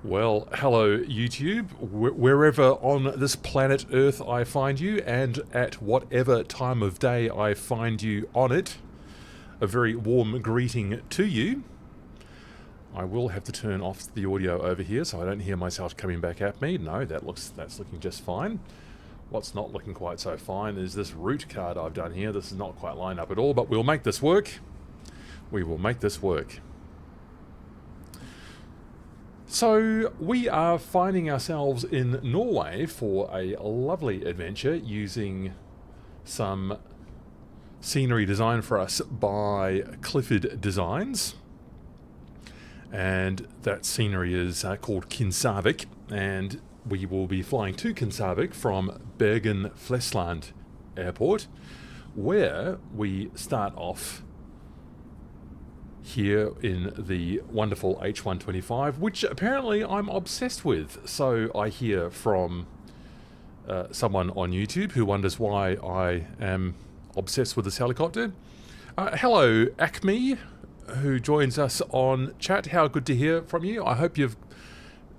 Well, hello YouTube, wherever on this planet Earth I find you, and at whatever time of day I find you on it, a very warm greeting to you. I will have to turn off the audio over here so I don't hear myself coming back at me. No, that's looking just fine. What's not looking quite so fine is this route card I've done here. This is not quite lined up at all, but we'll make this work. We will make this work. So we are finding ourselves in Norway for a lovely adventure using some scenery designed for us by Cli4D Designs. And that scenery is called Kinsarvik, and we will be flying to Kinsarvik from Bergen-Flesland Airport, where we start off here in the wonderful H125, which apparently I'm obsessed with. So I hear from someone on YouTube who wonders why I am obsessed with this helicopter. Hello, Acme, who joins us on chat. How good to hear from you. I hope you've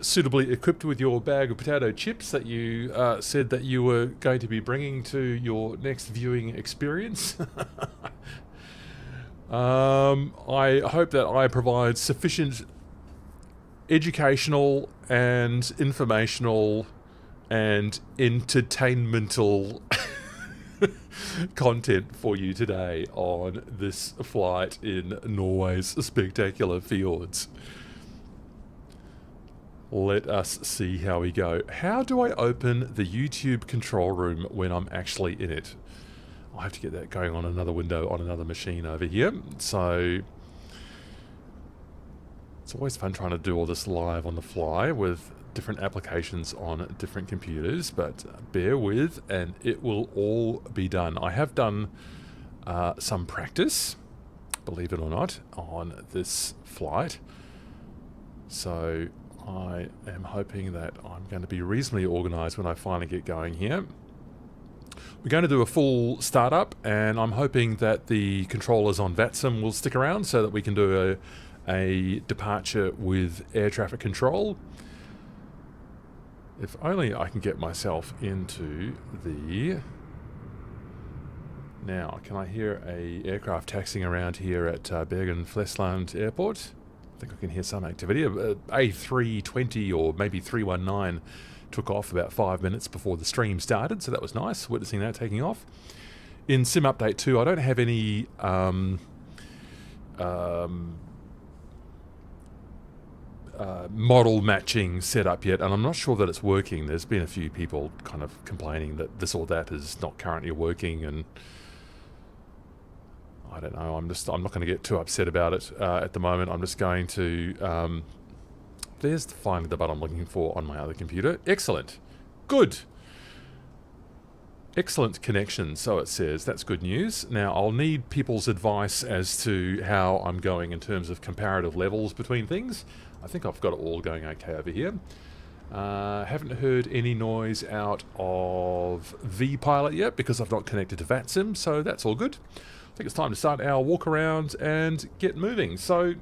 suitably equipped with your bag of potato chips that you said that you were going to be bringing to your next viewing experience. I hope that I provide sufficient educational and informational and entertainmental content for you today on this flight in Norway's spectacular fjords. Let us see how we go. How do I open the YouTube control room when I'm actually in it? I have to get that going on another window on another machine over here. So it's always fun trying to do all this live on the fly with different applications on different computers, but bear with and it will all be done. I have done some practice, believe it or not, on this flight. So I am hoping that I'm going to be reasonably organized when I finally get going here. We're going to do a full startup, and I'm hoping that the controllers on VATSIM will stick around so that we can do a departure with air traffic control. If only I can get myself into the... Now, can I hear a aircraft taxiing around here at Bergen-Flesland Airport? I think I can hear some activity. A320 or maybe 319 took off about 5 minutes before the stream started, so that was nice, witnessing that taking off. In Sim Update 2, I don't have any model matching set up yet, and I'm not sure that it's working. There's been a few people kind of complaining that this or that is not currently working, and I don't know, I'm not going to get too upset about it at the moment. I'm just going to... there's finally the button I'm looking for on my other computer. Excellent. Good. Excellent connection, so it says. That's good news. Now, I'll need people's advice as to how I'm going in terms of comparative levels between things. I think I've got it all going okay over here. Haven't heard any noise out of vPilot yet because I've not connected to VATSIM, so that's all good. I think it's time to start our walk around and get moving. So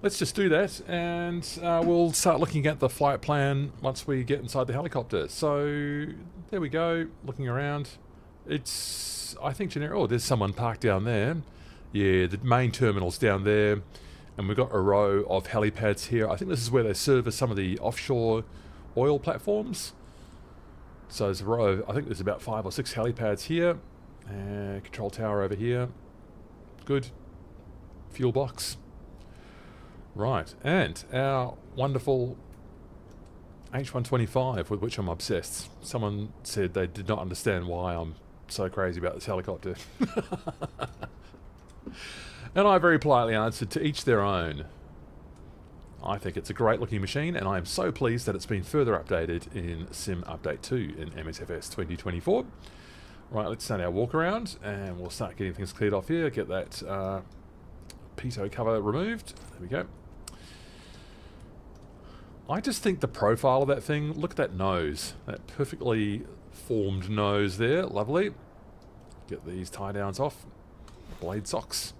let's just do that, and we'll start looking at the flight plan once we get inside the helicopter. So there we go, looking around. It's, I think, generic. Oh, there's someone parked down there. Yeah, the main terminal's down there, and we've got a row of helipads here. I think this is where they service some of the offshore oil platforms. So there's a row, I think there's about 5 or 6 helipads here. Control tower over here. Good. Fuel box. Right, and our wonderful H125, with which I'm obsessed. Someone said they did not understand why I'm so crazy about this helicopter. And I very politely answered, to each their own. I think it's a great looking machine, and I am so pleased that it's been further updated in Sim Update 2 in MSFS 2024. Right, let's start our walk around, and we'll start getting things cleared off here. Get that pitot cover removed. There we go. I just think the profile of that thing, look at that nose. That perfectly formed nose there. Lovely. Get these tie downs off. Blade socks.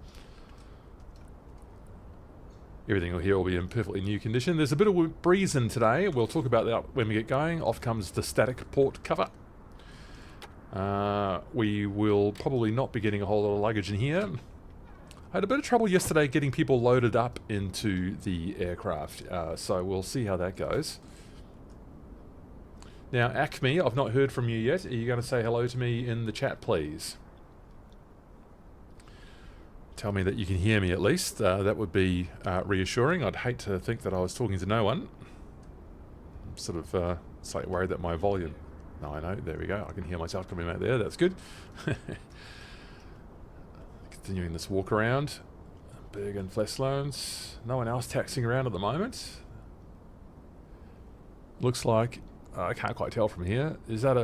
Everything here will be in perfectly new condition. There's a bit of breeze in today. We'll talk about that when we get going. Off comes the static port cover. We will probably not be getting a whole lot of luggage in here. I had a bit of trouble yesterday getting people loaded up into the aircraft, so we'll see how that goes. Now, Acme, I've not heard from you yet. Are you going to say hello to me in the chat, please? Tell me that you can hear me at least. That would be reassuring. I'd hate to think that I was talking to no one. I'm sort of slightly worried that my volume... No, I know. There we go. I can hear myself coming out there. That's good. Continuing this walk around. Bergen Fleslands. No one else taxiing around at the moment. Looks like... I can't quite tell from here. Is that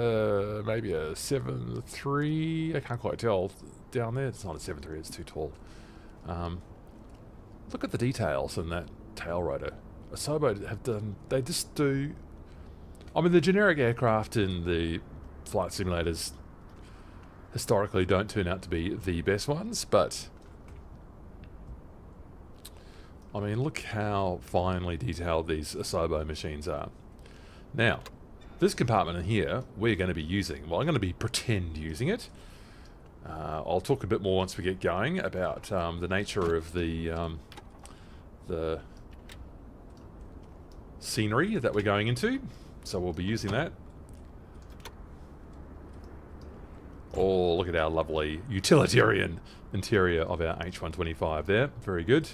maybe a 7.3? I can't quite tell. Down there, it's not a 7.3. It's too tall. Look at the details in that tail rotor. Asobo have done... They just do... I mean, the generic aircraft in the flight simulators historically don't turn out to be the best ones, but... I mean, look how finely detailed these Asobo machines are. Now, this compartment in here, we're going to be using. Well, I'm going to be pretend using it. I'll talk a bit more once we get going about the nature of the scenery that we're going into. So we'll be using that. Oh, look at our lovely utilitarian interior of our H125 there. Very good.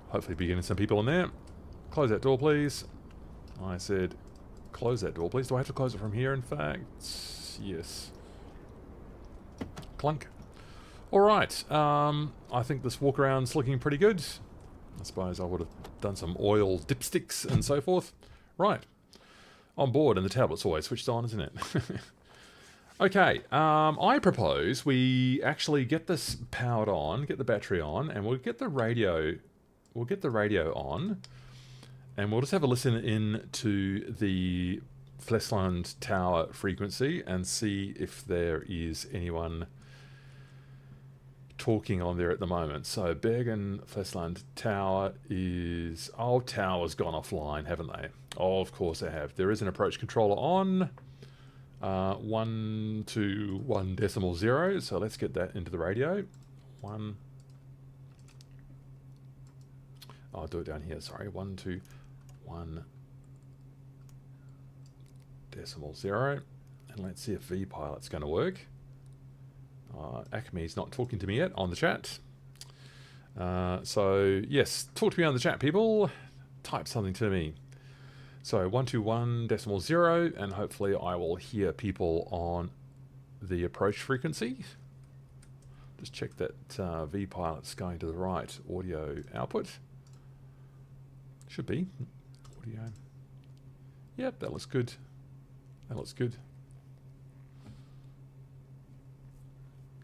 Hopefully be getting some people in there. Close that door, please. I said, close that door, please. Do I have to close it from here, in fact? Yes. Clunk. Alright. I think this walk around's looking pretty good. I suppose I would have done some oil dipsticks and so forth. Right. On board, and the tablet's always switched on, isn't it? Okay, I propose we actually get this powered on, get the battery on, and we'll get the radio. We'll get the radio on, and we'll just have a listen in to the Flesland Tower frequency and see if there is anyone talking on there at the moment. So Bergen Flesland Tower is... Oh, Tower's gone offline, haven't they? Oh, of course they have. There is an approach controller on. 121.0. So let's get that into the radio. I'll do it down here, sorry. 121.0. And let's see if V-Pilot's going to work. Acme's not talking to me yet on the chat. So, yes, talk to me on the chat, people. Type something to me. So, 121.0, and hopefully I will hear people on the approach frequency. Just check that V-Pilot's going to the right audio output. Should be. Audio. Yep, that looks good. That looks good.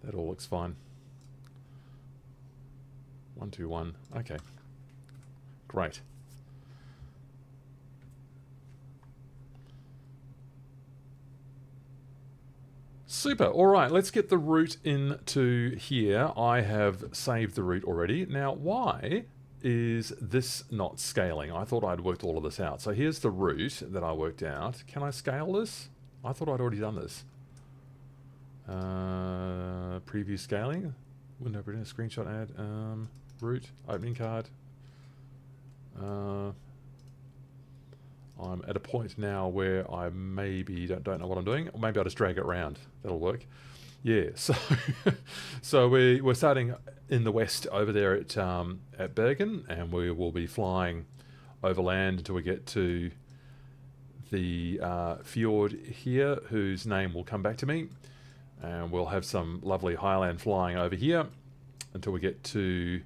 That all looks fine. 121. Okay. Great. Super. All right, let's get the route into here. I have saved the route already. Now, why is this not scaling? I thought I'd worked all of this out. So here's the route that I worked out. Can I scale this? I thought I'd already done this. Preview scaling. Window printer, screenshot ad. Route, opening card. I'm at a point now where I maybe don't know what I'm doing. Or maybe I'll just drag it around. That'll work. Yeah, so so we're starting in the west over there at Bergen, and we will be flying overland until we get to the fjord here, whose name will come back to me. And we'll have some lovely highland flying over here until we get to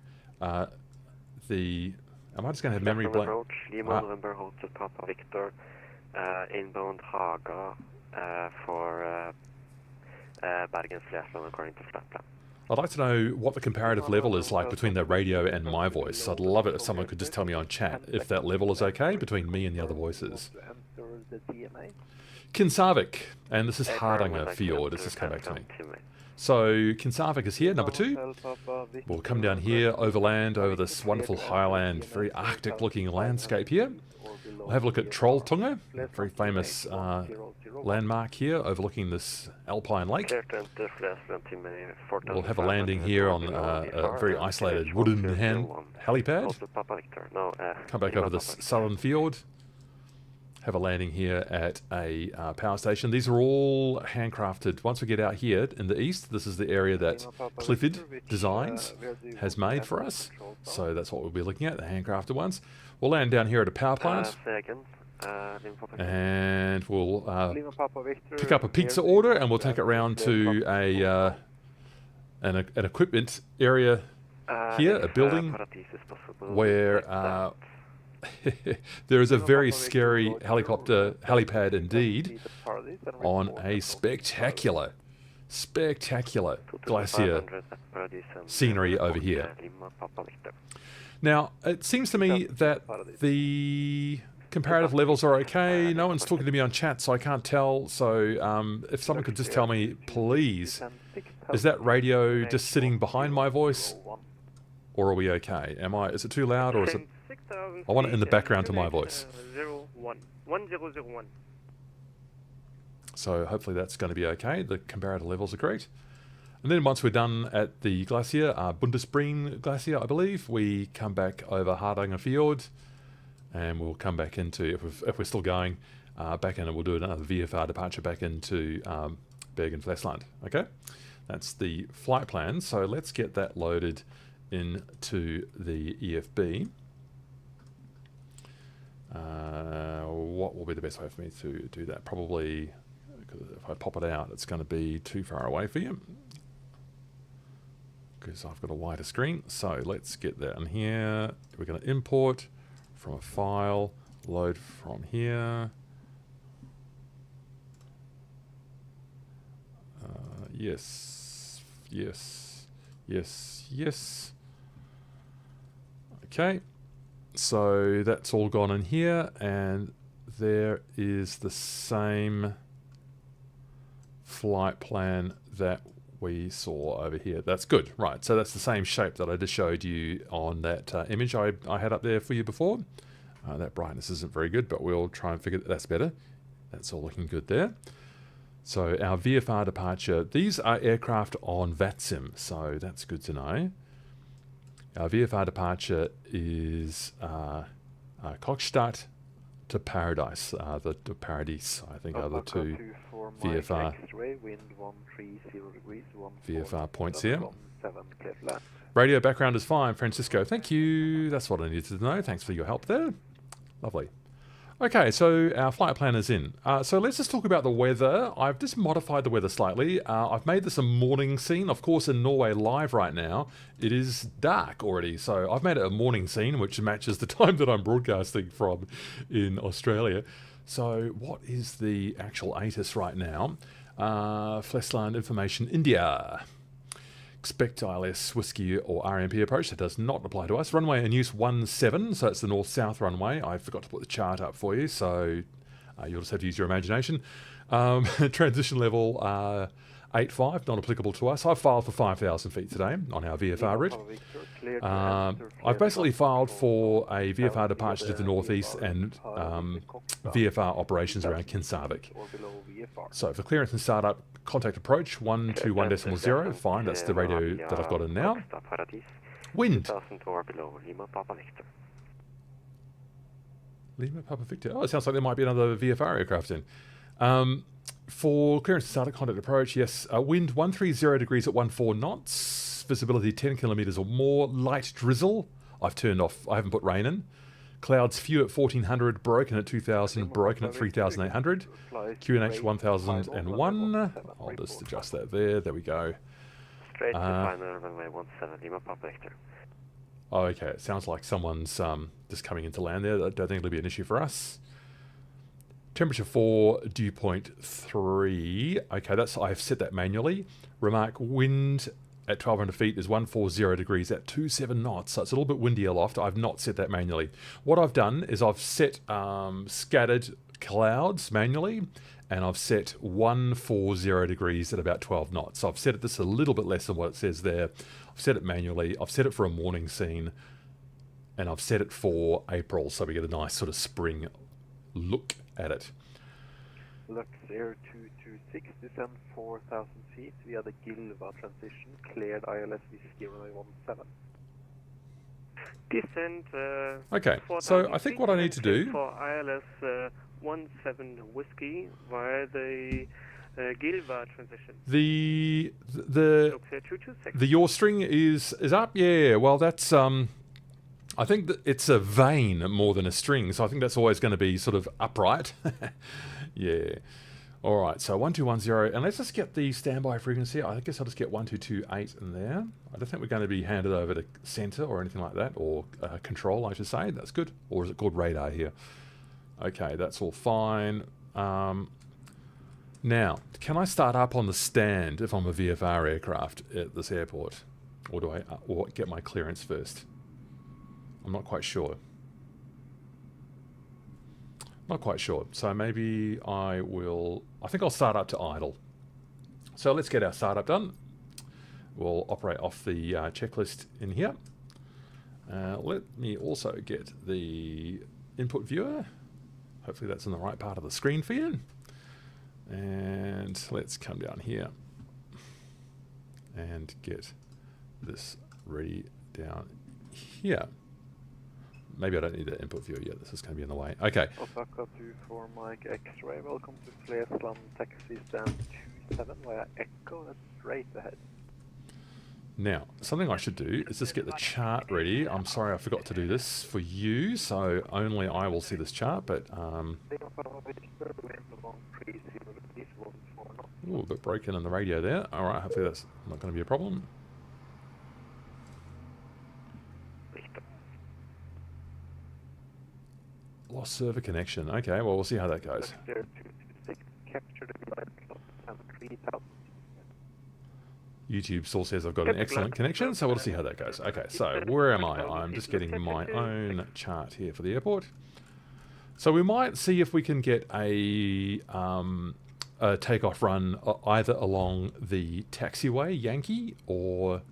the... Am I just going to have memory blank? November Hotel Papa Victor, inbound Haga for Bergen Flesland according to flight plan. I'd like to know what the comparative level is like between the radio and my voice. I'd love it if someone could just tell me on chat if that level is okay between me and the other voices. Kinsarvik, and this is Hardanger fjord. It's just come back to me. So Kinsarvik is here, number 2. We'll come down here, overland, over this wonderful highland, very Arctic-looking landscape here. We'll have a look at Trolltunga, a very famous landmark here, overlooking this alpine lake. We'll have a landing here on a very isolated wooden helipad. Come back over this southern fjord. Have a landing here at a power station. These are all handcrafted. Once we get out here in the east, this is the area that Cli4D Designs has made for us. So that's what we'll be looking at, the handcrafted ones. We'll land down here at a power plant. And we'll pick up a pizza order and we'll take it round to an equipment area here, a building where there is a very scary helipad indeed, on a spectacular glacier scenery over here. Now, it seems to me that the comparative levels are okay. No one's talking to me on chat, so I can't tell. So if someone could just tell me, please, is that radio just sitting behind my voice, or are we okay? Is it too loud, or is it? I want it in the background to my voice. 1001. So hopefully that's going to be okay. The comparative levels are great. And then once we're done at the glacier, Bondhusbreen Glacier, I believe, we come back over Hardanger fjord, and we'll come back into, if we're still going, back in, and we'll do another VFR departure back into Bergen-Flesland. Okay, that's the flight plan. So let's get that loaded into the EFB. What will be the best way for me to do that? Probably, because if I pop it out, it's going to be too far away for you, because I've got a wider screen. So let's get that in here. We're going to import from a file, load from here. Yes. Okay. So that's all gone in here, and there is the same flight plan that we saw over here. That's good, right? So that's the same shape that I just showed you on that image I had up there for you before. That brightness isn't very good, but we'll try and figure that's better. That's all looking good there. So our VFR departure, these are aircraft on VATSIM, so that's good to know. Our VFR departure is Kokstad to Paradise. The Paradise, I think, are the two VFR points here. Radio background is fine, Francisco. Thank you. That's what I needed to know. Thanks for your help there. Lovely. Okay, so our flight plan is in. So let's just talk about the weather. I've just modified the weather slightly. I've made this a morning scene. Of course, in Norway live right now, it is dark already. So I've made it a morning scene, which matches the time that I'm broadcasting from in Australia. So what is the actual ATIS right now? Flesland Information India. Expect ILS Whiskey or RMP approach. That does not apply to us. Runway in use 17, so it's the north-south runway. I forgot to put the chart up for you, so you'll just have to use your imagination. Transition level 85, not applicable to us. I've filed for 5,000 feet today on our VFR route. I've basically filed for a VFR departure to the northeast and VFR operations around Kinsarvik. So for clearance and startup, contact approach 121.0. Fine, that's the radio that I've got in now. Wind. Lima Papa Victor. Oh, it sounds like there might be another VFR aircraft in. For clearance and startup, contact approach, yes. Wind 130 degrees at 14 knots. Visibility 10 kilometers or more. Light drizzle. I've turned off. I haven't put rain in. Clouds few at 1400, broken at 2000, broken at 3800. QNH 1001. I'll just adjust that there. There we go. Straight to final runway 17, Lima Papa Victor. Oh, okay. It sounds like someone's just coming into land there. I don't think it'll be an issue for us. Temperature 4, dew point 3. Okay, I've set that manually. Remark, wind at 1200 feet is 140 degrees at 27 knots. So it's a little bit windy aloft. I've not set that manually. What I've done is I've set scattered clouds manually, and I've set 140 degrees at about 12 knots. So I've set it this a little bit less than what it says there. I've set it manually. I've set it for a morning scene, and I've set it for April, so we get a nice sort of spring look at it. Lux Air 226, descend 4,000 feet via the Gilva transition, cleared ILS V017. Descend. Okay, so I think what I need to do for ILS 17 Whiskey via the Gilva transition. the Lux Air 226. the yaw string is up. Yeah, well that's I think that it's a vane more than a string, so I think that's always going to be sort of upright. Yeah. All right, so 1210, and let's just get the standby frequency. I guess I'll just get 1228 in there. I don't think we're going to be handed over to center or anything like that, or control, I should say. That's good. Or is it called radar here? Okay, that's all fine. Now, can I start up on the stand if I'm a VFR aircraft at this airport? Or do I or get my clearance first? I'm not quite sure. Not quite sure. So maybe I think I'll start up to idle. So let's get our startup done. We'll operate off the checklist in here. Let me also get the input viewer. Hopefully that's in the right part of the screen for you. And let's come down here and get this ready down here. Maybe I don't need the input viewer yet. This is going to be in the way. Okay. Osaka 24 Mike X-ray. Welcome to Flesland taxi stand 27 via Echo. That's straight ahead. Now, something I should do is just get the chart ready. I'm sorry I forgot to do this for you, so only I will see this chart, but ooh, a bit broken in the radio there. Alright, hopefully that's not going to be a problem. Lost server connection. Okay, well, we'll see how that goes. YouTube still says I've got an excellent connection, so we'll see how that goes. Okay, so where am I? I'm just getting my own chart here for the airport. So we might see if we can get a takeoff run either along the taxiway, Yankee, or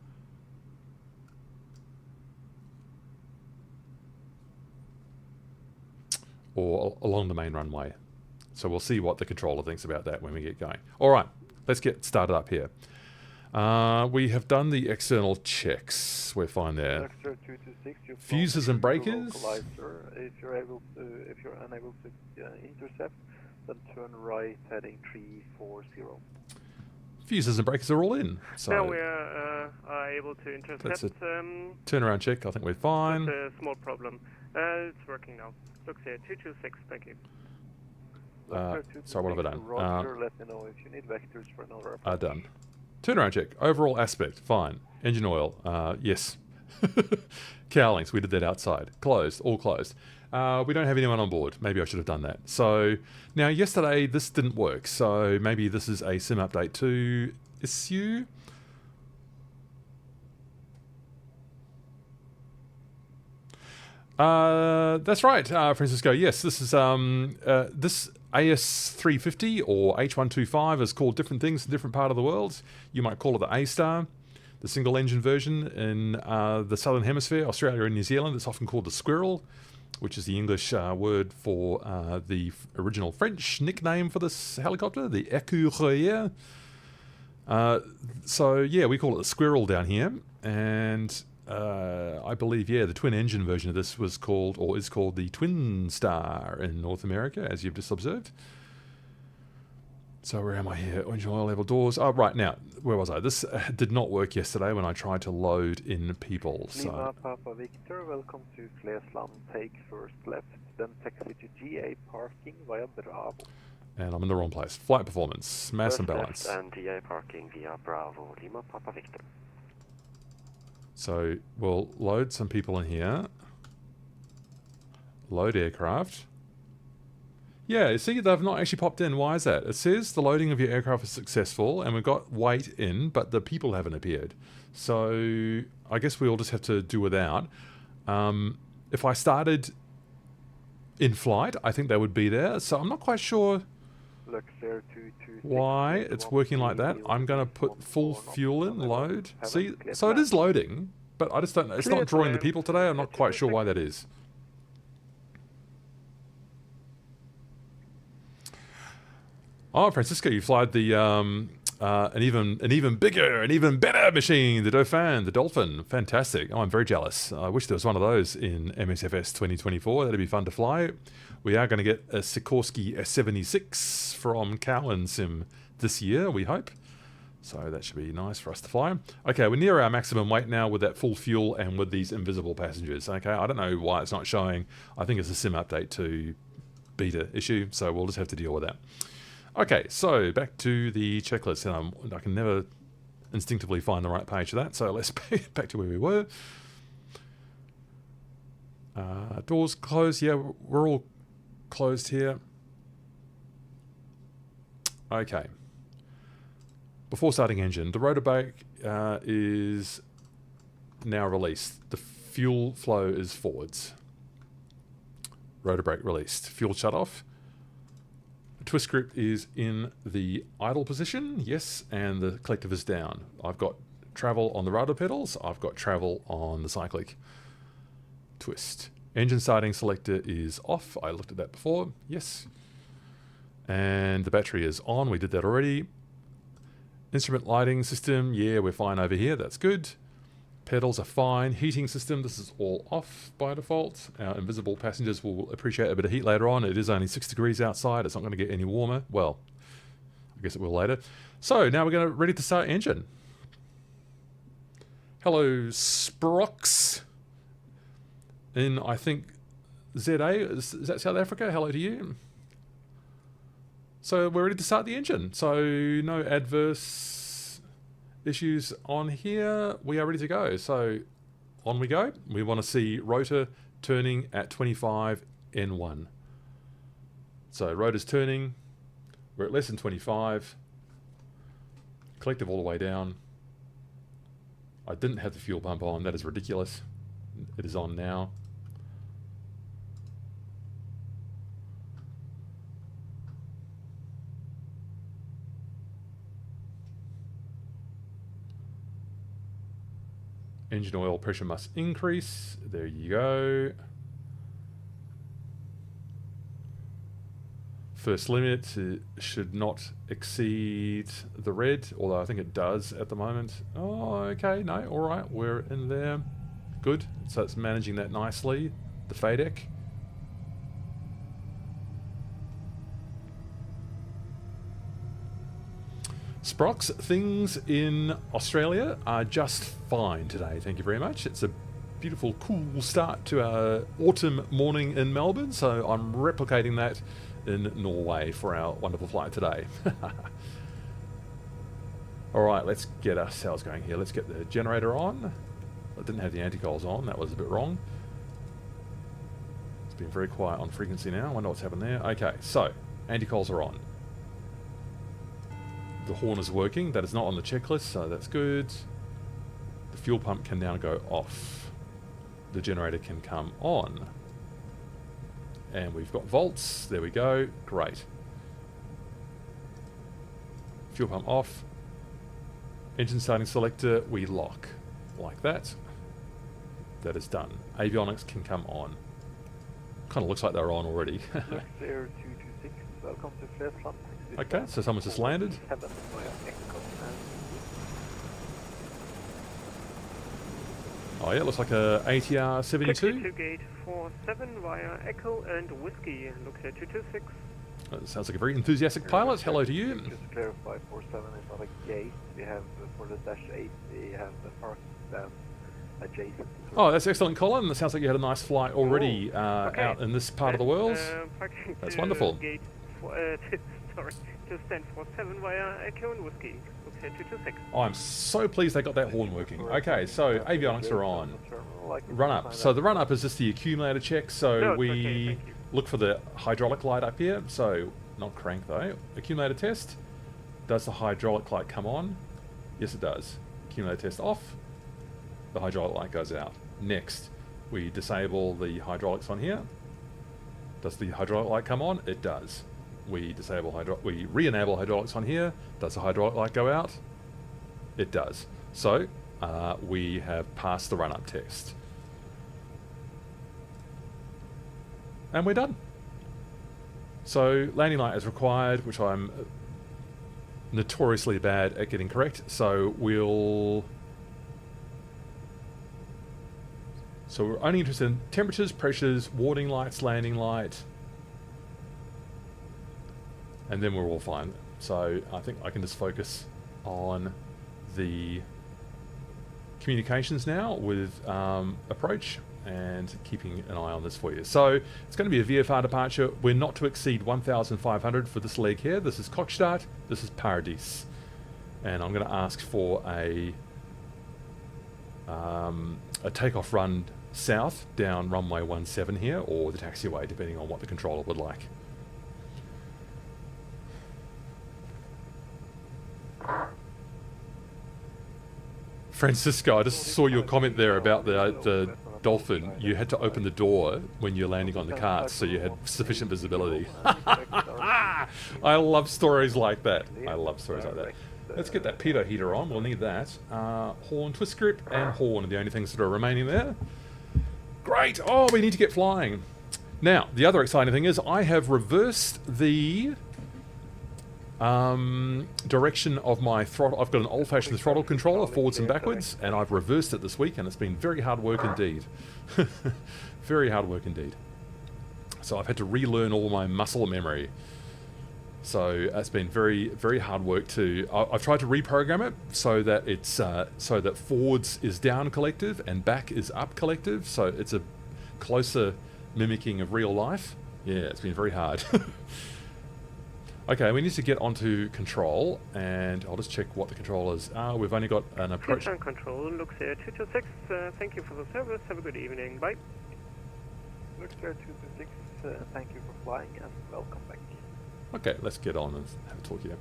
along the main runway. So we'll see what the controller thinks about that when we get going. All right, let's get started up here. We have done the external checks. We're fine there. Fuses and breakers. If you're unable to intercept, then turn right heading 340. Fuses and breakers are all in. So now we are able to intercept. That's a turnaround check. I think we're fine. That's a small problem. It's working now. Looks here, 226. Thank you. Sorry, what have I done? Roger, let me know if you need vectors for another. Done. Turnaround check. Overall aspect. Fine. Engine oil. Yes. Cowlings. We did that outside. Closed. All closed. We don't have anyone on board. Maybe I should have done that. So now yesterday this didn't work. So maybe this is a sim update 2 issue. That's right, Francisco. Yes, this is this AS350 or H125 is called different things in different part of the world. You might call it the A-Star, the single engine version in the Southern Hemisphere, Australia and New Zealand. It's often called the Squirrel, which is the English word for the original French nickname for this helicopter, the Écureuil. So yeah, we call it the Squirrel down here, and I believe, yeah, the twin engine version of this was called, or is called, the Twin Star in North America, as you've just observed. So where am I here? Engine oil level doors. Oh, right, now, where was I? This did not work yesterday when I tried to load in people. Lima Papa Victor, welcome to Flesland. Take first left, then taxi to GA parking via Bravo. And I'm in the wrong place. Flight performance, mass and balance. And GA parking via Bravo, Lima Papa Victor. So we'll load some people in here. Load aircraft. Yeah, you see, they've not actually popped in. Why is that? It says the loading of your aircraft is successful, and we've got weight in, but the people haven't appeared. So I guess we'll just have to do without. If I started in flight, I think they would be there. So I'm not quite sure Lux Air 226. why it's working like that. I'm going to put full fuel in, load. See, so it is loading, but I just don't know. It's not drawing the people today. I'm not quite sure why that is. Oh, Francisco, you flied the an even bigger, an even better machine, the Dauphin, the Dolphin. Fantastic. Oh, I'm very jealous. I wish there was one of those in MSFS 2024. That'd be fun to fly. We are going to get a Sikorsky S76 from Cowan Sim this year, we hope. So that should be nice for us to fly. Okay, we're near our maximum weight now with that full fuel and with these invisible passengers. Okay, I don't know why it's not showing. I think it's a sim update to beta issue, so we'll just have to deal with that. Okay, so back to the checklist, and I can never instinctively find the right page for that, so let's back to where we were. Doors closed, yeah, we're all closed here. Okay. Before starting engine, the rotor brake is now released. The fuel flow is forwards. Rotor brake released. Fuel shut off. Twist grip is in the idle position, yes, and the collective is down. I've got travel on the rudder pedals, I've got travel on the cyclic. Twist. Engine starting selector is off, I looked at that before, yes. And the battery is on, we did that already. Instrument lighting system, yeah, we're fine over here, that's good. Pedals are fine. Heating system, this is all off by default. Our invisible passengers will appreciate a bit of heat later on. It is only 6 degrees outside. It's not going to get any warmer. Well, I guess it will later. So now we're ready to start engine. Hello, Sprox. In, I think, ZA. Is that South Africa? Hello to you. So we're ready to start the engine. So no adverse issues on here. We are ready to go. So on we go. We want to see rotor turning at 25 N1. So rotor's turning. We're at less than 25. Collective all the way down. I didn't have the fuel pump on. That is ridiculous. It is on now. Engine oil pressure must increase. There you go. First limit should not exceed the red, although I think it does at the moment. Oh, okay, no, all right, we're in there. Good, so it's managing that nicely. The FADEC. Sprox, things in Australia are just fine today, thank you very much. It's a beautiful, cool start to our autumn morning in Melbourne, so I'm replicating that in Norway for our wonderful flight today. Alright, let's get ourselves going here. Let's get the generator on. I didn't have the anti-coals on, that was a bit wrong. It's been very quiet on frequency now, I wonder what's happened there. Okay, so, anti-coals are on. The horn is working. That is not on the checklist, so that's good. The fuel pump can now go off. The generator can come on. And we've got volts. There we go. Great. Fuel pump off. Engine starting selector, we lock. Like that. That is done. Avionics can come on. Kind of looks like they're on already. Air 226, welcome to Vetlemoen. Okay, so someone's just landed. Oh yeah, it looks like a ATR 72. To gate 47 via Echo and Whiskey. Looks at 226. That sounds like a very enthusiastic pilot. Hello to you. Just clarify, 47 is not a gate. We have for the Dash 8, we have the park stand adjacent. Oh, that's excellent, Colin. That sounds like you had a nice flight already out in this part of the world. That's wonderful. Gate sorry, to stand 47 via Echo and Whiskey. Looks at 226. Oh, I'm so pleased they got that horn working. Okay, so avionics are on. Run up. So the run up is just the accumulator check. So we look for the hydraulic light up here. So not crank though. Accumulator test. Does the hydraulic light come on? Yes, it does. Accumulator test off. The hydraulic light goes out. Next, we disable the hydraulics on here. Does the hydraulic light come on? It does. We re-enable hydraulics on here. Does the hydraulic light go out? It does. So we have passed the run-up test. And we're done. So landing light is required, which I'm notoriously bad at getting correct. So we're only interested in temperatures, pressures, warning lights, landing light, and then we're all fine. So I think I can just focus on the communications now with approach and keeping an eye on this for you. So it's going to be a VFR departure. We're not to exceed 1,500 for this leg here. This is Kokstad. This is Paradise. And I'm going to ask for a takeoff run south down runway 17 here, or the taxiway, depending on what the controller would like. Francisco, I just saw your comment there about the dolphin. You had to open the door when you're landing on the carts, so you had sufficient visibility. I love stories like that. I love stories like that. Let's get that pitot heater on. We'll need that. Horn, twist grip, and horn are the only things that are remaining there. Great! Oh, we need to get flying. Now, the other exciting thing is I have reversed the direction of my throttle. I've got an old-fashioned throttle controller, forwards and backwards, and I've reversed it this week, and it's been very hard work indeed. Very hard work indeed. So I've had to relearn all my muscle memory. So it's been very, very hard work to... I've tried to reprogram it so that it's so that forwards is down collective and back is up collective, so it's a closer mimicking of real life. Yeah, it's been very hard. Okay, we need to get onto control, and I'll just check what the control is. We've only got an approach. Control, looks here 226. Thank you for the service. Have a good evening. Bye. Looks here 226. Thank you for flying and welcome back. Okay, let's get on and have a talk here.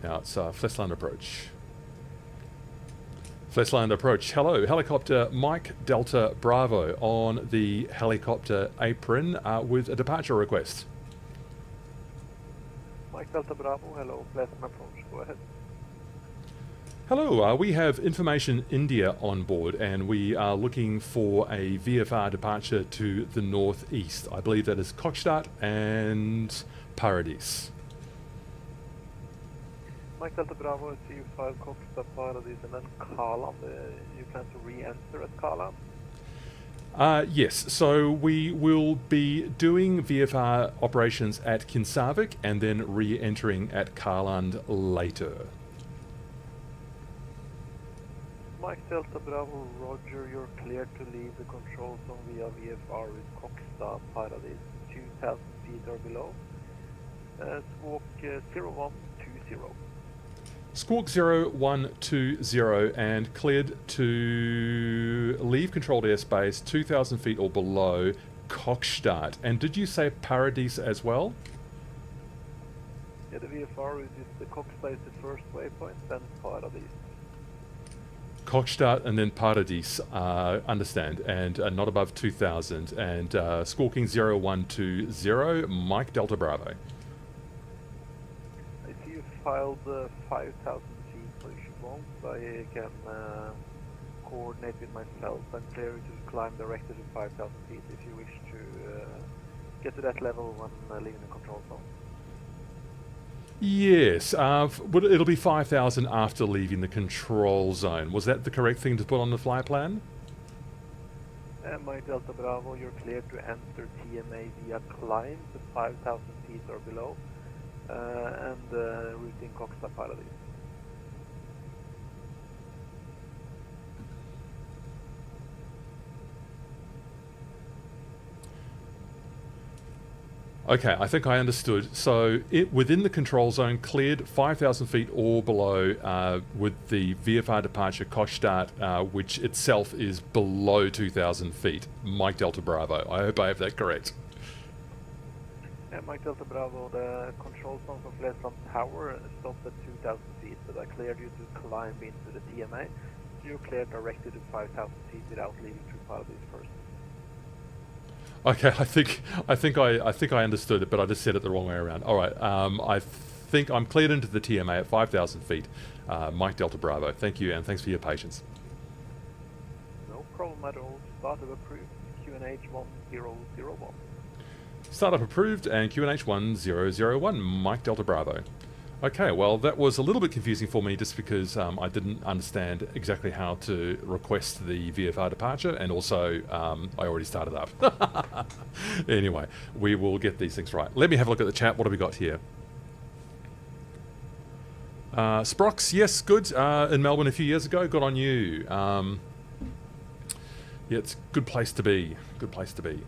Now it's Flesland approach. Flesland approach. Hello, helicopter Mike Delta Bravo on the helicopter apron with a departure request. Mike Delta Bravo, hello, Flesland approach, go ahead. Hello, we have Information India on board, and we are looking for a VFR departure to the northeast. I believe that is Kokstad and Paradise. Mike Delta Bravo, CU5 Kokstad, Paradise, and then Kaland. You plan to re-enter at Kaland? Yes, so we will be doing VFR operations at Kinsarvik and then re-entering at Kaland later. Mike Delta Bravo, roger, you're cleared to leave the control zone via VFR with Kokstad, Paradise, 2,000 feet or below. Squawk 0120. Squawk 0120 and cleared to leave controlled airspace 2,000 feet or below Kokstad. And did you say Paradise as well? Yeah, the VFR is the Kokstad is the first waypoint, then Paradise. Kokstad and then Paradise, understand, and not above 2,000. And squawking 0120, Mike Delta Bravo. I see you filed 5,000 feet, so if you want, I can coordinate with myself and clear you to climb directly to 5,000 feet if you wish to get to that level when leaving the control zone. Yes, it'll be 5,000 after leaving the control zone. Was that the correct thing to put on the fly plan? Mike Delta Bravo, you're cleared to enter TMA via climb to 5,000 feet or below, and routing Kokstad Paradise. Okay, I think I understood. So within the control zone, cleared 5,000 feet or below with the VFR departure Kokstad, which itself is below 2,000 feet. Mike Delta Bravo. I hope I have that correct. Yeah, Mike Delta Bravo, the control zone for Flesland Tower stopped at 2,000 feet, but I cleared you to climb into the TMA. You're clear directed to 5,000 feet without leaving Cli4D's first. Okay, I think I understood it, but I just said it the wrong way around. All right, I think I'm cleared into the TMA at 5,000 feet. Mike Delta Bravo. Thank you, and thanks for your patience. No problem at all. Startup approved. QNH 1001. Startup approved and QNH 1001. Mike Delta Bravo. Okay, well that was a little bit confusing for me just because I didn't understand exactly how to request the VFR departure, and also I already started up. Anyway, we will get these things right. Let me have a look at the chat. What have we got here? Sprox, yes, good. In Melbourne a few years ago. Good on you. Yeah, it's a good place to be. Good place to be.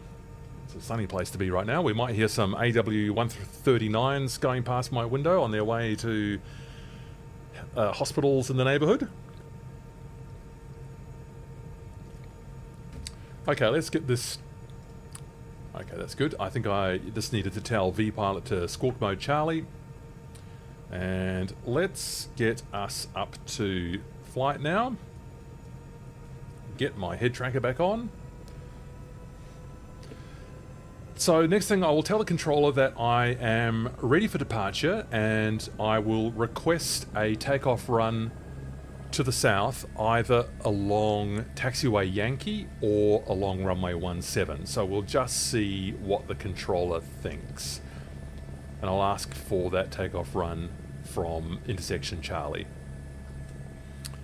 It's a sunny place to be right now. We might hear some AW139s going past my window on their way to hospitals in the neighbourhood. Okay, let's get this. Okay, that's good. I think I just needed to tell VPilot to squawk mode Charlie. And let's get us up to flight now. Get my head tracker back on. So next thing, I will tell the controller that I am ready for departure, and I will request a takeoff run to the south, either along taxiway Yankee or along runway 17. So we'll just see what the controller thinks. And I'll ask for that takeoff run from intersection Charlie.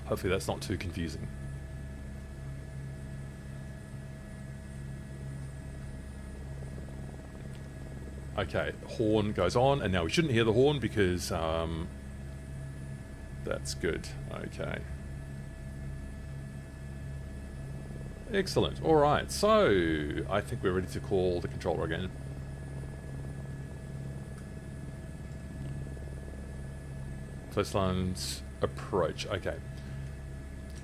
Hopefully that's not too confusing. Okay, horn goes on, and now we shouldn't hear the horn because that's good. Okay. Excellent. Alright, so I think we're ready to call the controller again. First line's approach. Okay.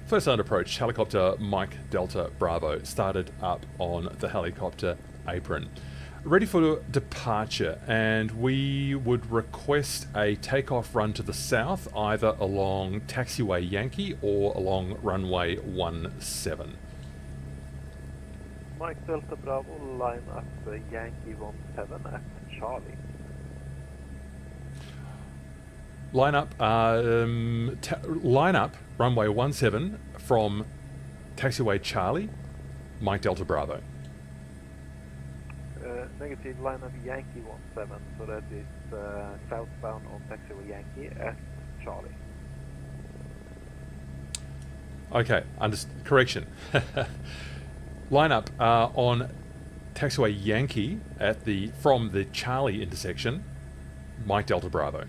First line approach, helicopter Mike Delta Bravo started up on the helicopter apron. Ready for departure, and we would request a takeoff run to the south, either along taxiway Yankee or along runway 17. Mike Delta Bravo, line up Yankee 17 at Charlie. Line up runway 17 from taxiway Charlie, Mike Delta Bravo. Negative, line up Yankee 17, so that is southbound on taxiway Yankee at Charlie. Okay, correction. Line up on taxiway Yankee at from the Charlie intersection, Mike Delta Bravo.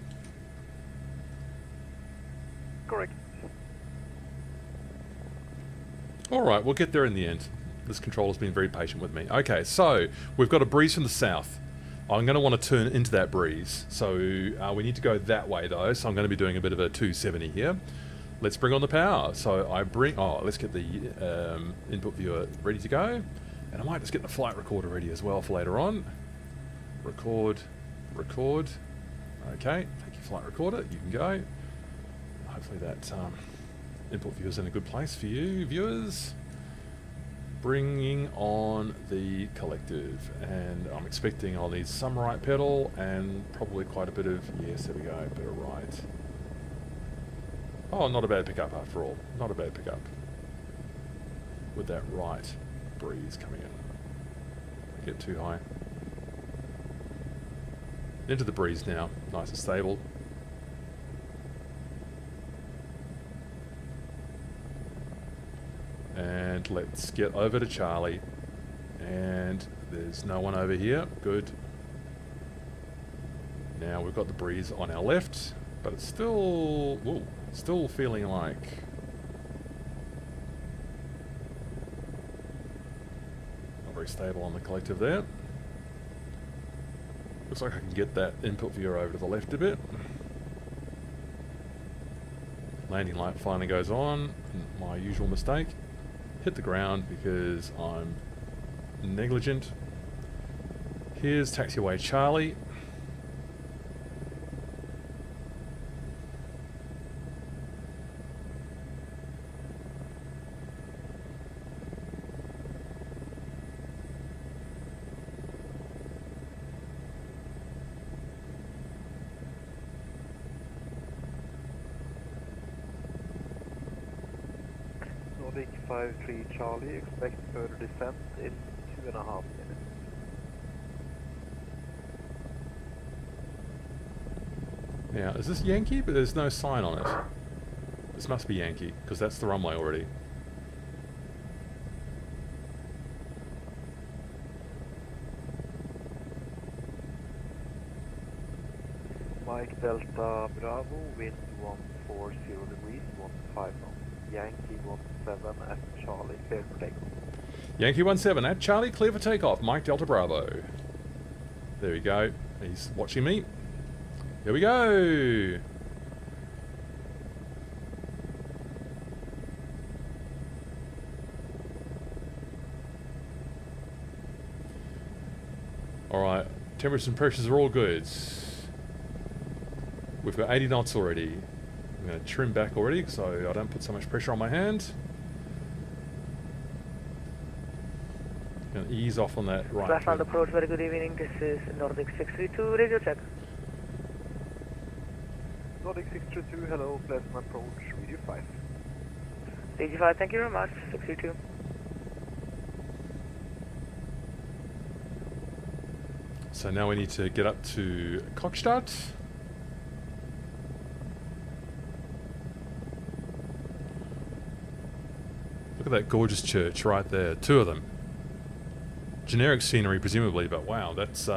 Correct. Alright, we'll get there in the end. This controller's been very patient with me. Okay, so we've got a breeze from the south. I'm going to want to turn into that breeze. So we need to go that way though, so I'm going to be doing a bit of a 270 here. Let's bring on the power. So I let's get the input viewer ready to go. And I might just get the flight recorder ready as well for later on. Record. Okay, thank you flight recorder, you can go. Hopefully that input viewer's in a good place for you viewers. Bringing on the collective, and I'm expecting I'll need some right pedal and probably quite a bit of, yes, there we go, a bit of right. Oh, not a bad pickup after all, not a bad pickup. With that right breeze coming in. Get too high. Into the breeze now, nice and stable. And let's get over to Charlie. And there's no one over here. Good. Now we've got the breeze on our left, but it's still, still feeling like not very stable on the collective there. Looks like I can get that input viewer over to the left a bit. Landing light finally goes on. My usual mistake. Hit the ground because I'm negligent. Here's taxiway Charlie. Nordic 53 Charlie, expect further descent in 2.5 minutes. Now, is this Yankee? But there's no sign on it. This must be Yankee, because that's the runway already. Mike Delta Bravo, wind 140 degrees, 15 knots. Yankee 17 at Charlie, clear for takeoff. Yankee 17 at Charlie, clear for takeoff. Mike Delta Bravo. There we go. He's watching me. Here we go. Alright, temperatures and pressures are all good. We've got 80 knots already. I'm going to trim back already so I don't put so much pressure on my hand. Going to ease off on that right. Platform approach, very good evening. This is Nordic 632, radio check. Nordic 632, hello, pleasant approach, radio 5. Radio 5, thank you very much, 632. So now we need to get up to Kokstad. Look at that gorgeous church right there. 2 of them. Generic scenery, presumably, but wow, that's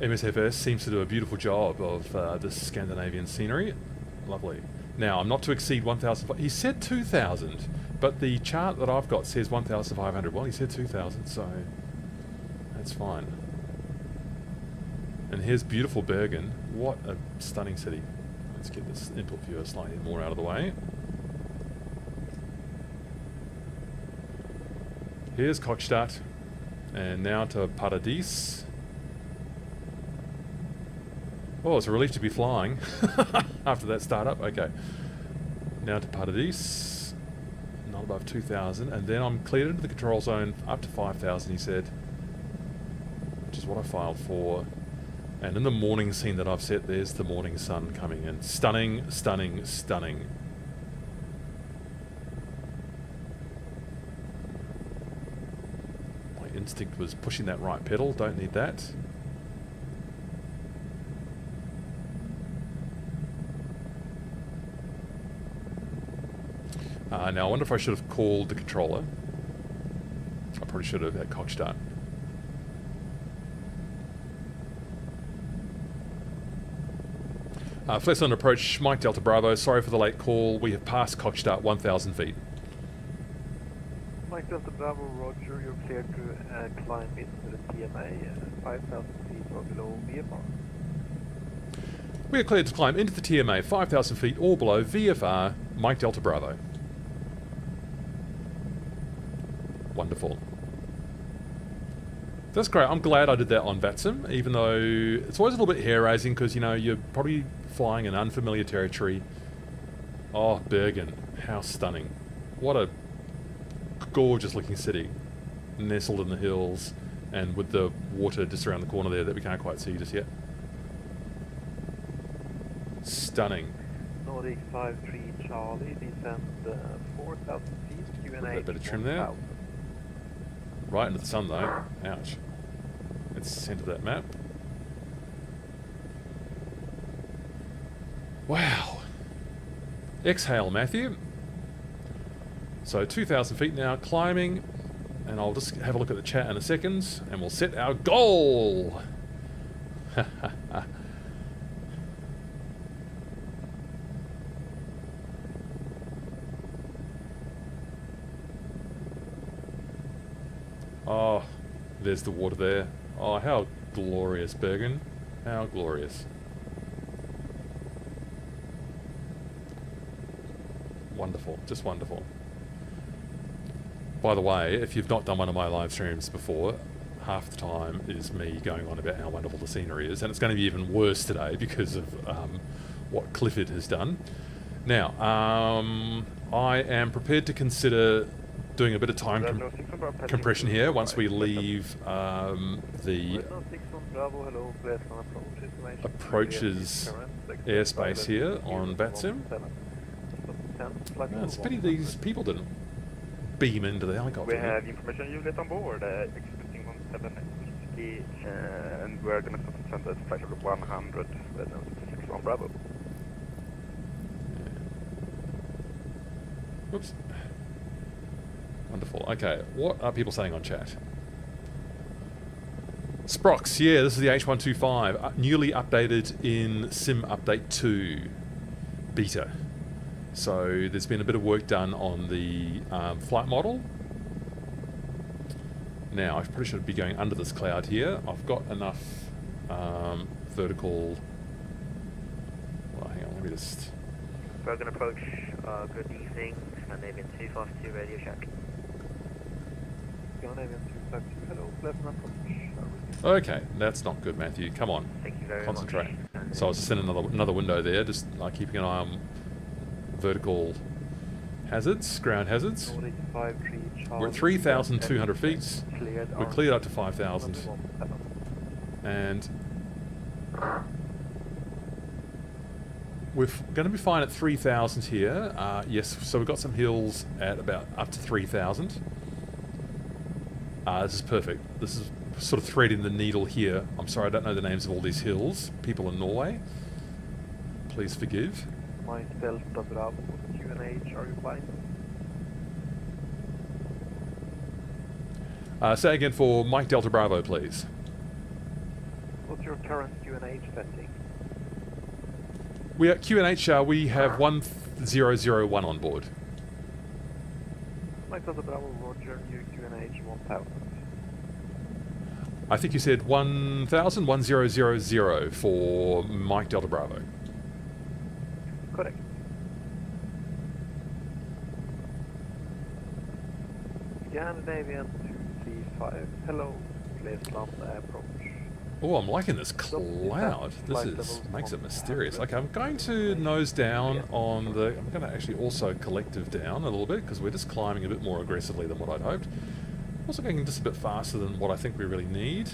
MSFS seems to do a beautiful job of this Scandinavian scenery. Lovely. Now, I'm not to exceed 1,000. He said 2,000, but the chart that I've got says 1,500. Well, he said 2,000, so that's fine. And here's beautiful Bergen. What a stunning city. Let's get this input viewer slightly more out of the way. Here's Kokstad, and now to Paradis. Oh, it's a relief to be flying after that startup. Okay, now to Paradis, not above 2,000, and then I'm cleared into the control zone up to 5,000. He said, which is what I filed for. And in the morning scene that I've set, there's the morning sun coming in. Stunning, stunning, stunning. My instinct was pushing that right pedal. Don't need that. Now, I wonder if I should have called the controller. I probably should have at Kokstad. Flex on approach, Mike Delta Bravo. Sorry for the late call. We have passed Kokstad 1,000 feet. Mike Delta Bravo, roger. You're clear to climb into the TMA 5,000 feet or below VFR. We are cleared to climb into the TMA 5,000 feet or below VFR, Mike Delta Bravo. Wonderful. That's great. I'm glad I did that on VATSIM, even though it's always a little bit hair-raising because, you know, you're probably flying in unfamiliar territory. Oh, Bergen. How stunning. What a gorgeous-looking city. Nestled in the hills and with the water just around the corner there that we can't quite see just yet. Stunning. Nordic 53 Charlie, descend 4,000 feet, QNH. Bit of trim there. Right into the sun though. Ouch. Let's center that map. Wow. Exhale, Matthew. So 2,000 feet now, climbing. And I'll just have a look at the chat in a second. And we'll set our goal. Oh, there's the water there. Oh, how glorious, Bergen. How glorious. Wonderful, just wonderful. By the way, if you've not done one of my live streams before, half the time is me going on about how wonderful the scenery is, and it's going to be even worse today because of what Cli4D has done. Now, I am prepared to consider doing a bit of time Redno 6 on Bravo, passing compression to here once we 5. leave the Redno 6 on Bravo, hello, please on approach information. approaches airspace here on VATSIM. It's a pity these people didn't beam into the helicopter. We have information unit on board, expecting 17 and we're going to send us flight level 100, Redno 6 on Bravo. Oops. Wonderful. Okay, what are people saying on chat? Sprox, yeah, this is the H125, newly updated in Sim Update 2 beta. So there's been a bit of work done on the flight model. Now, I probably should be going under this cloud here. I've got enough vertical... Well, hang on, let me just... Broken approach, good evening, Scandinavian 252 radio check. Scandinavian 252, hello, pleasant approach. Okay, that's not good, Matthew. Come on, Thank you very concentrate. much. So I was just in another window there, just like keeping an eye on vertical hazards, ground hazards. We're at 3,200 feet. We're cleared up to 5,000. And we're going to be fine at 3,000 here. Yes, so we've got some hills at about up to 3,000. This is perfect. This is sort of threading the needle here. I'm sorry, I don't know the names of all these hills. People in Norway, please forgive. My Delta Bravo, QNH, are you flying? Say again for Mike Delta Bravo, please. What's your current QNH setting? We at QNH, we have 1001 on board. Mike Delta Bravo, Roger, new QNH 1000. I think you said 1000, 1000 for Mike Delta Bravo. Correct. Scandinavian 235, hello, please land approach. Oh, I'm liking this cloud. This makes it mysterious. Okay, I'm going to nose down on the... I'm going to actually also collective down a little bit because we're just climbing a bit more aggressively than what I'd hoped. Also going just a bit faster than what I think we really need.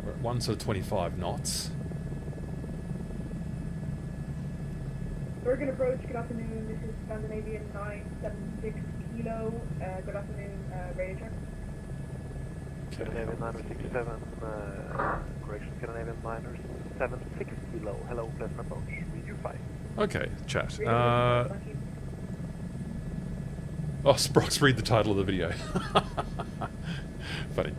We're at 125 knots. Bergen approach, good afternoon. This is Scandinavian 976 Kilo. Good afternoon, radio check. Scandinavian 967, correction, Scandinavian 976 Kilo. Hello, pleasant approach. Read you 5. Okay, chat. Thank you. Oh, Sprox, read the title of the video. Funny.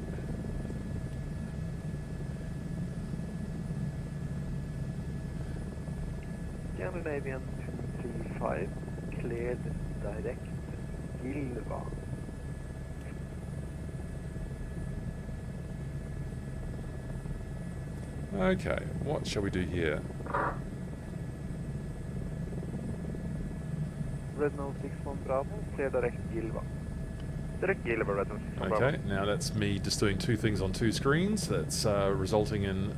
Scandinavian 235, cleared direct, Gilva. Okay, what shall we do here? Redno 61 Bravo, clear direct Gilva. Direct Gilva, Redno 6 on Bravo. Okay, now that's me just doing two things on two screens. That's resulting in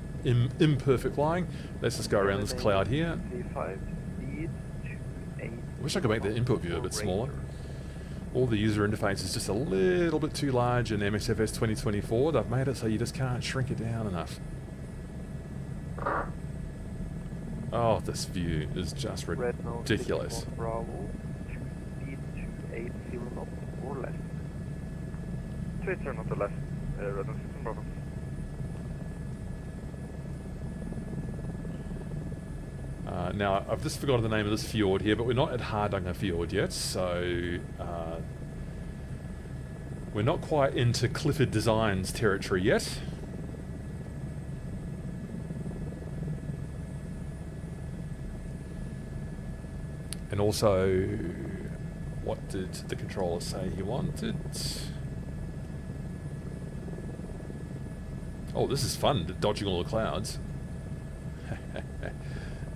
imperfect flying. Let's just go around this cloud here. 35, speed 28. I wish I could make the input view a bit smaller. All the user interface is just a little bit too large in MSFS 2024. They've made it so you just can't shrink it down enough. Oh, this view is just ridiculous. Bravo, speed 280 knots or less. 280 knots or less, Redno 6 on Bravo. Now, I've just forgotten the name of this fjord here, but we're not at Hardanger fjord yet, so we're not quite into Cli4D Designs territory yet. And also, what did the controller say he wanted? Oh, this is fun, dodging all the clouds.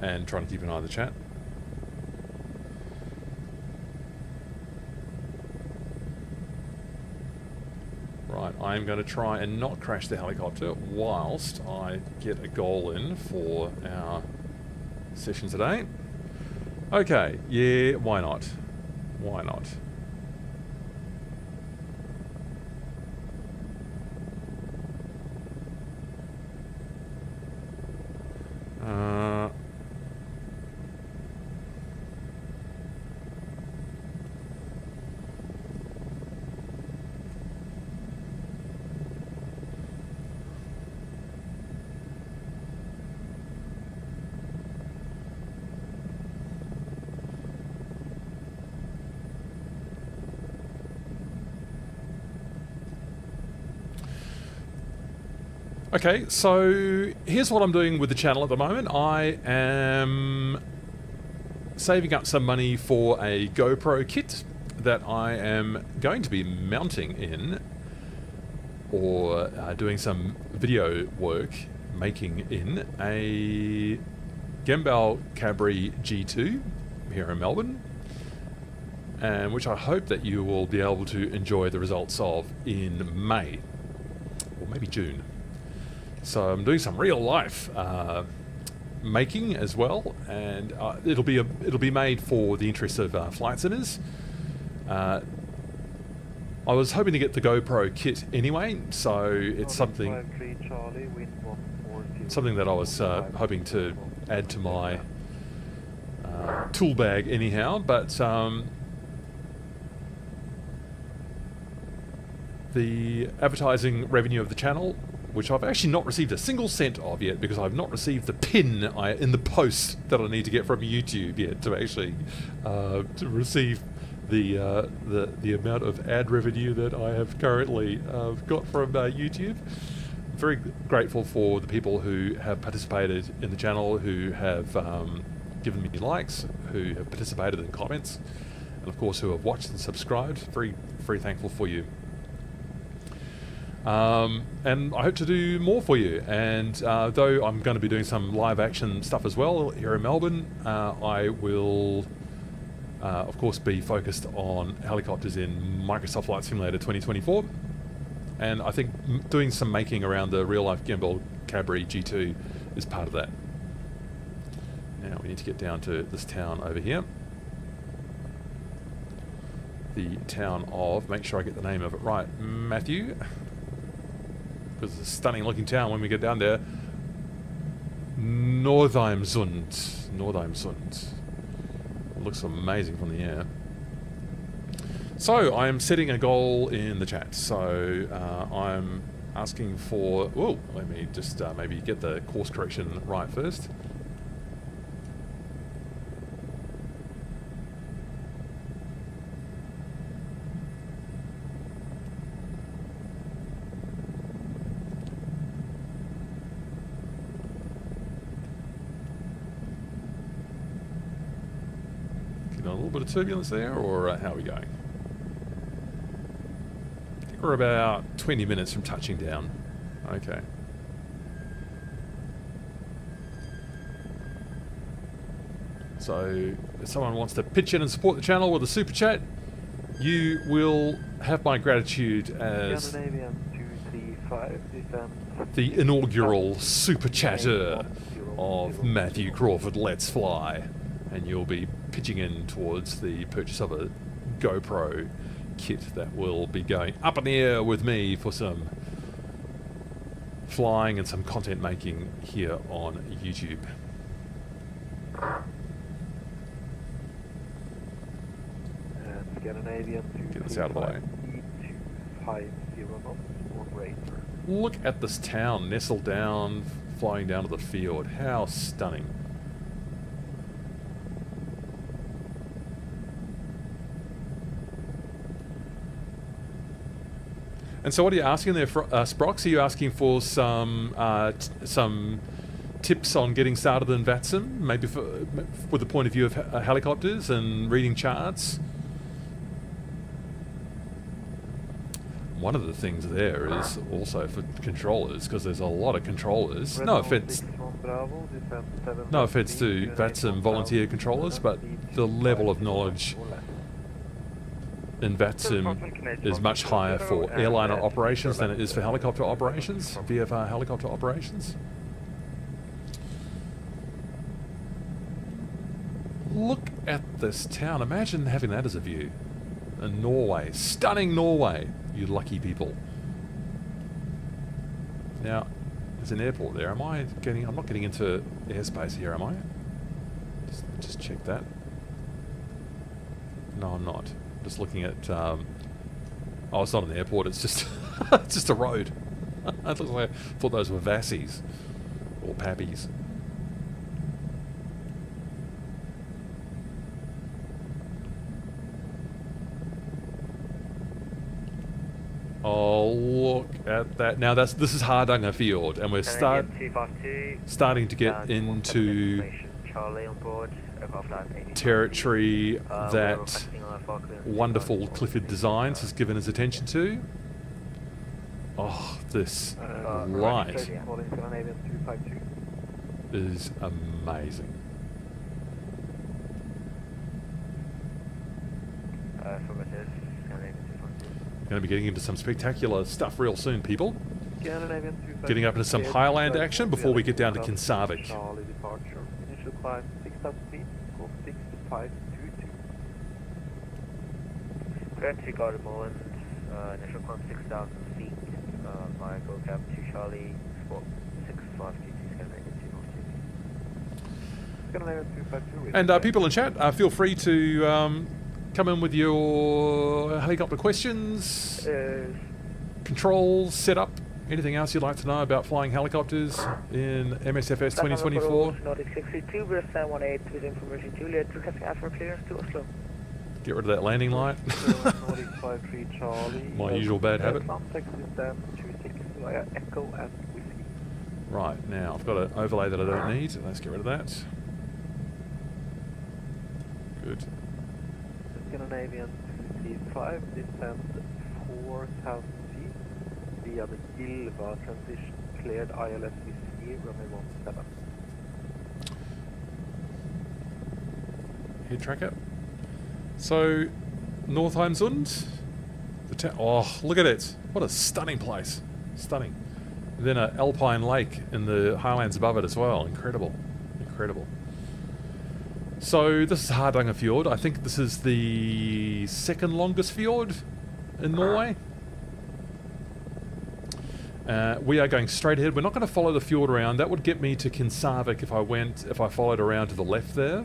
And trying to keep an eye on the chat. Right, I'm going to try and not crash the helicopter whilst I get a goal in for our session today. Okay, yeah, why not? Why not? Okay, so here's what I'm doing with the channel at the moment. I am saving up some money for a GoPro kit that I am going to be mounting in, or doing some video work making in a Gimbal Cabri G2 here in Melbourne, and which I hope that you will be able to enjoy the results of in May or maybe June. So I'm doing some real life making as well, and it'll be made for the interest of flight simmers. I was hoping to get the GoPro kit anyway, so it's something that I was hoping to add to my tool bag anyhow, but the advertising revenue of the channel, which I've actually not received a single cent of yet, because I've not received the pin in the post that I need to get from YouTube yet to actually to receive the amount of ad revenue that I have currently got from YouTube. I'm very grateful for the people who have participated in the channel, who have given me likes, who have participated in comments, and of course who have watched and subscribed. Very, very thankful for you. And I hope to do more for you, and though I'm going to be doing some live action stuff as well here in Melbourne, I will of course be focused on helicopters in Microsoft Flight Simulator 2024, and I think doing some making around the real life Gimbal Cabri G2 is part of that. Now we need to get down to this town over here. The town of, make sure I get the name of it right, Matthew, because it's a stunning looking town when we get down there. Northeimsund. It looks amazing from the air. So I'm setting a goal in the chat. So I'm asking for, oh, let me just maybe get the course correction right first. A little bit of turbulence there, or how are we going? I think we're about 20 minutes from touching down. Okay. So if someone wants to pitch in and support the channel with a super chat, you will have my gratitude as the inaugural super chatter of Matthew Crawford Let's Fly, and you'll be pitching in towards the purchase of a GoPro kit that will be going up in the air with me for some flying and some content making here on YouTube. Get this out of the way. Look at this town nestled down, flying down to the field. How stunning. And so what are you asking there, Sprox? Are you asking for some tips on getting started in VATSIM, maybe with the point of view of helicopters and reading charts? One of the things there is also for controllers, because there's a lot of controllers. No offense to VATSIM volunteer controllers, but the level of knowledge in VATSIM is much higher for airliner operations than it is for helicopter operations, VFR helicopter operations. Look at this town. Imagine having that as a view. In Norway. Stunning Norway, you lucky people. Now, there's an airport there. I'm not getting into airspace here, am I? Just check that. No, I'm not. Just looking at, oh, it's not an airport, it's just it's just a road. I thought those were Vassies or Pappies. Oh, look at that. Now this is Hardanger Fjord, and we're Scandinavian 252. starting to get into Charlie on board. Aircraft line 82. territory We're that requesting on our Falklands wonderful 254. Cli4D Designs has given his attention to. Oh, this light Scandinavian 252. is amazing. Affirmative. Scandinavian 252. Going to be getting into some spectacular stuff real soon, people. Scandinavian 252. Getting up into some highland action before we get down to Kinsarvik. Charlie departure. Initial climb 6,000 feet. Scope 6522. Current to Gardermoen, initial climb 6,000 feet, via Go Cab to Charlie, spot 6522, Scandinavian 252. Scandinavian 252. And people in chat, feel free to come in with your helicopter questions, controls, setup, anything else you'd like to know about flying helicopters in MSFS 2024. Nordic 632, British 718 with information Juliet, requesting for clearance to Oslo. Get rid of that landing light. Nordic 53 Charlie. My usual bad habit. Contact system 26 via Echo and Whiskey. Right, now I've got an overlay that I don't need. Let's get rid of that. Good. Scandinavian 235 descend 4,000 feet via the Gilva transition cleared ILS Whiskey runway 17. Head tracker. So, Northeimsund. Oh, look at it. What a stunning place. Stunning. Then an alpine lake in the highlands above it as well. Incredible. Incredible. So, this is Hardanger Fjord. I think this is the second longest fjord in Norway. We are going straight ahead. We're not going to follow the fjord around. That would get me to Kinsarvik if I followed around to the left there.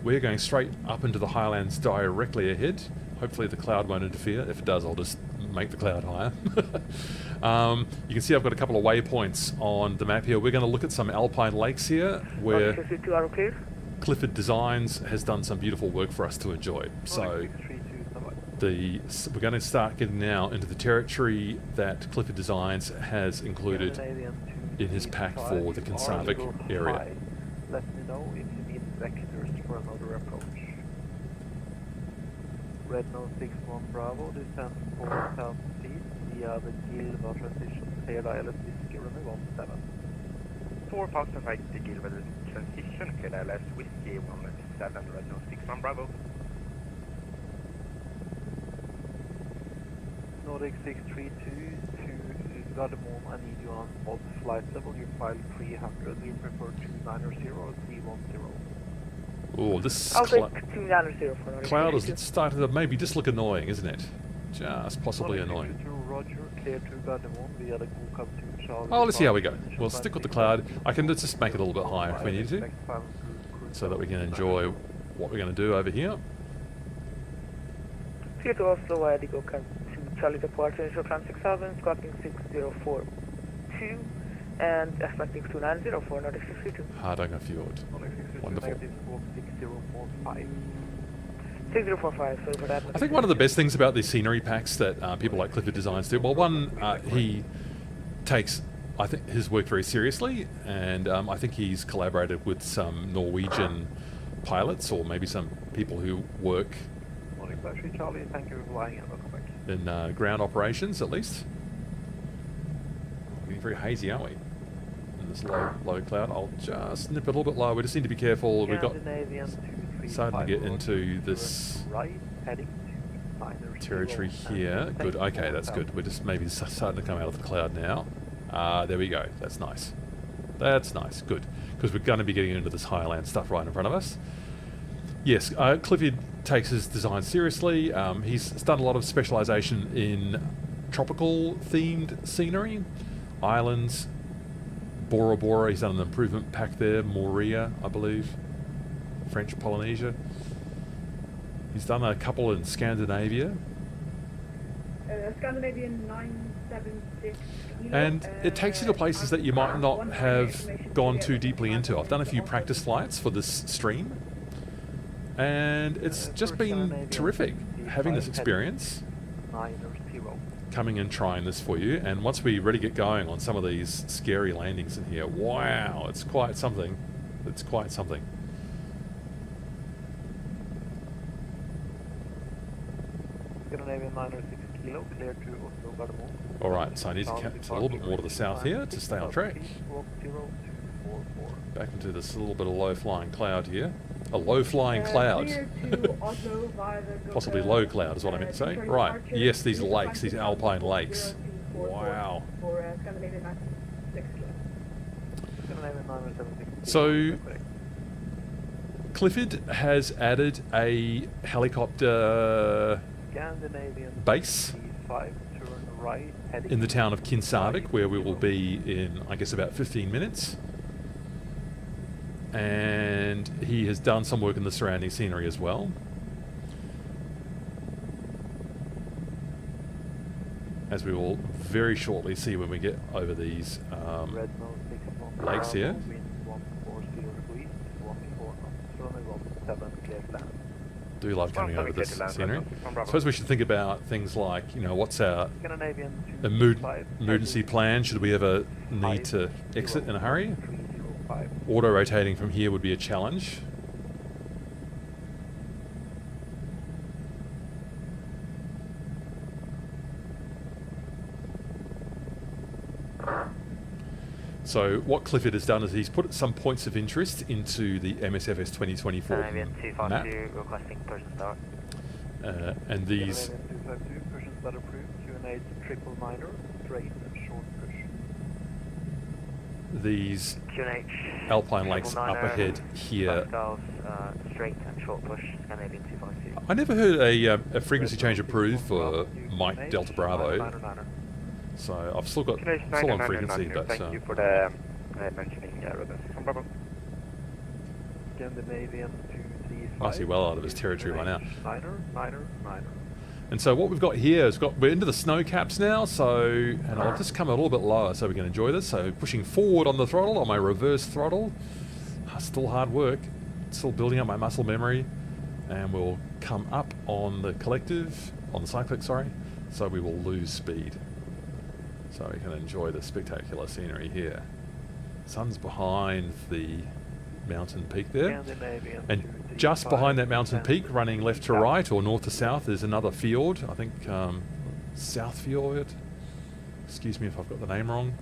We're going straight up into the highlands directly ahead. Hopefully the cloud won't interfere. If it does, I'll just make the cloud higher. You can see I've got a couple of waypoints on the map here. We're going to look at some alpine lakes here where Cli4D Designs has done some beautiful work for us to enjoy. So we're going to start getting now into the territory that Cli4D Designs has included in his pack for the Kinsarvik area. Let me know if you need vectors for another approach. Red Nose 61 Bravo descend 4,000 feet via the Gilva transition cleared ILS Whiskey runway 17. 4,000 feet to Gilva transition cleared ILS Whiskey 17, Red Nose 61 Bravo. Nordic 632 to Gardermoen, I need you on mod flight level. You file 300. We prefer 290 or 310. Oh, this I'll take 290 for Nordic cloud 632. has started to maybe just look annoying, isn't it? Just possibly annoying. Roger, clear to Gardermoen via the Go to Charlie. Oh, let's see how we go. We'll stick with the cloud. I can just make it a little bit higher if we need to, so that we can enjoy what we're going to do over here. Clear to Oslo via the Go to Charlie departure, initial climb 6,000, squawking 6042, and expecting 290 for Nordic 632. Hardanger Fjord. Wonderful. 6045, sorry for that. I think one of the best things about these scenery packs that people like Cli4D Designs do, well, one, he takes, I think, his work very seriously, and I think he's collaborated with some Norwegian pilots, or maybe some people who work Charlie, thank you for flying and welcome back. in ground operations, at least. Getting very hazy, aren't we? In this low cloud. I'll just nip it a little bit lower. We just need to be careful. We've got starting to get into this territory here. Good. Okay, that's good. We're just maybe starting to come out of the cloud now. There we go. That's nice. That's nice. Good. Because we're going to be getting into this highland stuff right in front of us. Yes, Cli4D takes his design seriously. He's done a lot of specialisation in tropical themed scenery, islands, Bora Bora. He's done an improvement pack there, Moria, I believe, French Polynesia. He's done a couple in Scandinavia. Scandinavian 976. And it takes you to places that you might not have gone too deeply into. I've done a few practice flights for this stream, and it's just been terrific having this experience. coming and trying this for you. And once we really get going on some of these scary landings in here, wow, it's quite something. It's quite something. Scandinavian 906 kilo, clear to Oslo Gardermoen. Alright, so I need to cap a little bit more to the south here to stay on track. Walk 0244. Back into this little bit of low-flying cloud here. A low-flying cloud. Clear to Oslo via the Possibly low cloud is what I meant to say. Right, yes, these lakes, these alpine lakes. 0244 Wow. For Scandinavian 906 kilo. Scandinavian 976 So, kilo, correct. Cli4D has added a helicopter Scandinavian base 5, turn right, heading in the town of Kinsarvik, where we will be in, I guess, about 15 minutes. And he has done some work in the surrounding scenery as well. As we will very shortly see when we get over these Red Nose 6 lakes here. wind 140 degrees, walking 4 knots, runway 17, clear land. Do love coming over this scenery. I Bravo. suppose we should think about things like, you know, what's our Scandinavian emergency plan should we ever need to exit in a hurry. Auto-rotating from here would be a challenge. So what Cli4D has done is he's put some points of interest into the MSFS 2024 Scandinavian map. 252 requesting person start. And these Scandinavian 252, Persian start approved, QNH triple minor, straight and short push. these QNH alpine lakes up ahead here. Straight and short push, Scandinavian 252. I never heard a frequency change approved for Mike Delta Bravo, so I've still got still on frequency, but Thank you for the mentioning Rebel 6 on Bravo. Scandinavian 235. must be well out of his territory by now. Minor. And so what we've got here is we're into the snow caps now, so, and I'll just come a little bit lower so we can enjoy this. So pushing forward on the throttle, on my reverse throttle. Still hard work, still building up my muscle memory. And we'll come up on the collective, on the cyclic, sorry, so we will lose speed. So we can enjoy the spectacular scenery here. Sun's behind the mountain peak there. And just behind that mountain peak, running left to right or north to south, is another fjord. I think South Fjord. Excuse me if I've got the name wrong.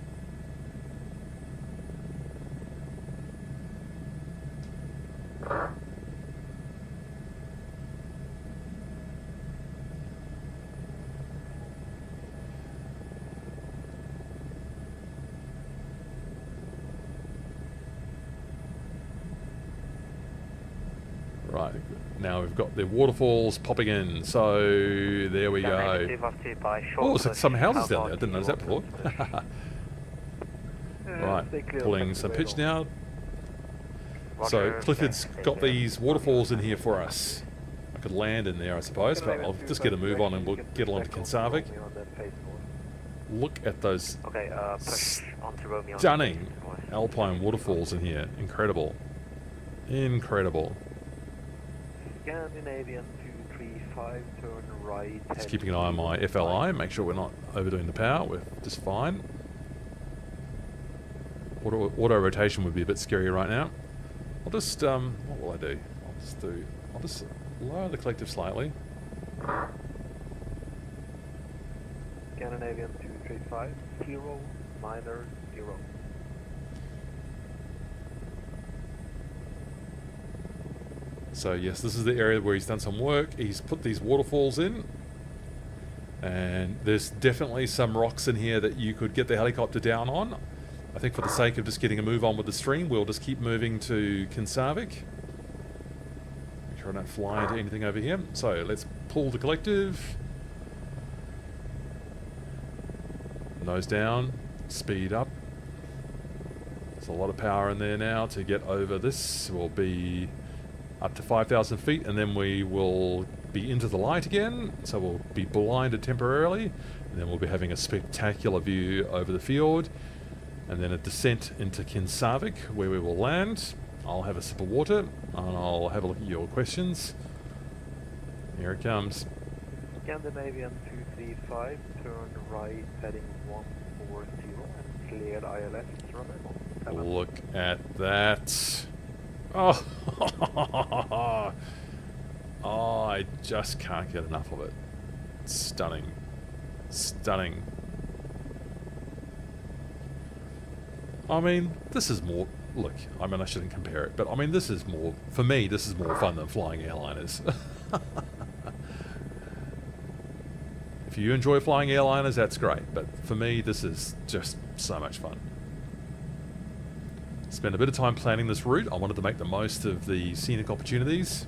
Right, now we've got the waterfalls popping in, so there we go. Oh, there's some houses down there, I didn't notice that before. Right, pulling some pitch now. So Cli4D's got these waterfalls in here for us. I could land in there, I suppose, but I'll just get a move on and we'll get along to Kinsarvik. Look at those stunning alpine waterfalls in here. Incredible. Incredible. Scandinavian 235, turn right. Just keeping an eye on my FLI, make sure we're not overdoing the power, we're just fine. Auto rotation would be a bit scary right now. I'll just, what will I do? I'll just lower the collective slightly. Scandinavian 235, 0, minor, 0. So yes, this is the area where he's done some work. He's put these waterfalls in. And there's definitely some rocks in here that you could get the helicopter down on. I think for the sake of just getting a move on with the stream, we'll just keep moving to Kinsarvik. Make sure I don't fly into anything over here. So let's pull the collective. Nose down, speed up. There's a lot of power in there now to get over this. We'll be up to 5,000 feet and then we will be into the light again. So we'll be blinded temporarily and then we'll be having a spectacular view over the fjord. And then a descent into Kinsarvik, where we will land. I'll have a sip of water, and I'll have a look at your questions. Here it comes. Scandinavian Cli4D, turn right heading 140 and cleared ILS runway 17. Look at that. Oh, oh, I just can't get enough of it. Stunning. Stunning. I mean, this is more... Look, I mean, I shouldn't compare it, but I mean, this is more... For me, this is more fun than flying airliners. If you enjoy flying airliners, that's great, but for me, this is just so much fun. Spent a bit of time planning this route. I wanted to make the most of the scenic opportunities.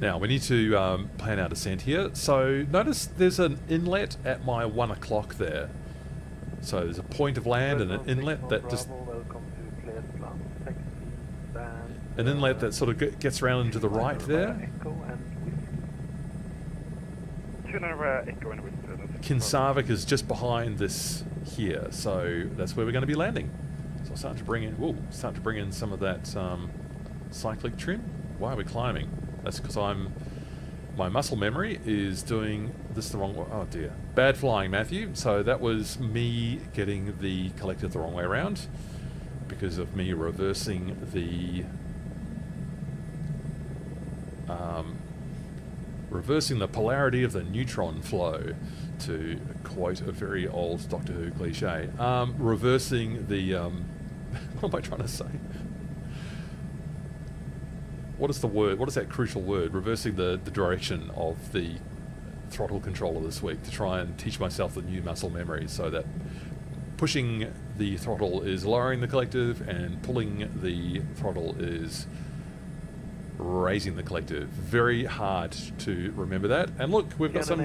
Now, we need to plan our descent here. So, notice there's an inlet at my 1 o'clock there. So, there's a point of land and an inlet that just... An inlet that sort of gets around into the right there. Kinsarvik is just behind this here, so that's where we're going to be landing. So I'll start to bring in some of that cyclic trim. Why are we climbing? That's because my muscle memory is doing this the wrong way. Oh dear. Bad flying, Matthew. So that was me getting the collector the wrong way around because of me reversing the polarity of the neutron flow, to quote a very old Doctor Who cliche. Reversing the... what am I trying to say? What is the word? What is that crucial word? Reversing the direction of the throttle controller this week to try and teach myself the new muscle memory, so that pushing the throttle is lowering the collective and pulling the throttle is raising the collective. Very hard to remember that. And look, we've got some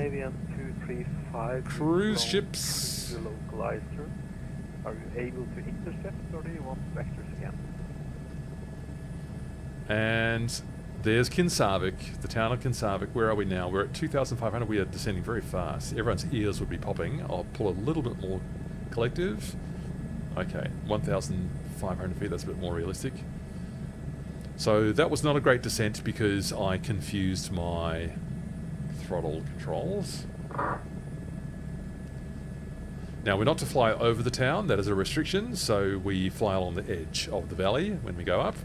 cruise ships. Are you able to intercept, or do you want vectors again? And there's Kinsarvik, the town of Kinsarvik. Where are we now? We're at 2,500. We are descending very fast. Everyone's ears would be popping. I'll pull a little bit more collective. Okay, 1,500 feet. That's a bit more realistic. So that was not a great descent because I confused my throttle controls. Now, we're not to fly over the town. That is a restriction. So we fly along the edge of the valley when we go up.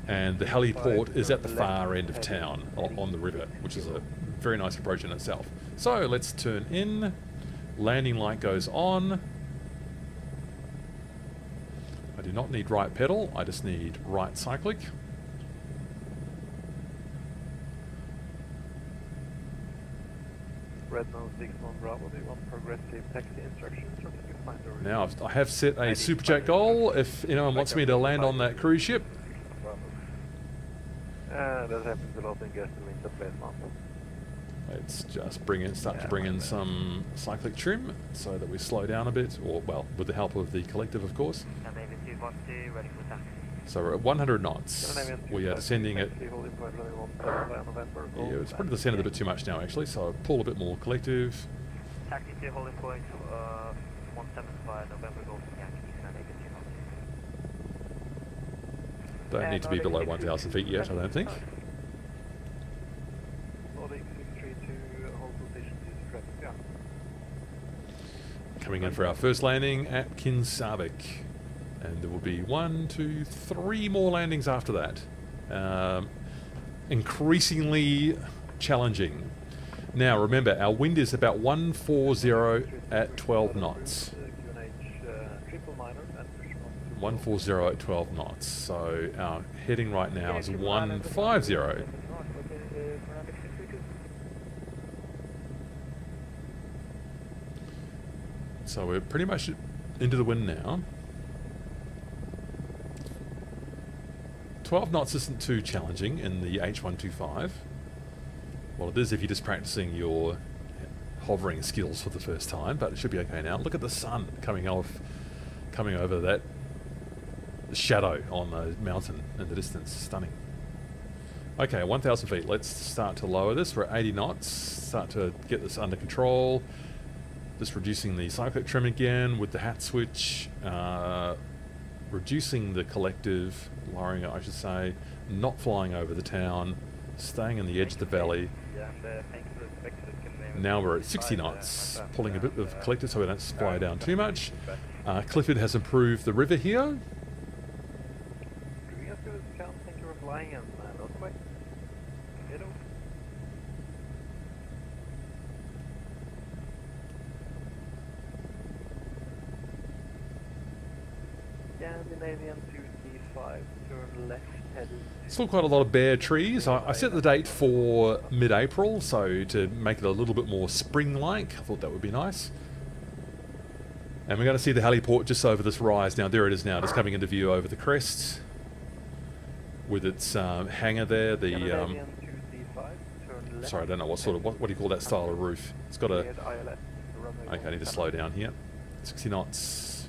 And the heliport is at the far end of town on the river, which is a very nice approach in itself. So let's turn in. Landing light goes on. I do not need right pedal, I just need right cyclic. Redmond 61 Bravo, do you want progressive taxi instructions, or can you find the... Now, I have set a superjet goal if anyone wants me to land on that cruise ship. That happens a lot in gasoline month. Let's just start to bring in some cyclic trim so that we slow down a bit, or, well, with the help of the collective, of course. So we're at 100 knots. We are descending at... Yeah, it's probably descended a bit too much now, actually, so I'll pull a bit more collective. Taxi to holding point 175 November Golf Yankee, Don't need to be below 1,000 feet yet, I don't think. Coming in for our first landing at Kinsarvik. And there will be 1, 2, 3 more landings after that. Increasingly challenging. Now remember, our wind is about 140 at 12 knots. 140 at 12 knots. So our heading right now is 150. So we're pretty much into the wind now. 12 knots isn't too challenging in the H125. Well, it is if you're just practicing your hovering skills for the first time, but it should be okay now. Look at the sun coming over that shadow on the mountain in the distance. Stunning. Okay, 1,000 feet. Let's start to lower this. We're at 80 knots. Start to get this under control. Just reducing the cyclic trim again with the hat switch. Reducing the collective, lowering it I should say, not flying over the town, staying in the edge of the valley, Now we're at 60 knots, pulling a bit of collector so we don't fly down too much. Cli4D has improved the river here. Do we have to count? Thank you for flying in Norway. Hello. Scandinavian 2D5, turn left, heading. Still quite a lot of bare trees. I set the date for mid-April, so to make it a little bit more spring-like. I thought that would be nice. And we're going to see the heliport just over this rise. Now, there it is now, just coming into view over the crest. With its hangar there, the... sorry, I don't know what sort of... What do you call that style of roof? It's got a... Okay, I need to slow down here. 60 knots.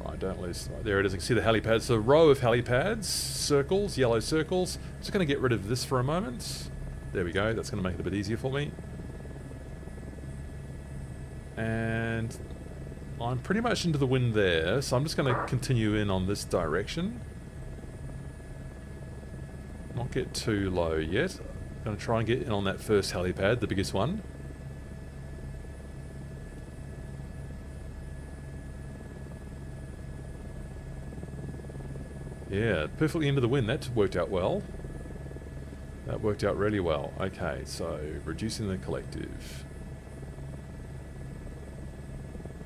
Right, don't lose... Right, there it is. You can see the helipads. So a row of helipads, circles, yellow circles. I'm just going to get rid of this for a moment. There we go. That's going to make it a bit easier for me. And I'm pretty much into the wind there, so I'm just going to continue in on this direction. Not get too low yet. I'm going to try and get in on that first helipad, the biggest one. Yeah, perfectly into the wind. That worked out well. That worked out really well. Okay, so reducing the collective.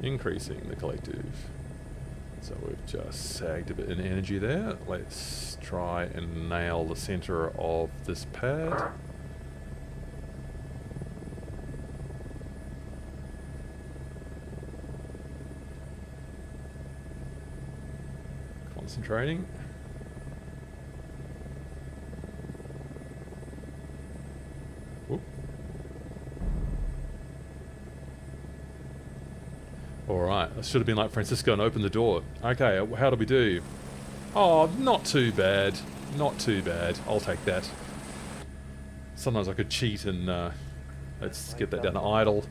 Increasing the collective. So we've just sagged a bit in energy there. Let's try and nail the center of this pad. Concentrating. Whoop. Alright, I should have been like Francisco and opened the door. Okay, how do we do? Oh, not too bad. Not too bad. I'll take that. Sometimes I could cheat and let's get that down to idle.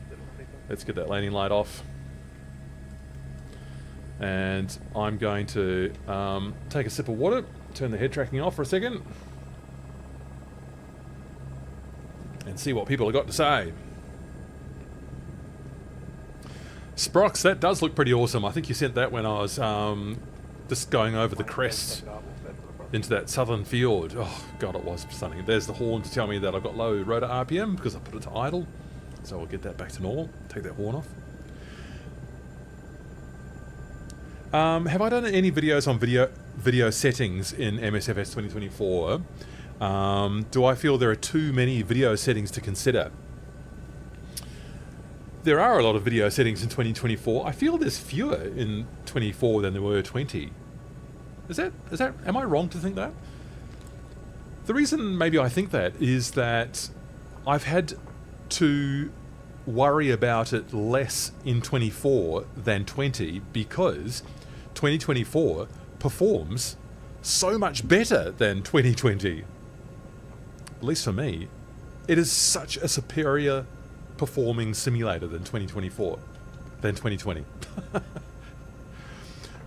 Let's get that landing light off. And I'm going to take a sip of water, turn the head tracking off for a second, and see what people have got to say. Sprox, that does look pretty awesome. I think you sent that when I was just going over the crest into that southern fjord. Oh, God, it was stunning. There's the horn to tell me that I've got low rotor RPM because I put it to idle. So I'll get that back to normal. Take that horn off. Have I done any videos on video settings in MSFS 2024? Do I feel there are too many video settings to consider? There are a lot of video settings in 2024. I feel there's fewer in 24 than there were 20. Am I wrong to think that? The reason maybe I think that is that I've had to worry about it less in 24 than 20 because 2024 performs so much better than 2020. At least for me. It is such a superior performing simulator than 2024, than 2020.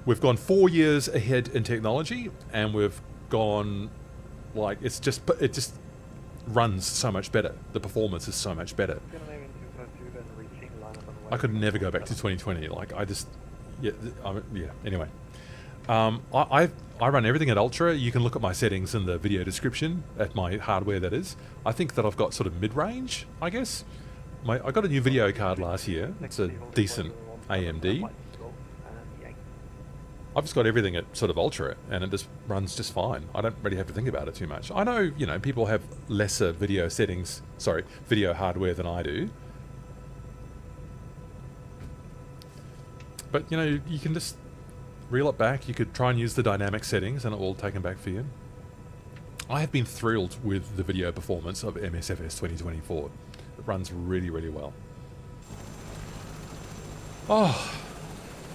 We've gone 4 years ahead in technology, and we've gone like it just runs so much better. The performance is so much better. I could never go back to 2020. Like yeah. Anyway, I run everything at ultra. You can look at my settings in the video description at my hardware. That is, I think that I've got sort of mid-range, I guess. I got a new video card last year. It's a decent AMD. I've just got everything at sort of ultra, and it just runs just fine. I don't really have to think about it too much. I know, people have lesser video hardware than I do. But, you can just reel it back. You could try and use the dynamic settings, and it will take them back for you. I have been thrilled with the video performance of MSFS 2024. It runs really, really well. Oh,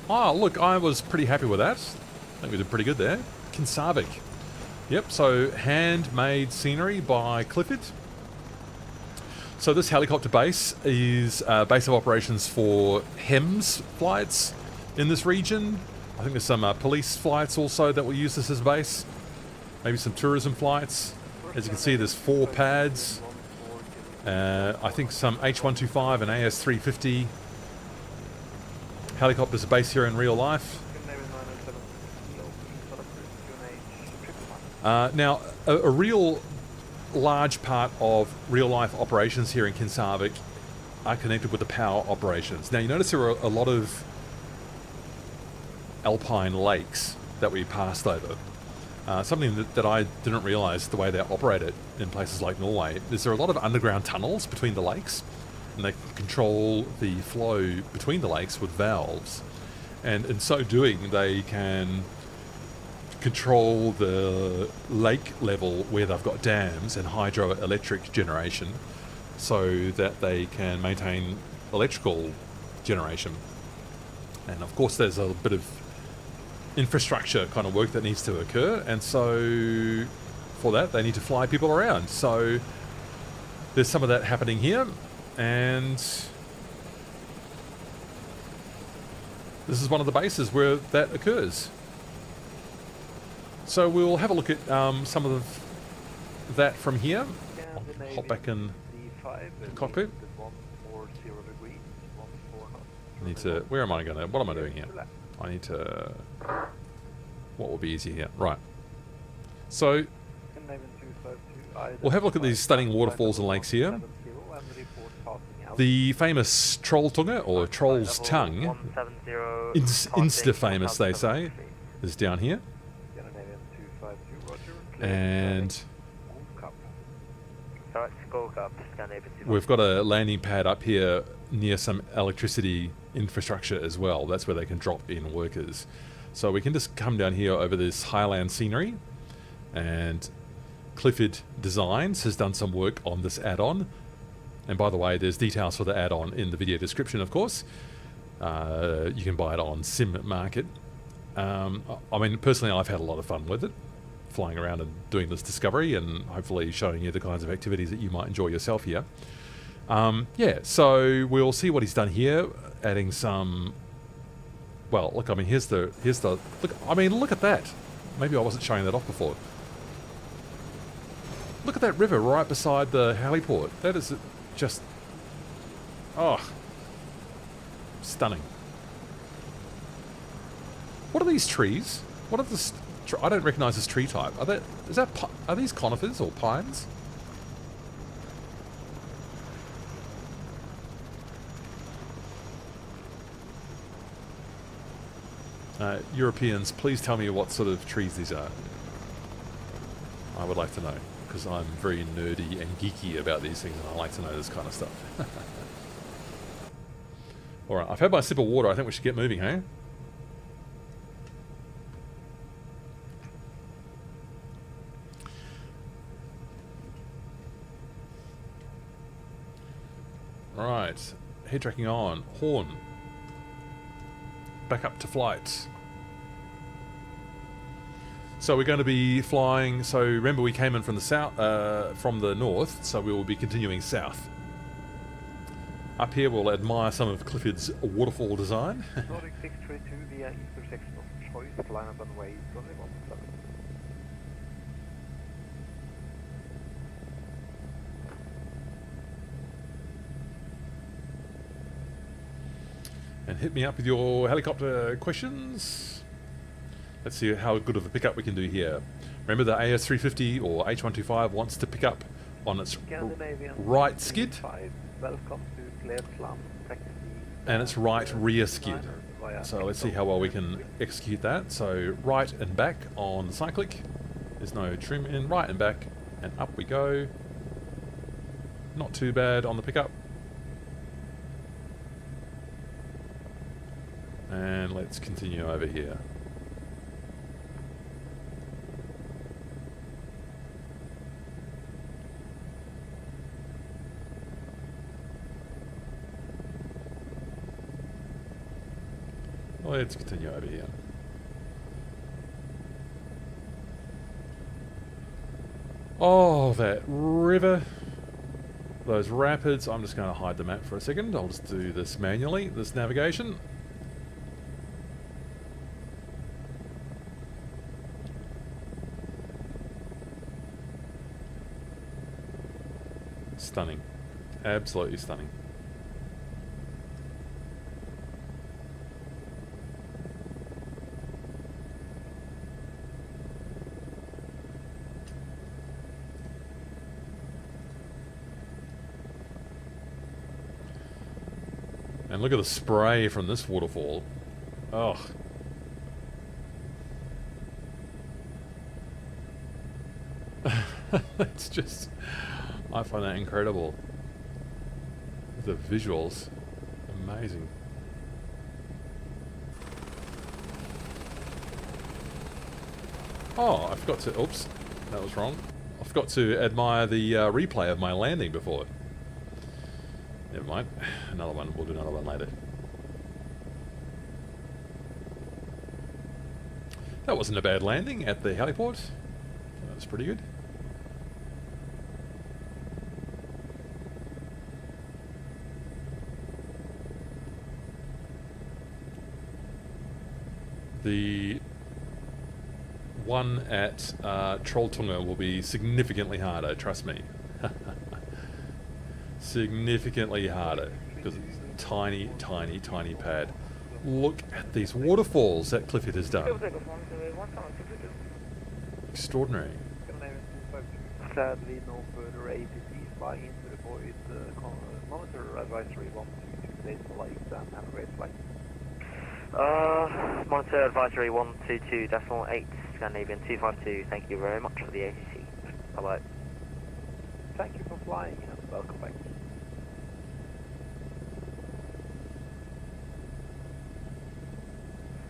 look, I was pretty happy with that. I think we did pretty good there. Kinsarvik. Yep, so handmade scenery by Cli4D. So this helicopter base is a base of operations for HEMS flights in this region. I think there's some police flights also that will use this as a base. maybe some tourism flights. As you can see, there's 4 pads. I think some H125 and AS350 helicopters are based here in real life. Now, a real large part of real life operations here in Kinsarvik are connected with the power operations. Now, you notice there are a lot of alpine lakes that we passed over. Something that I didn't realise the way they're operated in places like Norway is there are a lot of underground tunnels between the lakes, and they control the flow between the lakes with valves. And in so doing, they can control the lake level where they've got dams and hydroelectric generation so that they can maintain electrical generation. And of course there's a bit of infrastructure kind of work that needs to occur, and so for that they need to fly people around. So there's some of that happening here, and this is one of the bases where that occurs. So we'll have a look at some of that from here. I'll hop back in the cockpit. I need to, where am I going to, what am I doing here? I need to, what will be easier here? Right. So, we'll have a look at these stunning waterfalls and lakes here. The famous Trolltunga, or Troll's Tongue, insta-famous they say, is down here. And we've got a landing pad up here near some electricity infrastructure as well. That's where they can drop in workers. So we can just come down here over this highland scenery, and Cli4D Designs has done some work on this add-on. And by the way, there's details for the add-on in the video description, of course. You can buy it on Sim Market. I mean, personally, I've had a lot of fun with it, flying around and doing this discovery, and hopefully showing you the kinds of activities that you might enjoy yourself here. Yeah, so we'll see what he's done here, adding some. Well, look, I mean, here's the look. I mean, look at that. Maybe I wasn't showing that off before. Look at that river right beside the heliport. That is just, oh, stunning. What are these trees? What are this? I don't recognise this tree type. Are these conifers or pines? Europeans, please tell me what sort of trees these are. I would like to know, because I'm very nerdy and geeky about these things, and I like to know this kind of stuff. Alright, I've had my sip of water. I think we should get moving, hey? Right, head tracking on, horn. Back up to flight. So we're going to be flying, so remember we came in from the south, from the north, so we will be continuing south. Up here we'll admire some of Cli4D's waterfall design. Nordic 632 via intersection of choice, line up and way, 2117. And hit me up with your helicopter questions. Let's see how good of a pickup we can do here. Remember the AS350 or H125 wants to pick up on its right skid. Welcome to And its right rear skid. So let's see how well we can execute that. So right and back on the cyclic. There's no trim in. Right and back. And up we go. Not too bad on the pickup. And let's continue over here. Let's continue over here. Oh, that river. Those rapids. I'm just going to hide the map for a second. I'll just do this manually, this navigation. Stunning. Absolutely stunning. And look at the spray from this waterfall. Oh. It's just, I find that incredible. The visuals, amazing. Oh, I forgot to, oops, that was wrong. I forgot to admire the replay of my landing before. Never mind, another one, we'll do another one later. That wasn't a bad landing at the heliport. That was pretty good. The one at Trolltunga will be significantly harder, trust me. Significantly harder, because it's a tiny, tiny, tiny pad. Look at these waterfalls that Cli4D has done. Extraordinary. Sadly, no further ATC flying into the void. Monitor advisory 122 days for light and have a great flight. Monitor advisory 122.8, Scandinavian 252, thank you very much for the ATC. Bye-bye. Thank you for flying and welcome back.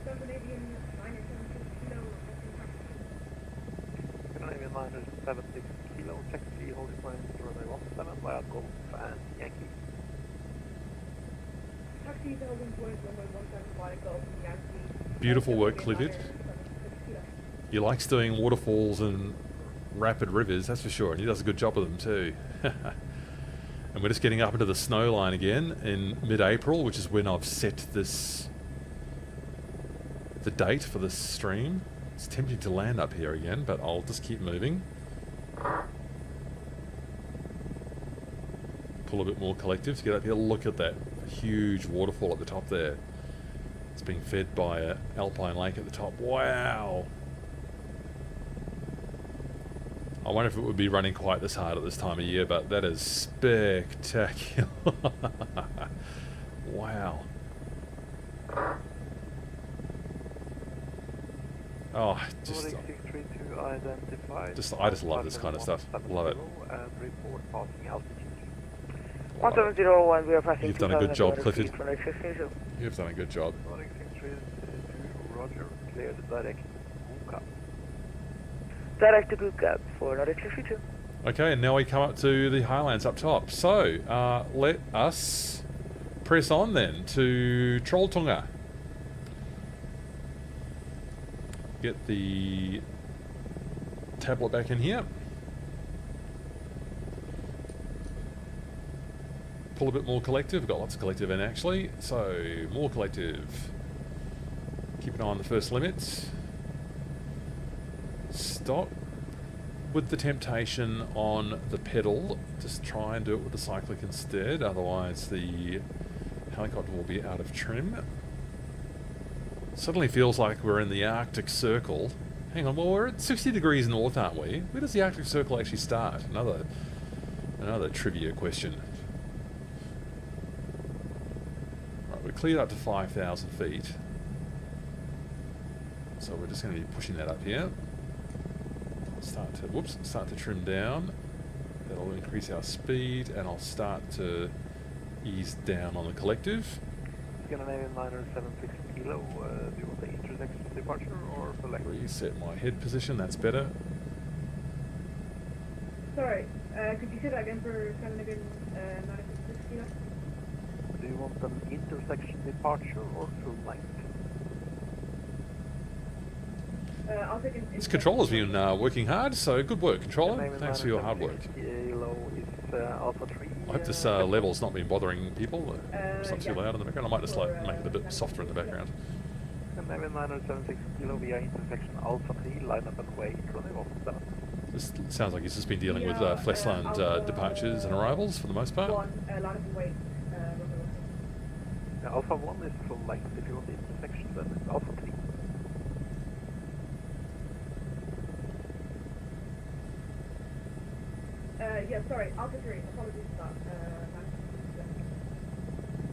Scandinavian 976 kilo. Scandinavian 976 kilo, taxi, holding point runway 17 via Golf and Yankee. Taxi to holding point runway 17 via Golf and Yankee. Beautiful work, Cli4D. He likes doing waterfalls and rapid rivers, that's for sure, and he does a good job of them too. And we're just getting up into the snow line again in mid-April, which is when I've set this, the date for this stream. It's tempting to land up here again, but I'll just keep moving. Pull a bit more collective to get up here. Look at that huge waterfall at the top there. It's being fed by an alpine lake at the top. Wow! I wonder if it would be running quite this hard at this time of year, but that is spectacular. Wow. Oh, I just love this kind of stuff. Love it. Report passing altitude. 1701, we are passing. You've done a good job, 2,000 Cli4D. from HSC. You've done a good job. Roger, clear the direct Kuka. Direct to Kuka for Norway 52. Okay, and now we come up to the highlands up top. So, let us press on then to Trolltunga. Get the tablet back in here. Pull a bit more collective. We've got lots of collective in actually. So, more collective. Keep an eye on the first limits. Stop with the temptation on the pedal. Just try and do it with the cyclic instead. Otherwise, the helicopter will be out of trim. Suddenly feels like we're in the Arctic Circle. Hang on, well, we're at 60 degrees north, aren't we? Where does the Arctic Circle actually start? Another trivia question. Right, we're cleared up to 5,000 feet. So we're just going to be pushing that up here. Start to trim down. That'll increase our speed, and I'll start to ease down on the collective. Scandinavian 976 kilo, do you want the intersection departure or select? Reset my head position, that's better. Sorry, could you say that again for Scandinavian 976 kilo? Do you want an intersection departure or full length? I'll take an This controller's been working hard, so good work, controller. Thanks for your hard work. Kilo is Alpha 3. I hope this level's not been bothering people. It's not too loud in the background. I might just like make it a bit softer in the background. Scandinavian 976 kilo via intersection Alpha 3, line up and wait, running off 7. This sounds like he's just been dealing with Yeah, Flesland Alpha, departures and arrivals for the most part. One, line up and wait. Alpha 1 is full length. If you want the intersection, then it's Alpha 3. Yeah, sorry, Alpha 3, apologies for that.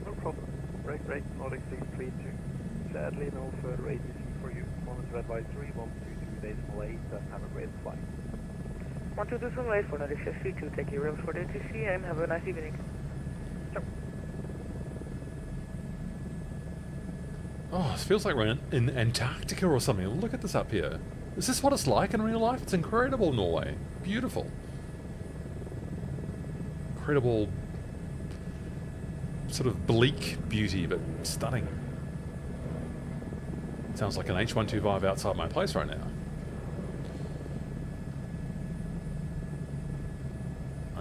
No problem. Break, Nordic 632. Sadly, no further ATC for you. Monitor advisory, 122.8, and have a great flight. 122.8 for Nordic 632, take your room for the ATC and have a nice evening. Oh, it feels like we're in Antarctica or something. Look at this up here. Is this what it's like in real life? It's incredible, Norway. Beautiful. Incredible sort of bleak beauty, but stunning. Sounds like an H125 outside my place right now.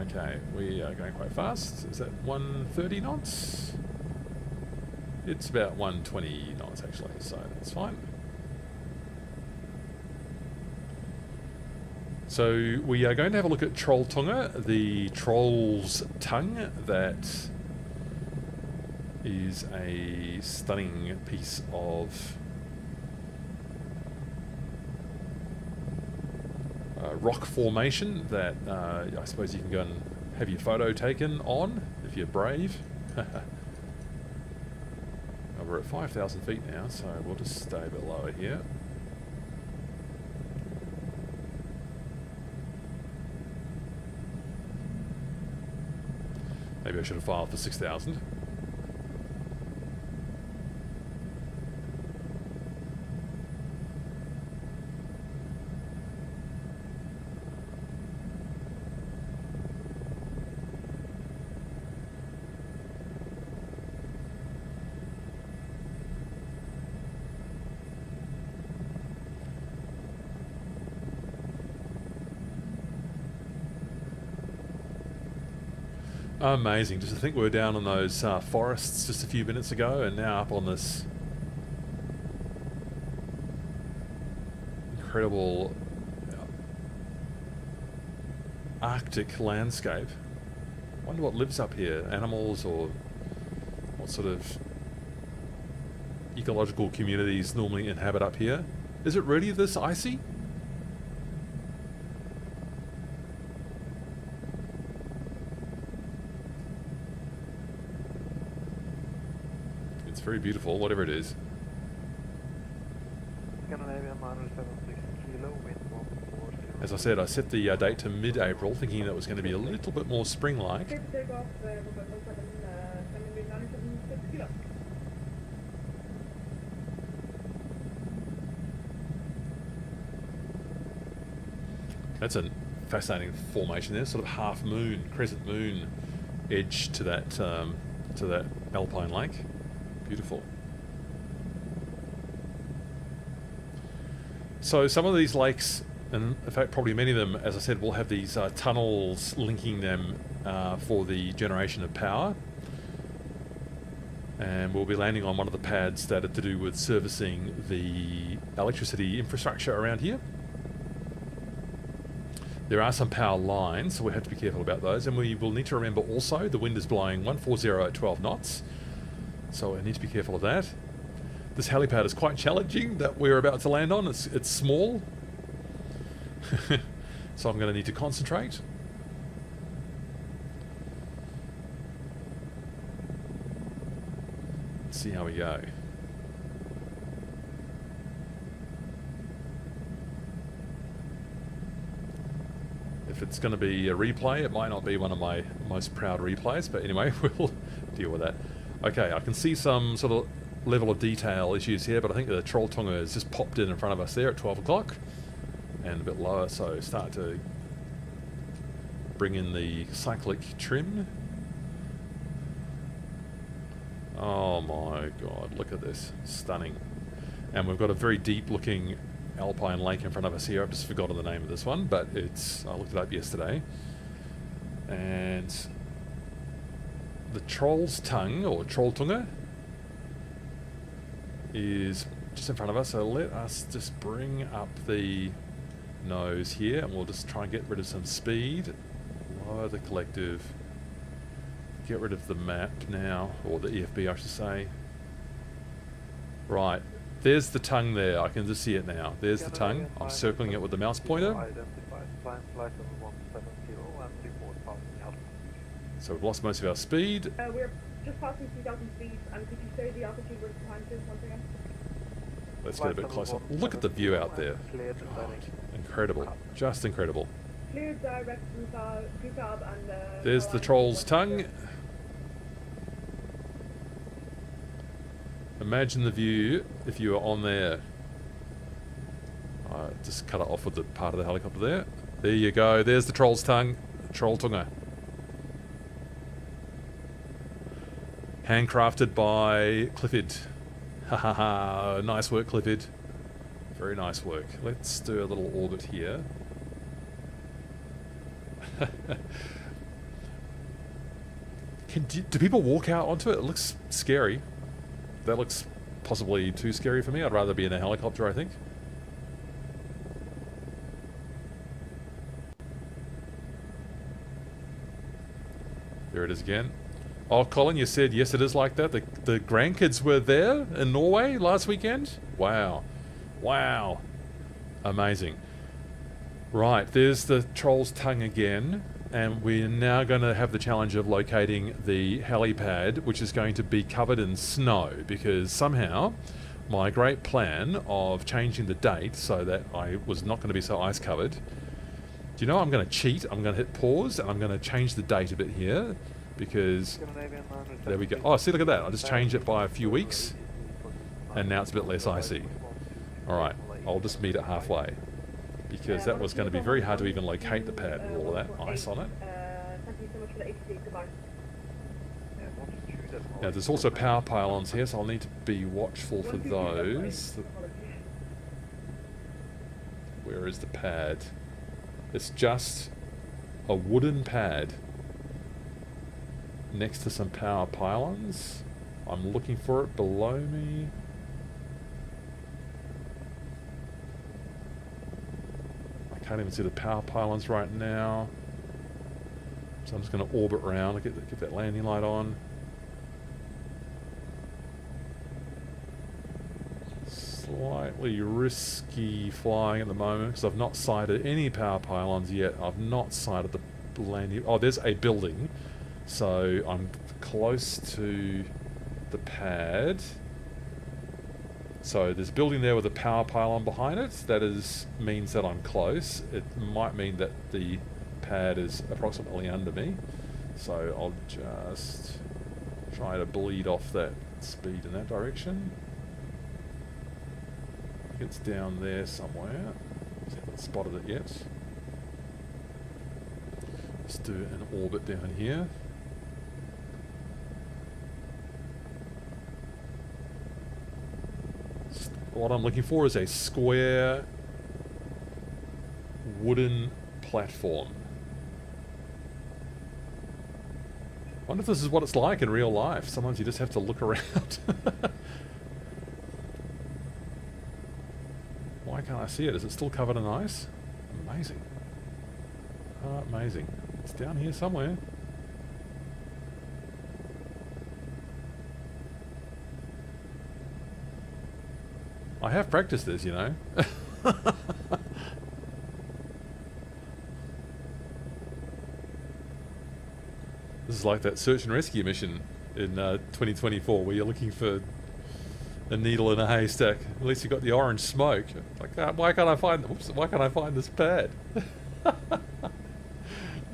Okay, we are going quite fast. Is that 130 knots? It's about 120 knots actually, so that's fine. So we are going to have a look at Trolltunga, the Troll's Tongue. That is a stunning piece of rock formation that I suppose you can go and have your photo taken on if you're brave. We're at 5,000 feet now, so we'll just stay a bit lower here. Maybe I should have filed for 6,000. Amazing. Just to think we were down on those forests just a few minutes ago and now up on this incredible Arctic landscape. Wonder what lives up here. Animals or what sort of ecological communities normally inhabit up here. Is it really this icy? Very beautiful, whatever it is. Scandinavian 976 kilo, wind 140. As I said, I set the date to mid-April, thinking that was going to be a little bit more spring-like. Okay, take off, November 7, 976 kilo. That's a fascinating formation there, sort of half moon, crescent moon edge to that alpine lake. Beautiful. So some of these lakes, and in fact probably many of them, as I said, will have these tunnels linking them for the generation of power. And we'll be landing on one of the pads that are to do with servicing the electricity infrastructure around here. There are some power lines, so we have to be careful about those. And we will need to remember also the wind is blowing 140 at 12 knots. So I need to be careful of that. This helipad is quite challenging that we're about to land on. It's small. So I'm going to need to concentrate. Let's see how we go. If it's going to be a replay, it might not be one of my most proud replays, but anyway, we'll deal with that. Okay, I can see some sort of level of detail issues here, but I think the Trolltunga has just popped in front of us there at 12 o'clock and a bit lower, so start to bring in the cyclic trim. Oh my god, look at this. Stunning. And we've got a very deep looking alpine lake in front of us here. I've just forgotten the name of this one, but I looked it up yesterday. And the Troll's Tongue, or Trolltunga, is just in front of us, so let us just bring up the nose here, and we'll just try and get rid of some speed. Lower the collective. Get rid of the map now, or the EFB I should say. Right, there's the tongue there. I can just see it now. There's the tongue. I'm circling it with the mouse pointer. So we've lost most of our speed. We're just passing 3,000 feet, and could you say the altitude we're behind to once again? Let's get a bit closer. Look at the view out there. God, incredible. Just incredible. Clear direct Gukab and There's the Troll's tongue. Imagine the view if you were on there. Just cut it off with the part of the helicopter there. There you go. There's the Troll's tongue. Trolltunga. Handcrafted by Cli4D. Ha ha ha. Nice work, Cli4D. Very nice work. Let's do a little orbit here. Do people walk out onto it? It looks scary. That looks possibly too scary for me. I'd rather be in a helicopter, I think. There it is again. Oh, Colin, you said yes, it is like that. The grandkids were there in Norway last weekend? Wow. Wow. Amazing. Right, there's the Troll's tongue again. And we're now going to have the challenge of locating the helipad, which is going to be covered in snow, because somehow my great plan of changing the date so that I was not going to be so ice covered. Do you know I'm going to cheat? I'm going to hit pause and I'm going to change the date a bit here, because there we go. Oh, see, look at that. I just changed it by a few weeks and now it's a bit less icy. Alright, I'll just meet it halfway, because that was going to be very hard to even locate the pad with all of that ice on it. Thank you so much for the 88. Goodbye. Now there's also power pylons here, so I'll need to be watchful for those. Where is the pad? It's just a wooden pad next to some power pylons. I'm looking for it below me. Can't even see the power pylons right now, so I'm just going to orbit around and get that landing light on. Slightly risky flying at the moment because I've not sighted any power pylons yet. I've not sighted the landing. Oh, there's a building, so I'm close to the pad. So there's a building there with a power pylon behind it. That means that I'm close. It might mean that the pad is approximately under me. So I'll just try to bleed off that speed in that direction. I think it's down there somewhere. I haven't spotted it yet. Let's do an orbit down here. What I'm looking for is a square wooden platform. I wonder if this is what it's like in real life. Sometimes you just have to look around. Why can't I see it? Is it still covered in ice? Amazing. Amazing. It's down here somewhere. I have practiced this, you know. This is like that search and rescue mission in 2024 where you're looking for a needle in a haystack. At least you got the orange smoke. Like, why can't I find? Oops, why can't I find this pad?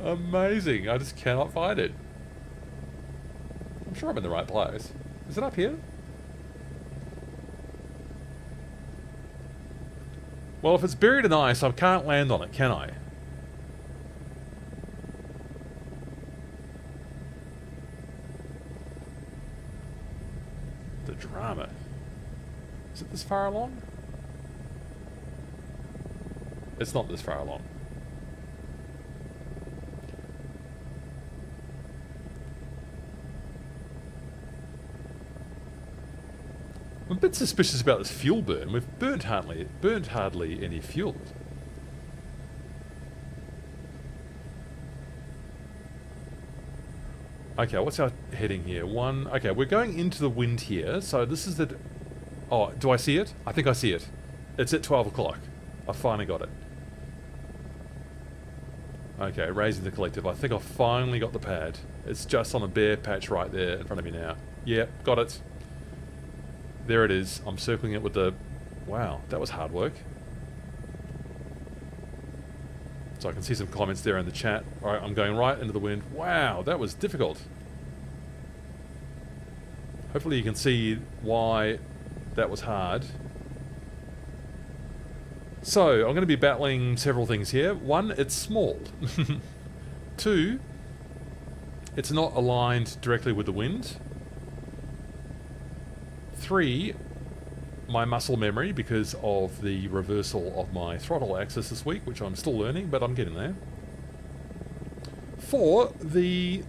Amazing! I just cannot find it. I'm sure I'm in the right place. Is it up here? Well, if it's buried in ice, I can't land on it, can I? The drama. Is it this far along? It's not this far along. I'm a bit suspicious about this fuel burn. We've burnt hardly any fuel. Okay, what's our heading here? Okay, we're going into the wind here. So this is the... Oh, do I see it? I think I see it. It's at 12 o'clock. I finally got it. Okay, raising the collective. I think I finally got the pad. It's just on a bare patch right there in front of me now. Yeah, got it. There it is. I'm circling it with the... Wow, that was hard work. So I can see some comments there in the chat. Alright, I'm going right into the wind. Wow, that was difficult. Hopefully you can see why that was hard. So, I'm going to be battling several things here. One, it's small. Two, it's not aligned directly with the wind. Three, my muscle memory because of the reversal of my throttle axis this week, which I'm still learning, but I'm getting there. Four, the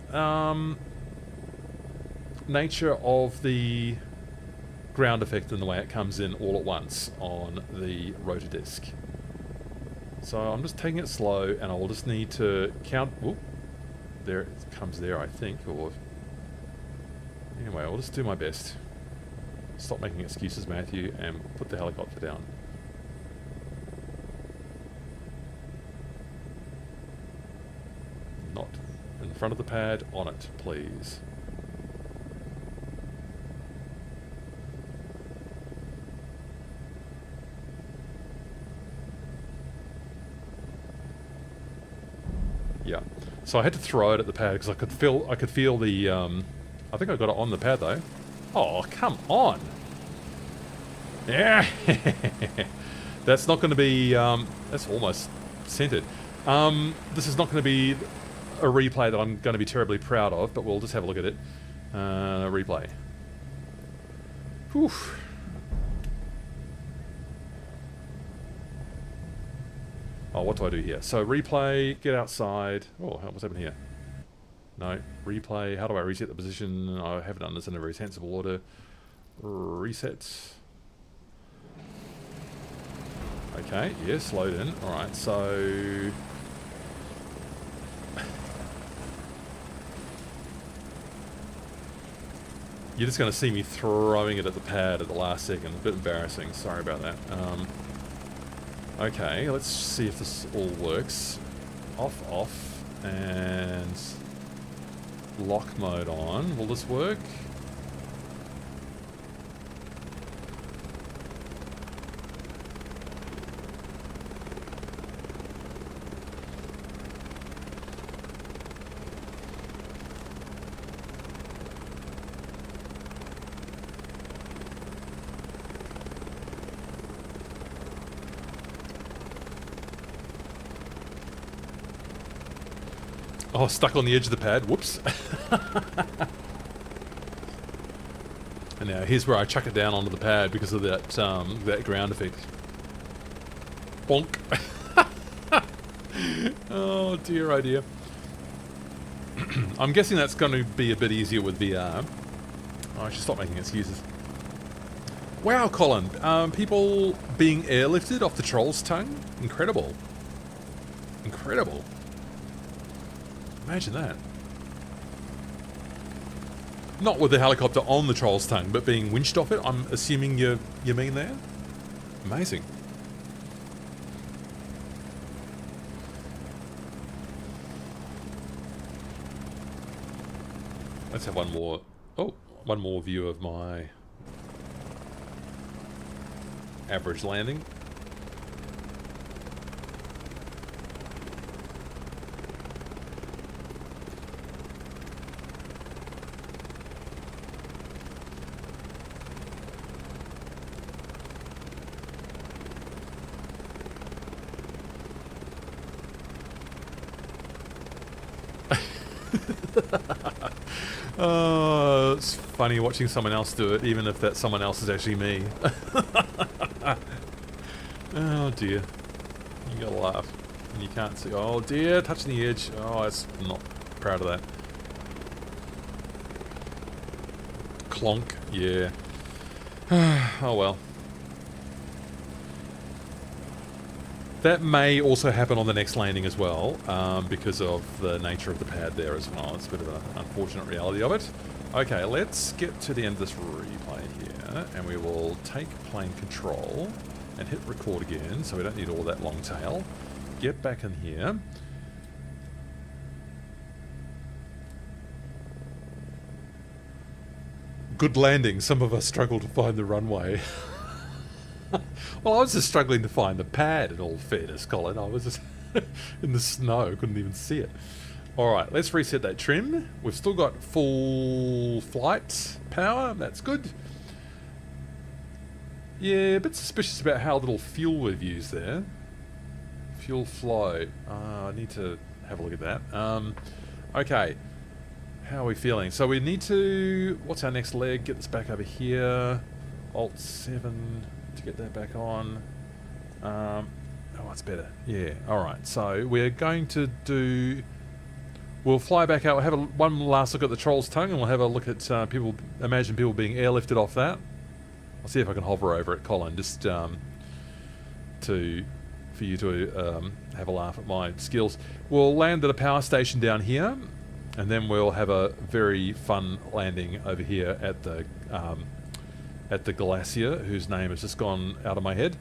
nature of the ground effect and the way it comes in all at once on the rotor disc. So I'm just taking it slow, and I'll just need to count... Whoop, there it comes there, I think, or... Anyway, I'll just do my best. Stop making excuses, Matthew, and put the helicopter down. Not in front of the pad, on it, please. Yeah, so I had to throw it at the pad because I could feel the. I think I got it on the pad though. Oh, come on! Yeah, that's not going to be. That's almost centered. This is not going to be a replay that I'm going to be terribly proud of, but we'll just have a look at it. Replay. Whew. Oh, what do I do here? So replay, get outside. Oh, what's happened here? No, replay. How do I reset the position? I haven't done this in a very sensible order. Reset. Okay, yes, load in. Alright, so... You're just going to see me throwing it at the pad at the last second. A bit embarrassing. Sorry about that. Okay, let's see if this all works. Off, and lock mode on. Will this work? Oh, stuck on the edge of the pad. Whoops. And now here's where I chuck it down onto the pad because of that that ground effect. Bonk. Oh dear, oh dear. I'm guessing that's going to be a bit easier with VR. Oh, I should stop making excuses. Wow, Colin. People being airlifted off the Troll's Tongue? Incredible. Incredible. Imagine that. Not with the helicopter on the Troll's Tongue, but being winched off it, I'm assuming you mean there? Amazing. Let's have one more view of my average landing. Oh, it's funny watching someone else do it, even if that someone else is actually me. Oh dear. You gotta laugh. And you can't see. Oh dear, touching the edge. Oh, I'm not proud of that. Clonk, yeah. Oh well. That may also happen on the next landing as well, because of the nature of the pad there as well. It's a bit of an unfortunate reality of it. Okay, let's get to the end of this replay here, and we will take plane control and hit record again, so we don't need all that long tail. Get back in here. Good landing. Some of us struggled to find the runway. Well, I was just struggling to find the pad, in all fairness, Colin. I was just in the snow, couldn't even see it. Alright, let's reset that trim. We've still got full flight power, that's good. Yeah, a bit suspicious about how little fuel we've used there. Fuel flow. I need to have a look at that. Okay, how are we feeling? So we need to... What's our next leg? Get this back over here. Alt 7... to get that back on. Oh, it's better. Yeah, alright. So we're going to do... We'll fly back out. We'll have one last look at the Trolltunga, and we'll have a look at people... Imagine people being airlifted off that. I'll see if I can hover over it, Colin, just for you to have a laugh at my skills. We'll land at a power station down here, and then we'll have a very fun landing over here at the glacier, whose name has just gone out of my head.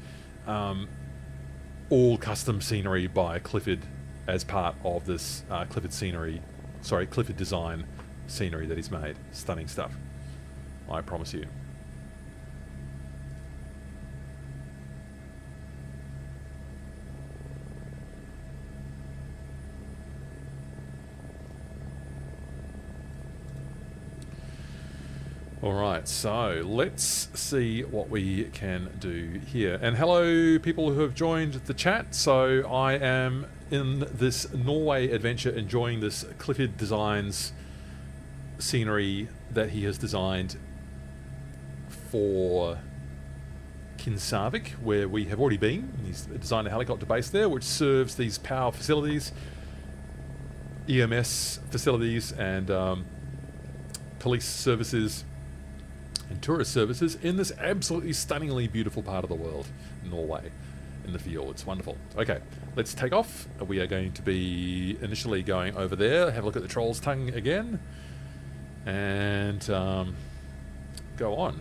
All custom scenery by Cli4D as part of this Cli4D design scenery that he's made. Stunning stuff, I promise you. Alright, so let's see what we can do here. And hello people who have joined the chat. So I am in this Norway adventure enjoying this Cli4D Designs scenery that he has designed for Kinsarvik, where we have already been. He's designed a helicopter base there which serves these power facilities, EMS facilities, and police services and tourist services in this absolutely stunningly beautiful part of the world, Norway, in the fjords. Wonderful. Okay, let's take off. We are going to be initially going over there, have a look at the Trolltunga again, and go on.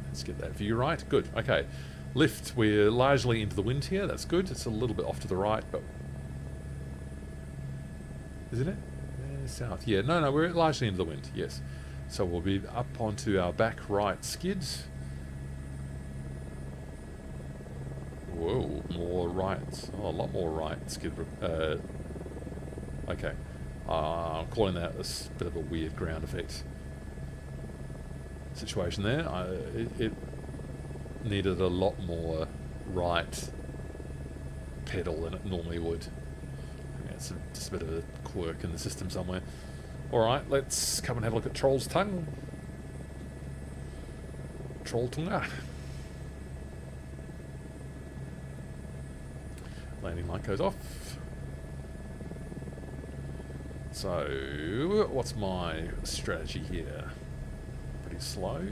Let's get that view right. Good. Okay, lift. We're largely into the wind here. That's good. It's a little bit off to the right, but isn't it? South. Yeah. No. We're largely into the wind. Yes. So we'll be up onto our back right skid. Whoa, more right. Oh, a lot more right skid. Okay. I'm calling that a bit of a weird ground effect situation there. It needed a lot more right pedal than it normally would. I think it's just a bit of a quirk in the system somewhere. Alright, let's come and have a look at Trolltunga. Landing light goes off. So, what's my strategy here? Pretty slow.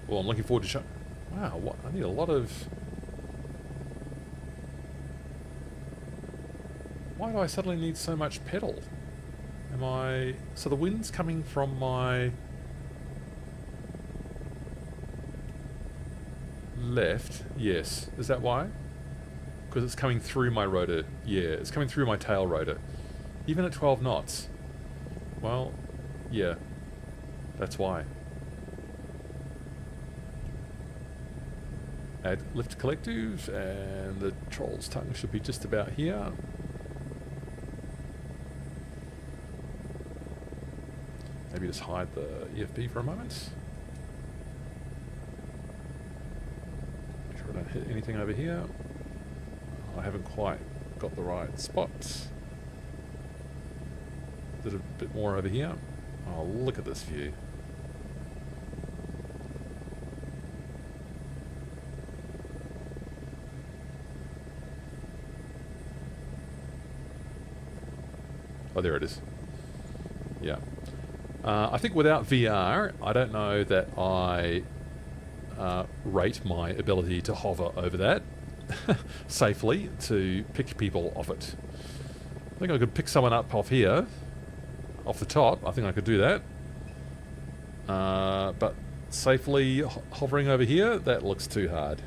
Well, I'm looking forward to wow, what? I need a lot of... Why do I suddenly need so much pedal? So the wind's coming from my left. Yes. Is that why? Because it's coming through my rotor. Yeah, it's coming through my tail rotor. Even at 12 knots. Well, yeah. That's why. Add lift collective, and the Trolltunga should be just about here. Maybe just hide the EFB for a moment. Make sure I don't hit anything over here. I haven't quite got the right spot. Is it a bit more over here? Oh, look at this view. Oh, there it is. Yeah. I think without VR, I don't know that I rate my ability to hover over that. safely to pick people off it. I think I could pick someone up off here, off the top. I think I could do that. But safely hovering over here, that looks too hard.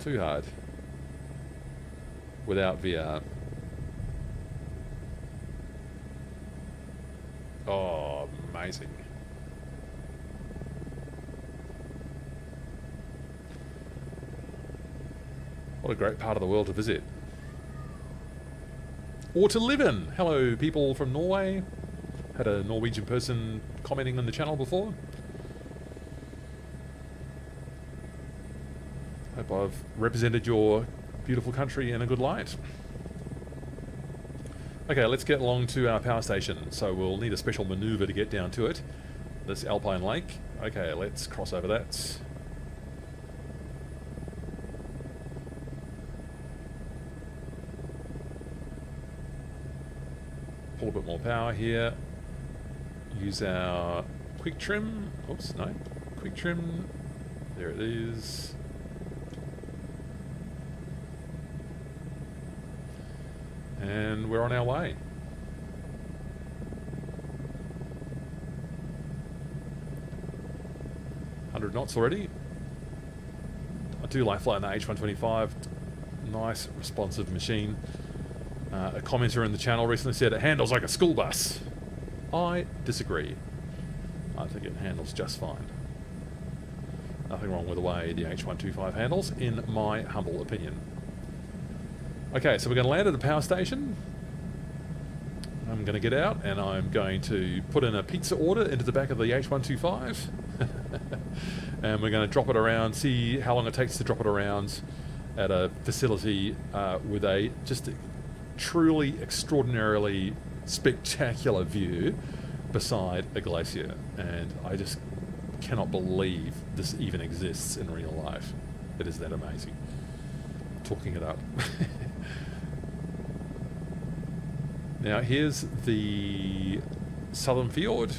Too hard. Without VR. Oh, amazing. What a great part of the world to visit. Or to live in. Hello, people from Norway. Had a Norwegian person commenting on the channel before. Hope I've represented your beautiful country in a good light. Okay, let's get along to our power station. So we'll need a special maneuver to get down to it. This alpine lake. Okay, let's cross over that. Pull a bit more power here. Use our quick trim. Oops, no. Quick trim. There it is. And we're on our way. 100 knots already. I do like flying the H125. Nice, responsive machine. A commenter in the channel recently said it handles like a school bus. I disagree. I think it handles just fine. Nothing wrong with the way the H125 handles, in my humble opinion. Okay, so we're going to land at the power station. I'm going to get out and I'm going to put in a pizza order into the back of the H125. And we're going to drop it around, see how long it takes to drop it around at a facility with a just truly extraordinarily spectacular view beside a glacier. And I just cannot believe this even exists in real life. It is that amazing. Talking it up. Now here's the southern fjord.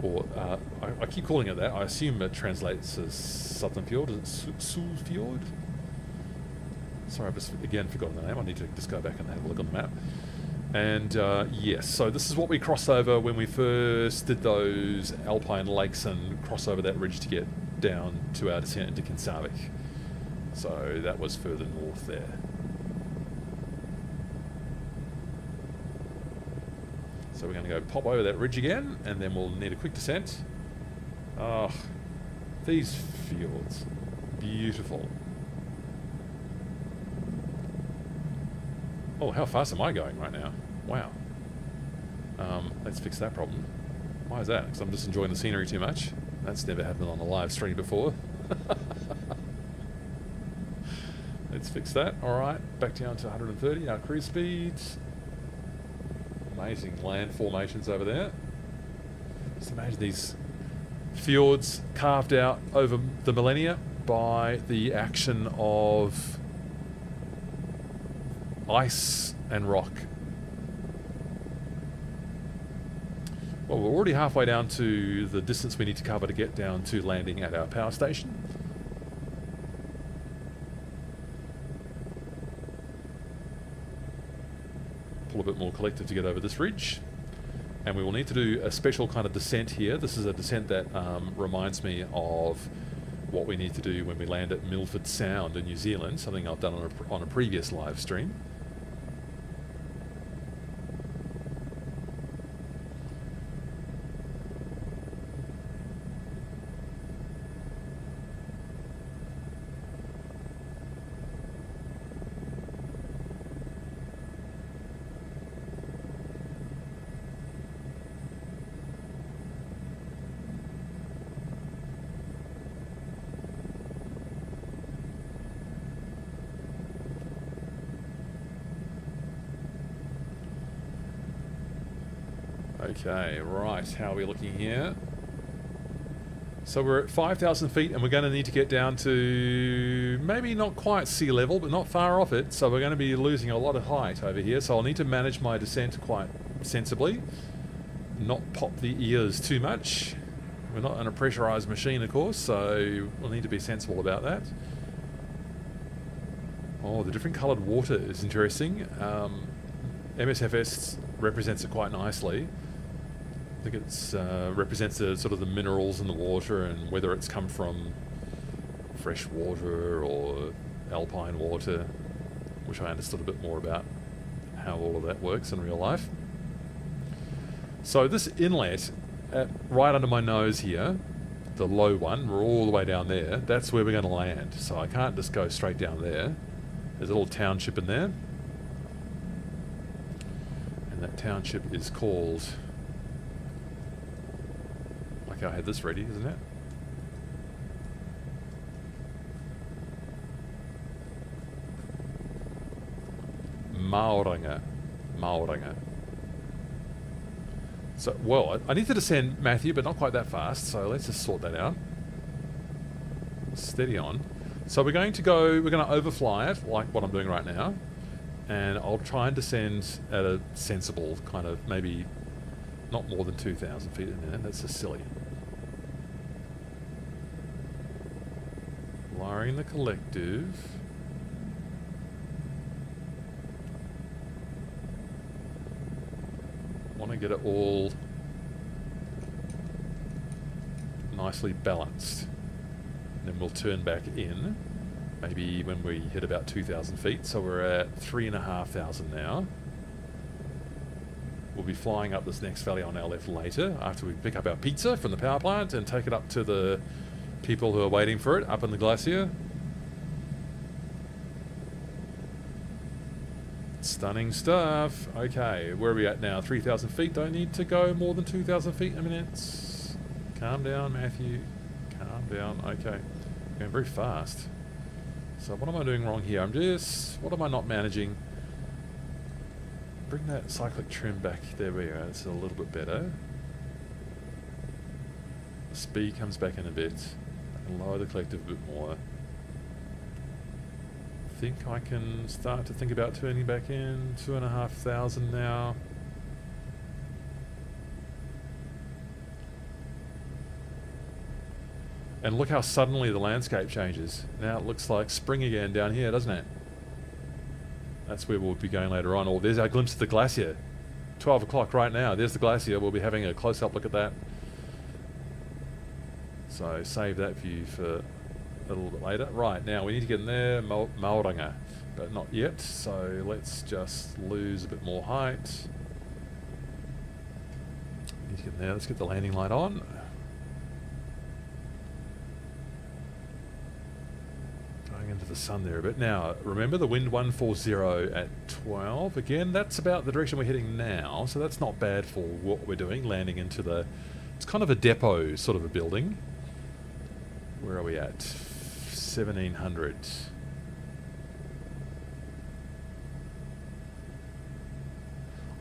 Or I keep calling it that. I assume it translates as southern fjord. Is it Fjord? Sorry, I've just again forgotten the name. I need to just go back and have a look on the map. And yes, so this is what we crossed over when we first did those alpine lakes and cross over that ridge to get down to our descent into Kinsarvik. So that was further north there. So we're going to go pop over that ridge again, and then we'll need a quick descent. Oh, these fjords. Beautiful. Oh, how fast am I going right now? Wow. Let's fix that problem. Why is that? Because I'm just enjoying the scenery too much. That's never happened on a live stream before. Let's fix that. Alright, back down to 130, our cruise speeds. Amazing land formations over there. Just imagine these fjords carved out over the millennia by the action of ice and rock. Well, we're already halfway down to the distance we need to cover to get down to landing at our power station. Pull a bit more collective to get over this ridge. And we will need to do a special kind of descent here. This is a descent that reminds me of what we need to do when we land at Milford Sound in New Zealand, something I've done on a previous live stream. Okay, right, how are we looking here? So we're at 5,000 feet and we're going to need to get down to maybe not quite sea level, but not far off it. So we're going to be losing a lot of height over here. So I'll need to manage my descent quite sensibly. Not pop the ears too much. We're not in a pressurised machine, of course, so we'll need to be sensible about that. Oh, the different coloured water is interesting. MSFS represents it quite nicely. I think it's represents the sort of the minerals in the water and whether it's come from fresh water or alpine water. Wish I understood a bit more about how all of that works in real life. So this inlet, right under my nose here, the low one, we're all the way down there, that's where we're going to land. So I can't just go straight down there. There's a little township in there. And that township is called... Like I had this ready, isn't it? Hardanger. Hardanger. So, well, I need to descend, Matthew, but not quite that fast, so let's just sort that out. Steady on. So we're going to overfly it, like what I'm doing right now, and I'll try and descend at a sensible kind of, maybe not more than 2,000 feet a minute. That's just silly. Lowering the collective. Want to get it all nicely balanced. And then we'll turn back in, maybe when we hit about 2,000 feet. So we're at 3,500 now. We'll be flying up this next valley on our left later, after we pick up our pizza from the power plant and take it up to the people who are waiting for it up in the glacier. Stunning stuff. Okay, where are we at now? 3,000 feet. Don't need to go more than 2,000 feet in a minute. Calm down, Matthew. Calm down. Okay. Going very fast. So what am I doing wrong here? What am I not managing? Bring that cyclic trim back. There we go. It's a little bit better. The speed comes back in a bit. I can lower the collective a bit more. I think I can start to think about turning back in. 2,500 now. And look how suddenly the landscape changes. Now it looks like spring again down here, doesn't it? That's where we'll be going later on. Oh, there's our glimpse of the glacier. 12 o'clock right now. There's the glacier. We'll be having a close-up look at that. So save that view for a little bit later. Right, now we need to get in there. Hardanger, but not yet. So let's just lose a bit more height. Need to get in there. Let's get the landing light on. Into the sun there a bit. Now, remember the wind 140 at 12. Again, that's about the direction we're heading now, so that's not bad for what we're doing, landing into the... It's kind of a depot sort of a building. Where are we at? 1,700.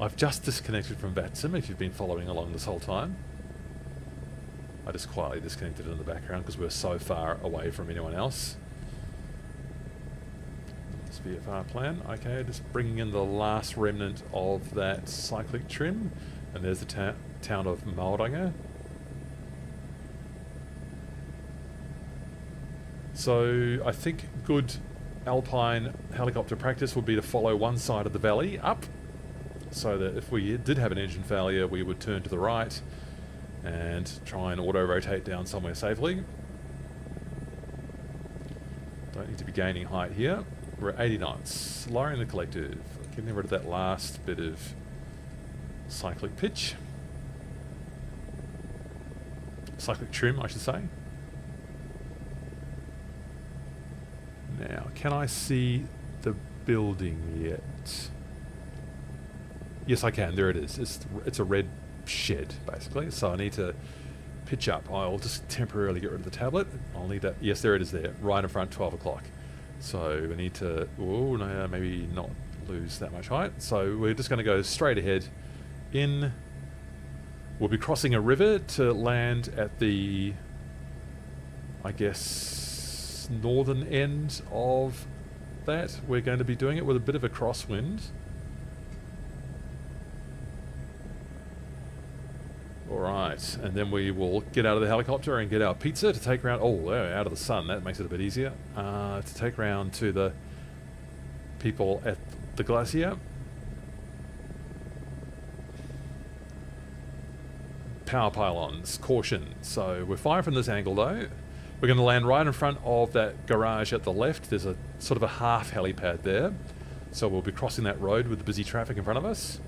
I've just disconnected from VATSIM, if you've been following along this whole time. I just quietly disconnected in the background because we're so far away from anyone else. VFR plan. Okay, just bringing in the last remnant of that cyclic trim, and there's the town of Hardanger. So I think good alpine helicopter practice would be to follow one side of the valley up, so that if we did have an engine failure, we would turn to the right and try and auto-rotate down somewhere safely. Don't need to be gaining height here. We're at 80 knots, lowering the collective, getting rid of that last bit of cyclic pitch. Cyclic trim, I should say. Now, can I see the building yet? Yes, I can. There it is. It's a red shed, basically. So I need to pitch up. I'll just temporarily get rid of the tablet. I'll need that. Yes, there it is there, right in front, 12 o'clock. So we need to, oh no, maybe not lose that much height. So we're just going to go straight ahead in. We'll be crossing a river to land at the, I guess, northern end of that. We're going to be doing it with a bit of a crosswind. Alright, and then we will get out of the helicopter and get our pizza to take around... Oh, out of the sun, that makes it a bit easier. To take around to the people at the glacier. Power pylons, caution. So we're fine from this angle though. We're going to land right in front of that garage at the left. There's a sort of a half helipad there. So we'll be crossing that road with the busy traffic in front of us.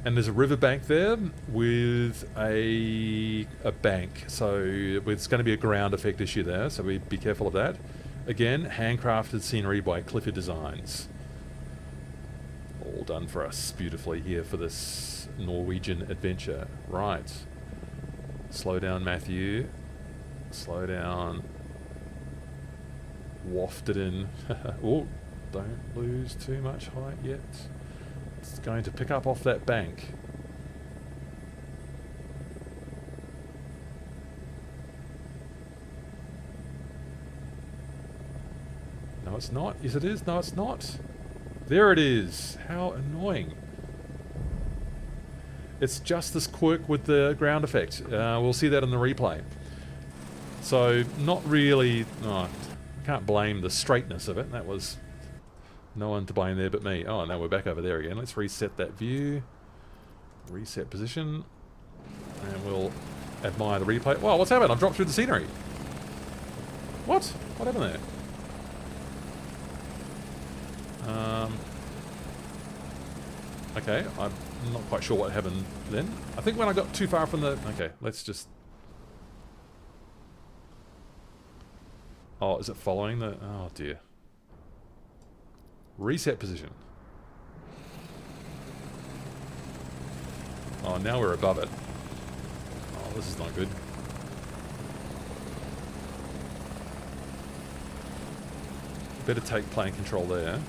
And there's a riverbank there with a bank. So it's going to be a ground effect issue there. So we be careful of that. Again, handcrafted scenery by Cli4D Designs. All done for us beautifully here for this Norwegian adventure. Right. Slow down, Matthew. Slow down. Waft it in. Oh, don't lose too much height yet. It's going to pick up off that bank. No, it's not. Yes, it is. No, it's not. There it is. How annoying. It's just this quirk with the ground effect. We'll see that in the replay. So, not really... Oh, I can't blame the straightness of it. That was... No one to blame there but me. Oh, now we're back over there again. Let's reset that view. Reset position. And we'll admire the replay. Wow, what's happened? I've dropped through the scenery. What? What happened there? Okay, I'm not quite sure what happened then. I think when I got too far from the... Okay, let's just... Oh, is it following the... Oh, dear. Reset position. Oh, now we're above it. Oh, this is not good. Better take plane control there.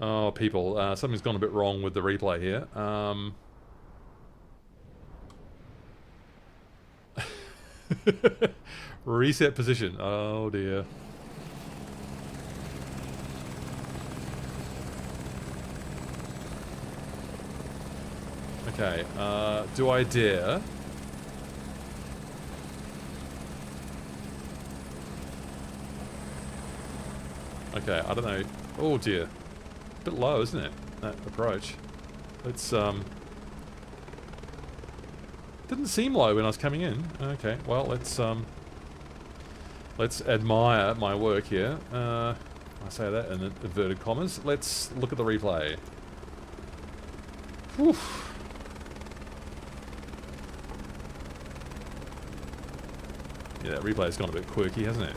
Oh, people, something's gone a bit wrong with the replay here. Reset position. Oh dear. Okay, do I dare? Okay, I don't know. Oh dear. A bit low, isn't it? That approach. Let's, didn't seem low when I was coming in. Okay, well, let's admire my work here. I say that in inverted commas. Let's look at the replay. Whew. Yeah, that replay's gone a bit quirky, hasn't it?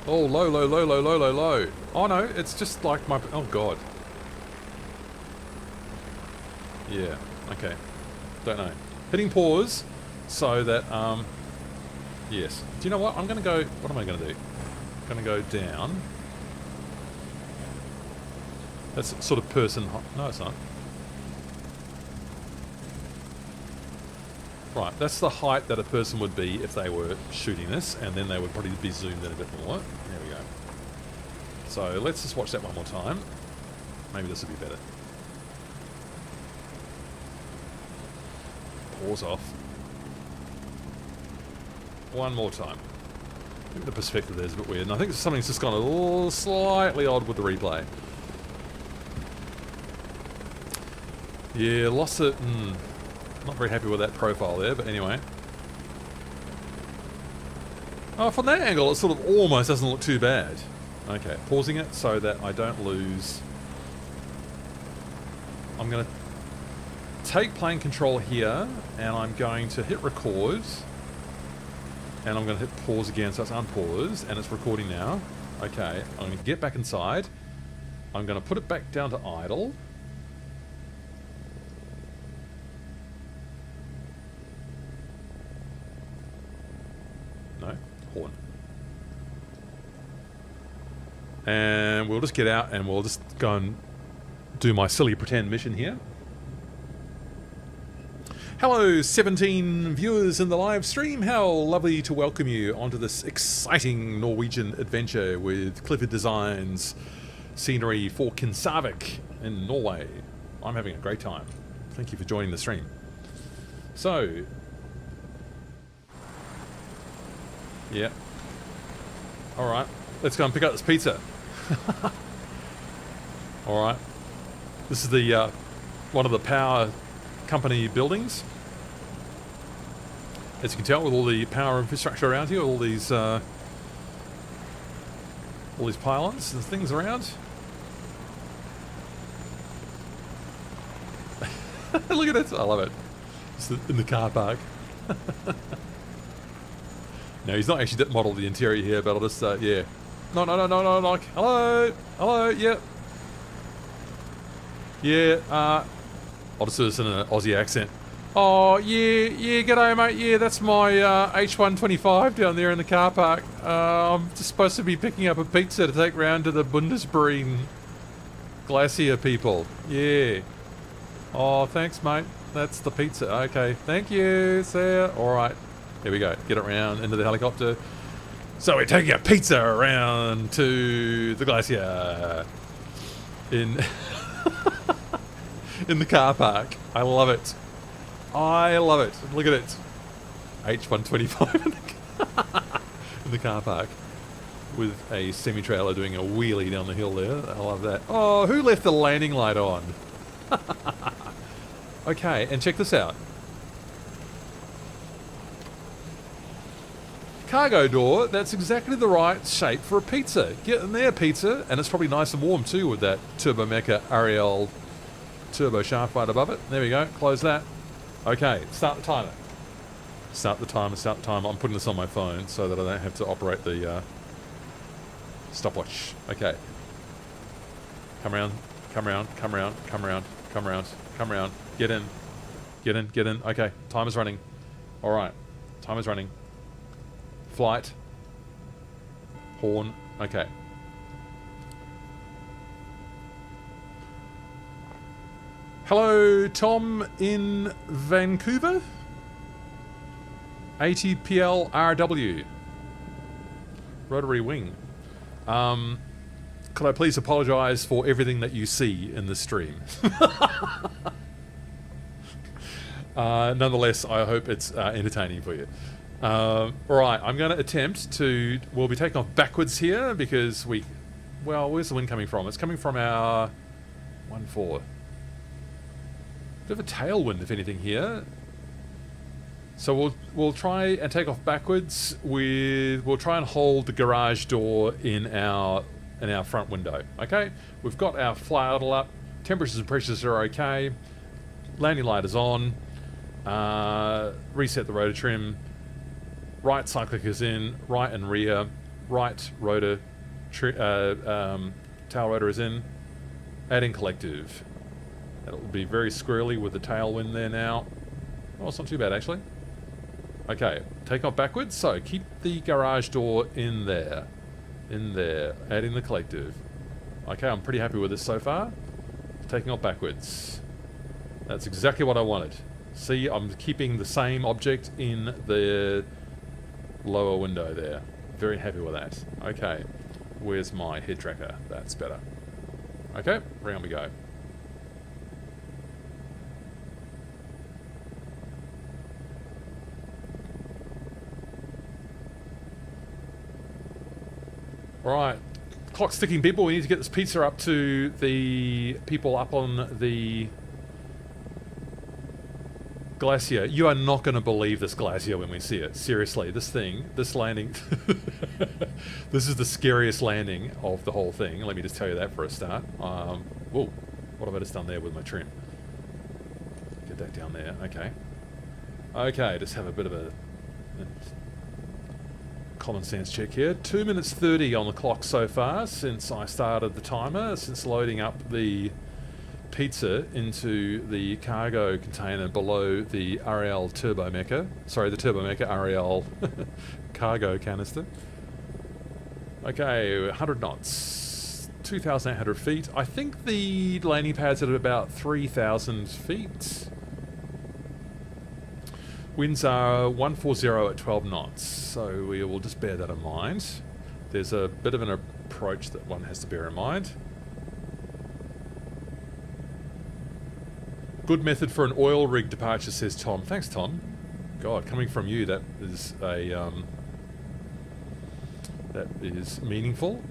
Oh, low, low, low, low, low, low, low. Oh no, it's just like my... Oh god. Yeah, okay. Don't know. Hitting pause so that, yes. Do you know what? I'm going to go... What am I going to do? I'm going to go down. That's sort of person... No, it's not. Right, that's the height that a person would be if they were shooting this, and then they would probably be zoomed in a bit more. There we go. So let's just watch that one more time. Maybe this will be better. Pause off. One more time. I think the perspective there's a bit weird, and I think something's just gone a little slightly odd with the replay. Yeah, lost it. Not very happy with that profile there, but anyway. Oh, from that angle, it sort of almost doesn't look too bad. Okay, pausing it so that I don't lose... I'm going to take plane control here, and I'm going to hit record. And I'm going to hit pause again, so it's unpaused, and it's recording now. Okay, I'm going to get back inside. I'm going to put it back down to idle. No, horn. And we'll just get out and we'll just go and do my silly pretend mission here. Hello, 17 viewers in the live stream. How lovely to welcome you onto this exciting Norwegian adventure with Cli4D Designs scenery for Kinsarvik in Norway. I'm having a great time. Thank you for joining the stream. So, yeah. Alright, let's go and pick up this pizza. Alright. This is the one of the power company buildings. As you can tell, with all the power infrastructure around here, all these pylons and things around. Look at it! I love it. It's in the car park. No, he's not actually modelled the interior here, but I'll just yeah. No, like hello, yeah. Yeah, I'll just do this in an Aussie accent. Oh, yeah, g'day mate, yeah, that's my H125 down there in the car park. I'm just supposed to be picking up a pizza to take round to the Bondhusbreen Glacier people. Yeah. Oh, thanks mate, that's the pizza. Okay, thank you, see ya. Alright, here we go, get it round into the helicopter. So we're taking a pizza around to the glacier in... in the car park. I love it. I love it. Look at it. H125 in the car park with a semi-trailer doing a wheelie down the hill there. I love that. Oh, who left the landing light on? Okay, and check this out. Cargo door, that's exactly the right shape for a pizza. Get in there, pizza. And it's probably nice and warm too with that Turbo Mecha Ariel turbo shaft right above it. There we go. Close that. Okay, start the timer. Start the timer. I'm putting this on my phone so that I don't have to operate the stopwatch. Okay. Come around. Get in. Okay, timer's running. Alright. Timer's running. Flight. Horn. Okay. Hello, Tom in Vancouver. ATPL RW. Rotary wing. Could I please apologise for everything that you see in the stream? Nonetheless, I hope it's entertaining for you. Alright, I'm going to attempt to... We'll be taking off backwards here because we... Well, where's the wind coming from? It's coming from our 1-4. Bit of a tailwind, if anything, here. So we'll try and take off backwards. We'll try and hold the garage door in our front window. Okay, we've got our throttle up. Temperatures and pressures are okay. Landing light is on. Reset the rotor trim. Right cyclic is in. Right and rear. Right rotor. Tail rotor is in. Adding collective. It'll be very squirrely with the tailwind there now. Oh, it's not too bad actually. Okay, take off backwards. So keep the garage door in there. Adding the collective. Okay, I'm pretty happy with this so far. Taking off backwards. That's exactly what I wanted. See, I'm keeping the same object in the lower window there. Very happy with that. Okay, where's my head tracker? That's better. Okay, round we go. Alright, clock's ticking people, we need to get this pizza up to the people up on the glacier. You are not going to believe this glacier when we see it. Seriously, this landing, this is the scariest landing of the whole thing. Let me just tell you that for a start. Whoa, what have I just done there with my trim? Get that down there, okay. Okay, just have a bit of a common sense check here. 2 minutes 30 on the clock so far since I started the timer, since loading up the pizza into the cargo container below the Ariel Turbo Mecha. Sorry, the Turbo Mecha Ariel cargo canister. Okay, 100 knots. 2,800 feet. I think the landing pad's at about 3,000 feet. Winds are 140 at 12 knots, so we will just bear that in mind. There's a bit of an approach that one has to bear in mind. Good method for an oil rig departure, says Tom. Thanks, Tom. God, coming from you, that is a that is meaningful.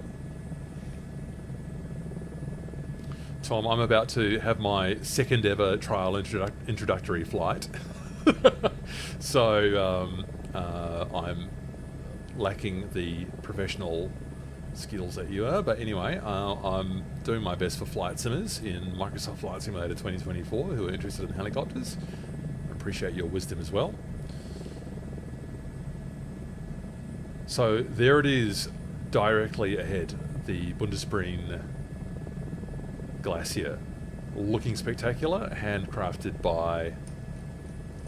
Tom, I'm about to have my second ever trial introductory flight. So I'm lacking the professional skills that you are, but anyway, I'm doing my best for flight simmers in Microsoft Flight Simulator 2024 who are interested in helicopters. I appreciate your wisdom as well. So there it is, directly ahead, the Bondhusbreen Glacier, looking spectacular, handcrafted by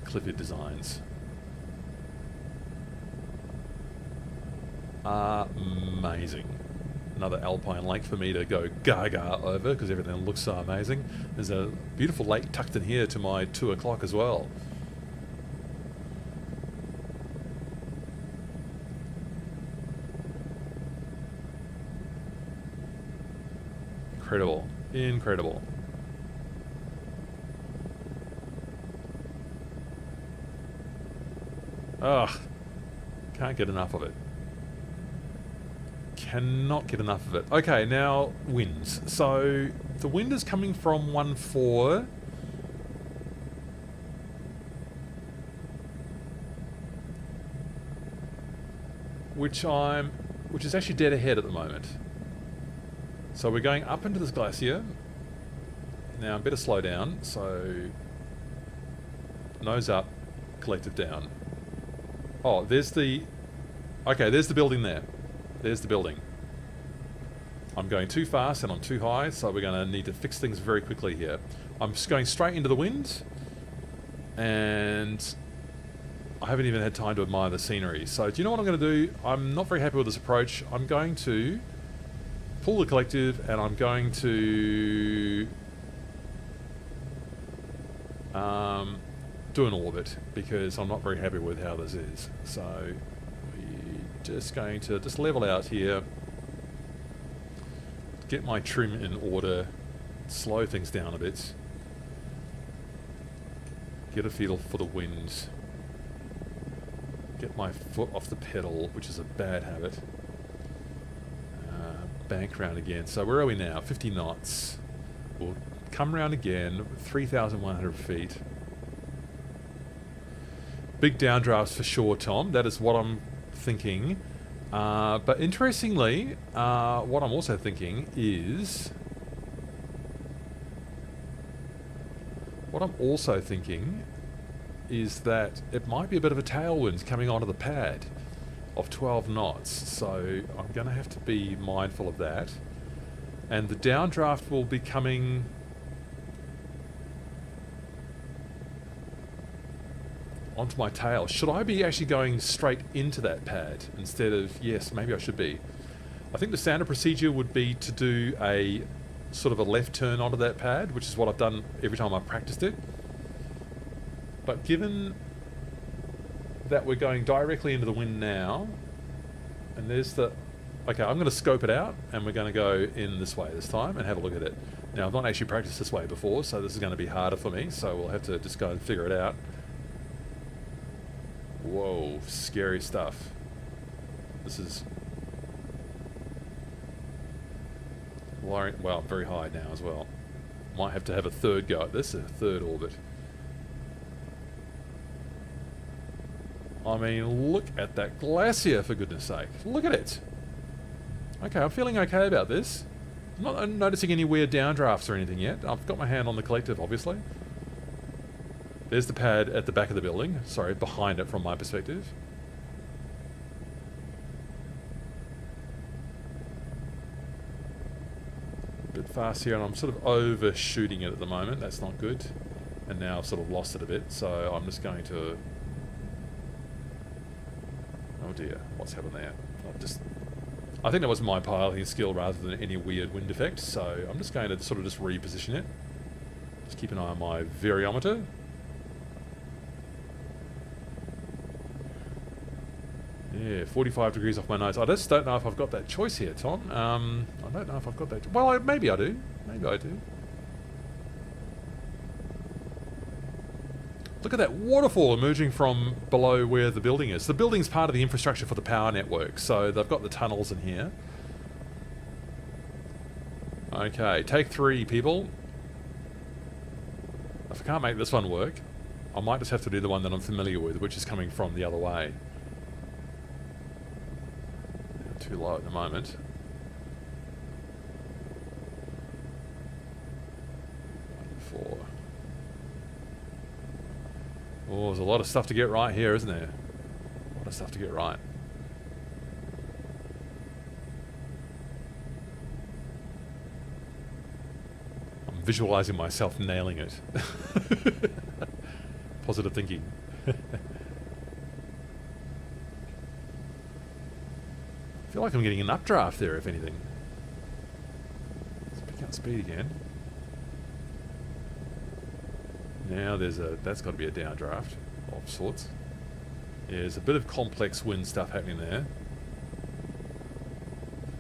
Cli4D Designs. Amazing. Another alpine lake for me to go gaga over because everything looks so amazing. There's a beautiful lake tucked in here to my 2 o'clock as well. Incredible. Incredible. Ugh. Can't get enough of it. Cannot get enough of it. Okay, now winds. So the wind is coming from 1-4. Which is actually dead ahead at the moment. So we're going up into this glacier. Now I better slow down, so nose up, collective down. Oh, there's the... Okay, there's the building there. There's the building. I'm going too fast and I'm too high, so we're going to need to fix things very quickly here. I'm just going straight into the wind, and I haven't even had time to admire the scenery. So do you know what I'm going to do? I'm not very happy with this approach. I'm going to pull the collective, and I'm going to do an orbit, because I'm not very happy with how this is. So we're just going to just level out here, get my trim in order, slow things down a bit, get a feel for the wind, get my foot off the pedal, which is a bad habit, bank round again. So where are we now? 50 knots. We'll come round again, 3,100 feet. Big downdrafts for sure, Tom. That is what I'm thinking. But interestingly, what I'm also thinking is... that it might be a bit of a tailwind coming onto the pad of 12 knots. So I'm going to have to be mindful of that. And the downdraft will be coming... onto my tail. Should I be actually going straight into that pad instead of... Yes, maybe I should be. I think the standard procedure would be to do a sort of a left turn onto that pad, which is what I've done every time I've practiced it. But given that we're going directly into the wind now, and there's the... Okay, I'm going to scope it out, and we're going to go in this way this time and have a look at it. Now, I've not actually practiced this way before, so this is going to be harder for me, so we'll have to just go and figure it out. Whoa, scary stuff. This is... Well, very high now as well. Might have to have a third go at this, a third orbit. I mean, look at that glacier, for goodness sake. Look at it. Okay, I'm feeling okay about this. I'm not noticing any weird downdrafts or anything yet. I've got my hand on the collective, obviously. There's the pad at the back of the building. Sorry, behind it from my perspective. A bit fast here, and I'm sort of overshooting it at the moment. That's not good. And now I've sort of lost it a bit, so I'm just going to... Oh dear, what's happened there? I think that was my piloting skill rather than any weird wind effect, so I'm just going to sort of just reposition it. Just keep an eye on my variometer. Yeah, 45 degrees off my nose. I just don't know if I've got that choice here, Tom. I don't know if I've got that. Well, maybe I do. Maybe I do. Look at that waterfall emerging from below where the building is. The building's part of the infrastructure for the power network, so they've got the tunnels in here. Okay, take 3, people. If I can't make this one work, I might just have to do the one that I'm familiar with, which is coming from the other way. Too low at the moment. Four. Oh, there's a lot of stuff to get right here, isn't there? A lot of stuff to get right. I'm visualizing myself nailing it. Positive thinking. I feel like I'm getting an updraft there, if anything. Let's pick up speed again. Now that's got to be a downdraft of sorts. Yeah, there's a bit of complex wind stuff happening there.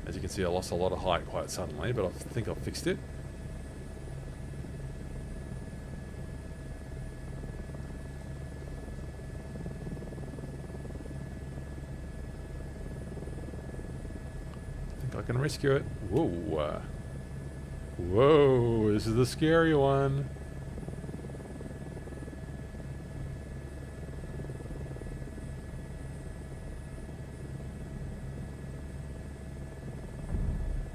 As you can see, I lost a lot of height quite suddenly, but I think I've fixed it. I think I can rescue it. Whoa. Whoa, this is the scary one.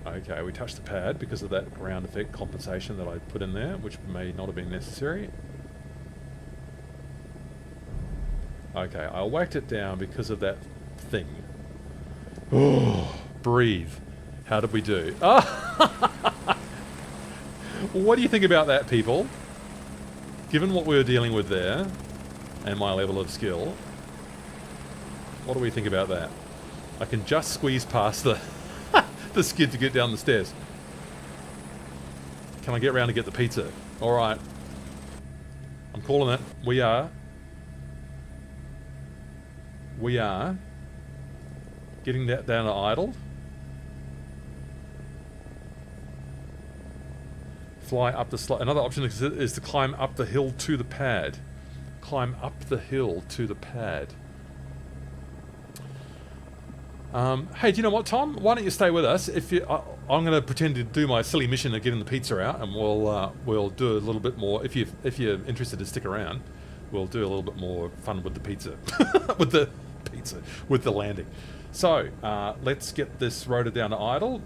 Okay, we touched the pad because of that ground effect compensation that I put in there, which may not have been necessary. Okay, I whacked it down because of that thing. Oh, breathe. How did we do? What do you think about that, people? Given what we were dealing with there, and my level of skill, what do we think about that? I can just squeeze past the the skid to get down the stairs. Can I get around to get the pizza? Alright. I'm calling it. We are getting that down to idle. Fly up the slope. Another option is to climb up the hill to the pad. Climb up the hill to the pad. Hey, do you know what, Tom? Why don't you stay with us? If you, I'm going to pretend to do my silly mission of getting the pizza out, and we'll do a little bit more. If you're interested to stick around, we'll do a little bit more fun with the pizza, with the landing. So let's get this rotor down to idle,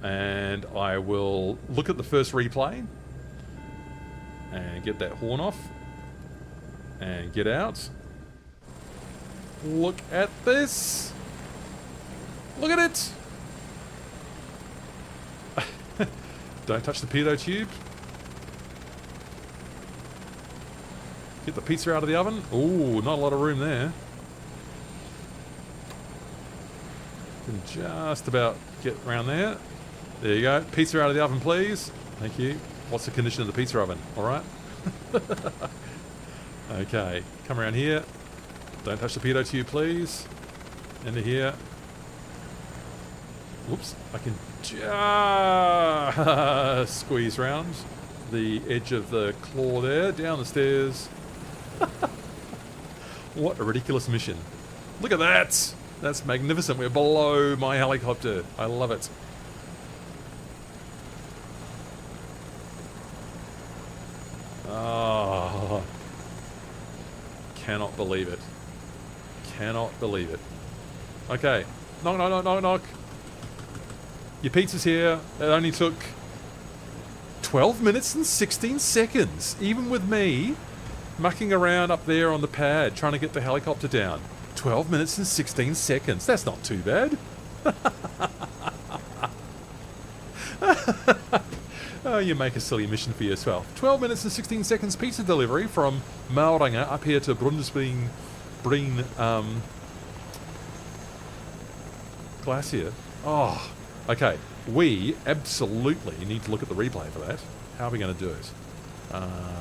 and I will look at the first replay and get that horn off and get out. Look at this. Look at it! Don't touch the pitot tube. Get the pizza out of the oven. Ooh, not a lot of room there. Can just about get around there. There you go. Pizza out of the oven, please. Thank you. What's the condition of the pizza oven? Alright. Okay, come around here. Don't touch the pitot tube, please. Into here. Whoops, I can just squeeze round the edge of the claw there, down the stairs. What a ridiculous mission. Look at that! That's magnificent. We're below my helicopter. I love it. Oh, cannot believe it. Cannot believe it. Okay, knock, knock, knock, knock, knock. Your pizza's here. It only took 12 minutes and 16 seconds, even with me mucking around up there on the pad trying to get the helicopter down. 12 minutes and 16 seconds. That's not too bad. Oh, you make a silly mission for yourself. 12 minutes and 16 seconds pizza delivery from Hardanger up here to Bondhusbreen Glacier. Oh, okay. We absolutely need to look at the replay for that. How are we going to do it?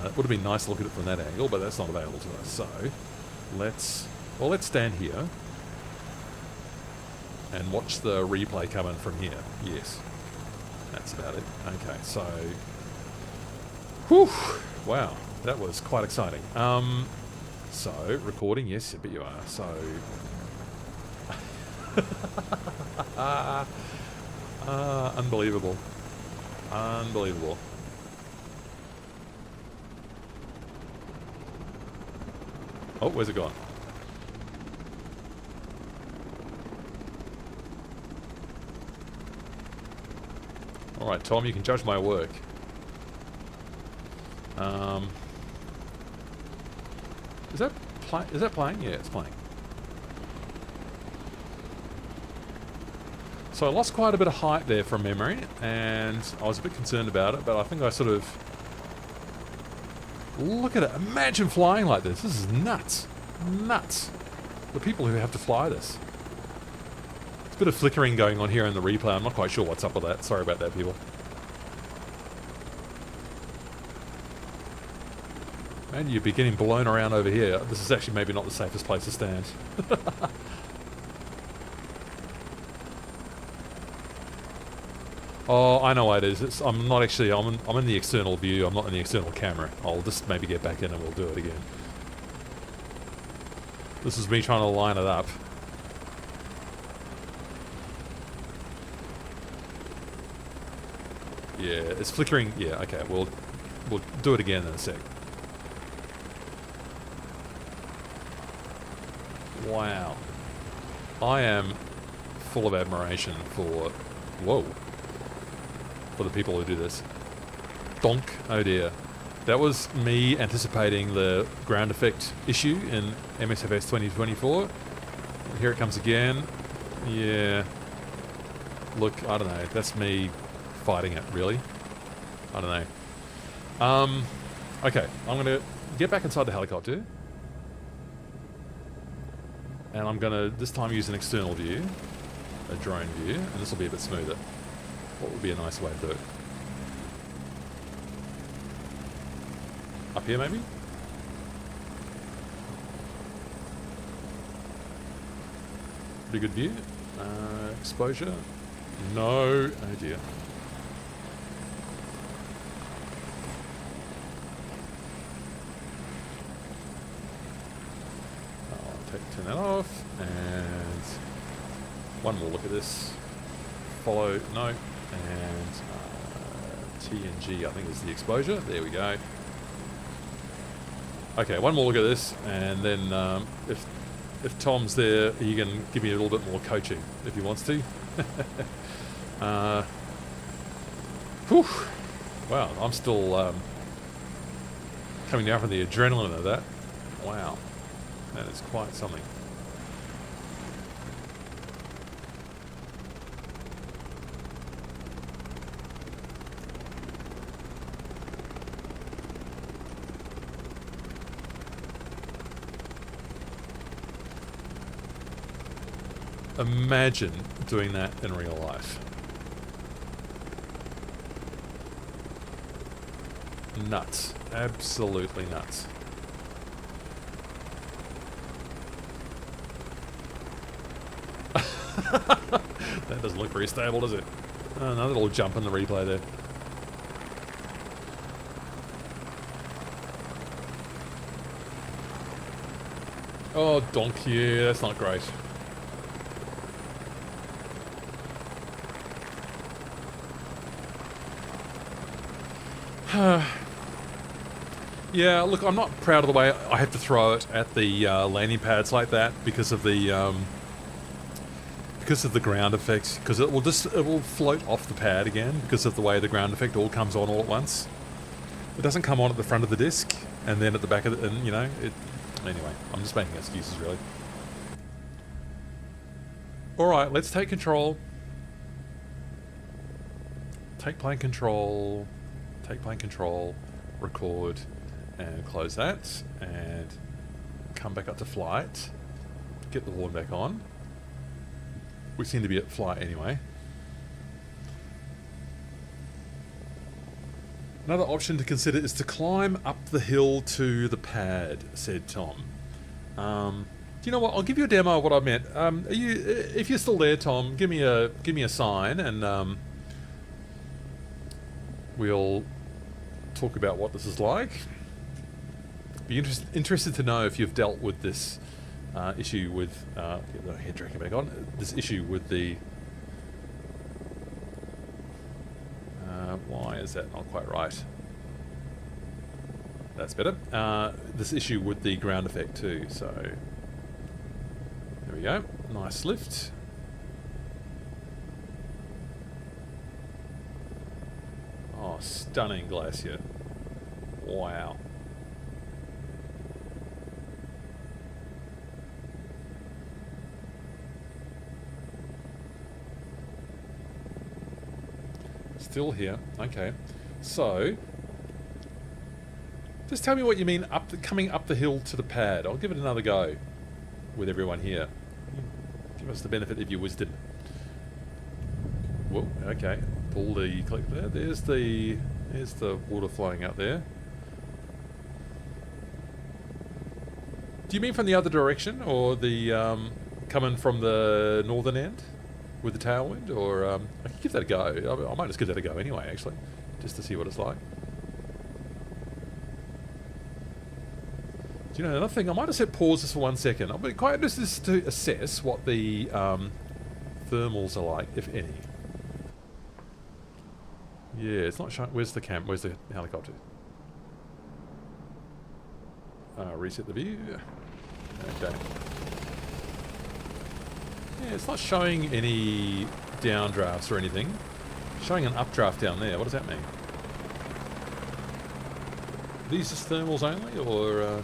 It would have been nice to look at it from that angle, but that's not available to us. So, let's stand here. and watch the replay come in from here. Yes. That's about it. Okay, so... Whew! Wow, that was quite exciting. So, recording, yes, I bet you are. So... unbelievable. Unbelievable. Oh, where's it gone? Alright, Tom, you can judge my work. Is that playing? Yeah, it's playing. So I lost quite a bit of height there from memory, and I was a bit concerned about it, but I think I sort of... Look at it. Imagine flying like this. This is nuts. Nuts. The people who have to fly this. There's a bit of flickering going on here in the replay. I'm not quite sure what's up with that. Sorry about that, people. Man, you'd be getting blown around over here. This is actually maybe not the safest place to stand. Oh, I know what it is. I'm not actually... I'm in the external view. I'm not in the external camera. I'll just maybe get back in and we'll do it again. This is me trying to line it up. Yeah, it's flickering. Yeah, okay. We'll do it again in a sec. Wow. I am full of admiration for... Whoa. For the people who do this. Donk. Oh dear. That was me anticipating the ground effect issue in MSFS 2024. Here it comes again. Yeah. Look, I don't know. That's me fighting it, really. I don't know. Okay, I'm going to get back inside the helicopter. And I'm going to, this time, use an external view. A drone view. And this will be a bit smoother. What would be a nice way to do it? Up here, maybe? Pretty good view. Exposure. No. Oh dear. I'll turn that off. And one more look at this. Follow. No. And T and G, I think, is the exposure. There we go. Okay, one more look at this, and then if Tom's there, he can give me a little bit more coaching if he wants to. Whew. Wow, I'm still coming down from the adrenaline of that. Wow, that is quite something. Imagine doing that in real life. Nuts. Absolutely nuts. That doesn't look very stable, does it? Oh, another little jump in the replay there. Oh, donk, yeah, that's not great. Yeah, look, I'm not proud of the way I have to throw it at the landing pads like that because of the ground effect. Because it will float off the pad again because of the way the ground effect all comes on all at once. It doesn't come on at the front of the disc and then at the back of the, and you know it. Anyway, I'm just making excuses really. All right, let's take control. Take plane control. Take plane control, record, and close that, and come back up to flight, get the horn back on. We seem to be at flight anyway. Another option to consider is to climb up the hill to the pad, said Tom. you know what? I'll give you a demo of what I meant. Are you, if you're still there, Tom, give me a sign, and we'll talk about what this is like. Be interested to know if you've dealt with this issue with get the head tracker back on. This issue with the why is that not quite right? That's better. This issue with the ground effect too. So there we go. Nice lift. Oh, stunning glacier. Wow. Still here. Okay. So, just tell me what you mean coming up the hill to the pad. I'll give it another go with everyone here. Give us the benefit of your wisdom. Whoa, okay. Pull the click there. There's the water flowing out there. Do you mean from the other direction, or the coming from the northern end with the tailwind? Or I could give that a go. I might just give that a go anyway, actually, just to see what it's like. Do you know another thing? I might have set pause this for 1 second. I'll be quite interested to assess what the thermals are like, if any. Yeah, it's not showing. Where's the camp? Where's the helicopter? Reset the view. Okay. Yeah, it's not showing any downdrafts or anything. It's showing an updraft down there. What does that mean? Are these just thermals only, or?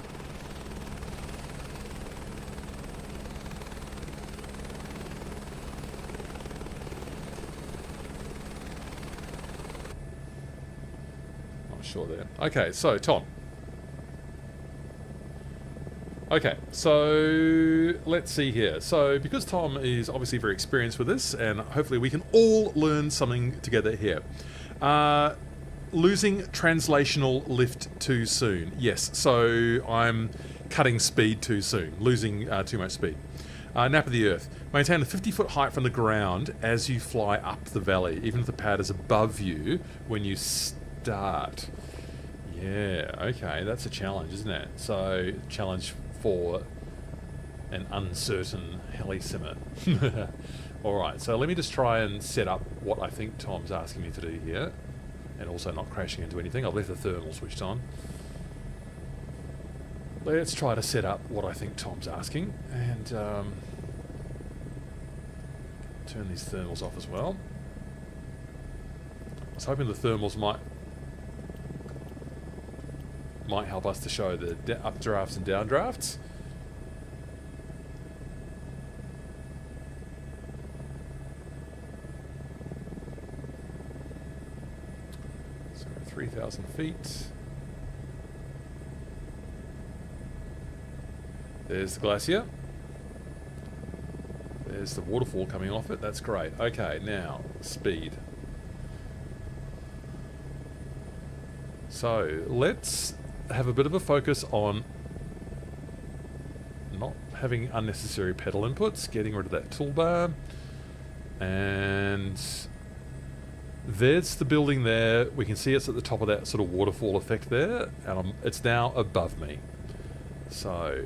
Not sure there. Okay, so Tom. Okay, so let's see here. So because Tom is obviously very experienced with this, and hopefully we can all learn something together here. Losing translational lift too soon. Yes, so I'm cutting speed too soon, losing too much speed. Nap of the Earth. Maintain a 50-foot height from the ground as you fly up the valley, even if the pad is above you when you start. Yeah, okay, that's a challenge, isn't it? So, challenge for an uncertain heli-simmer. Alright, so let me just try and set up what I think Tom's asking me to do here. And also not crashing into anything. I've left the thermal switched on. Let's try to set up what I think Tom's asking. And turn these thermals off as well. I was hoping the thermals might help us to show the updrafts and downdrafts. So 3,000 feet. There's the glacier. There's the waterfall coming off it. That's great. Okay, now speed. So let's have a bit of a focus on not having unnecessary pedal inputs, getting rid of that toolbar, and there's the building there. We can see it's at the top of that sort of waterfall effect there, and it's now above me. So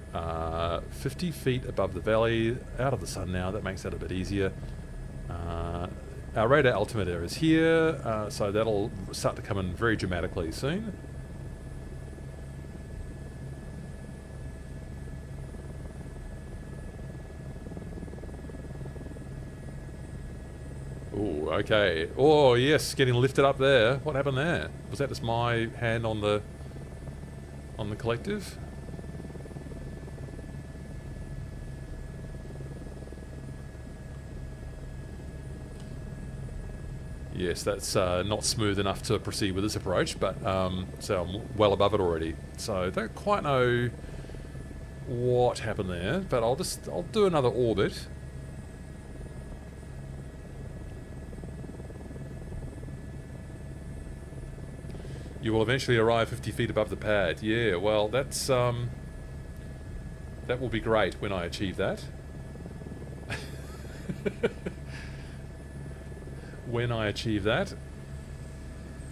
50 feet above the valley, out of the sun now. That makes that a bit easier. Our radar altimeter is here, so that'll start to come in very dramatically soon. Ooh, okay. Oh yes, getting lifted up there. What happened there? Was that just my hand on the collective? Yes, that's not smooth enough to proceed with this approach, but so I'm well above it already. So I don't quite know what happened there, but I'll do another orbit. You will eventually arrive 50 feet above the pad. Yeah, well, that's That will be great when I achieve that. When I achieve that.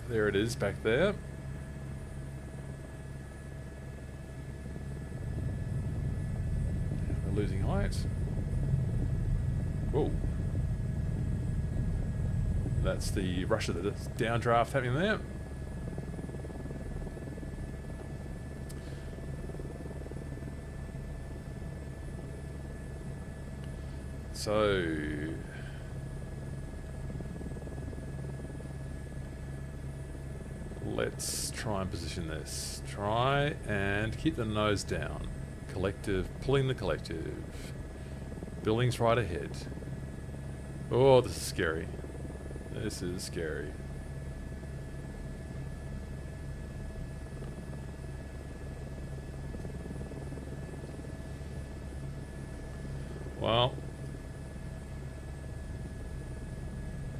There it is back there. We're losing height. Whoa. That's the rush of the downdraft happening there. So let's try and position this. Try and keep the nose down. Collective, pulling the collective. Buildings right ahead. Oh, this is scary. This is scary. Well.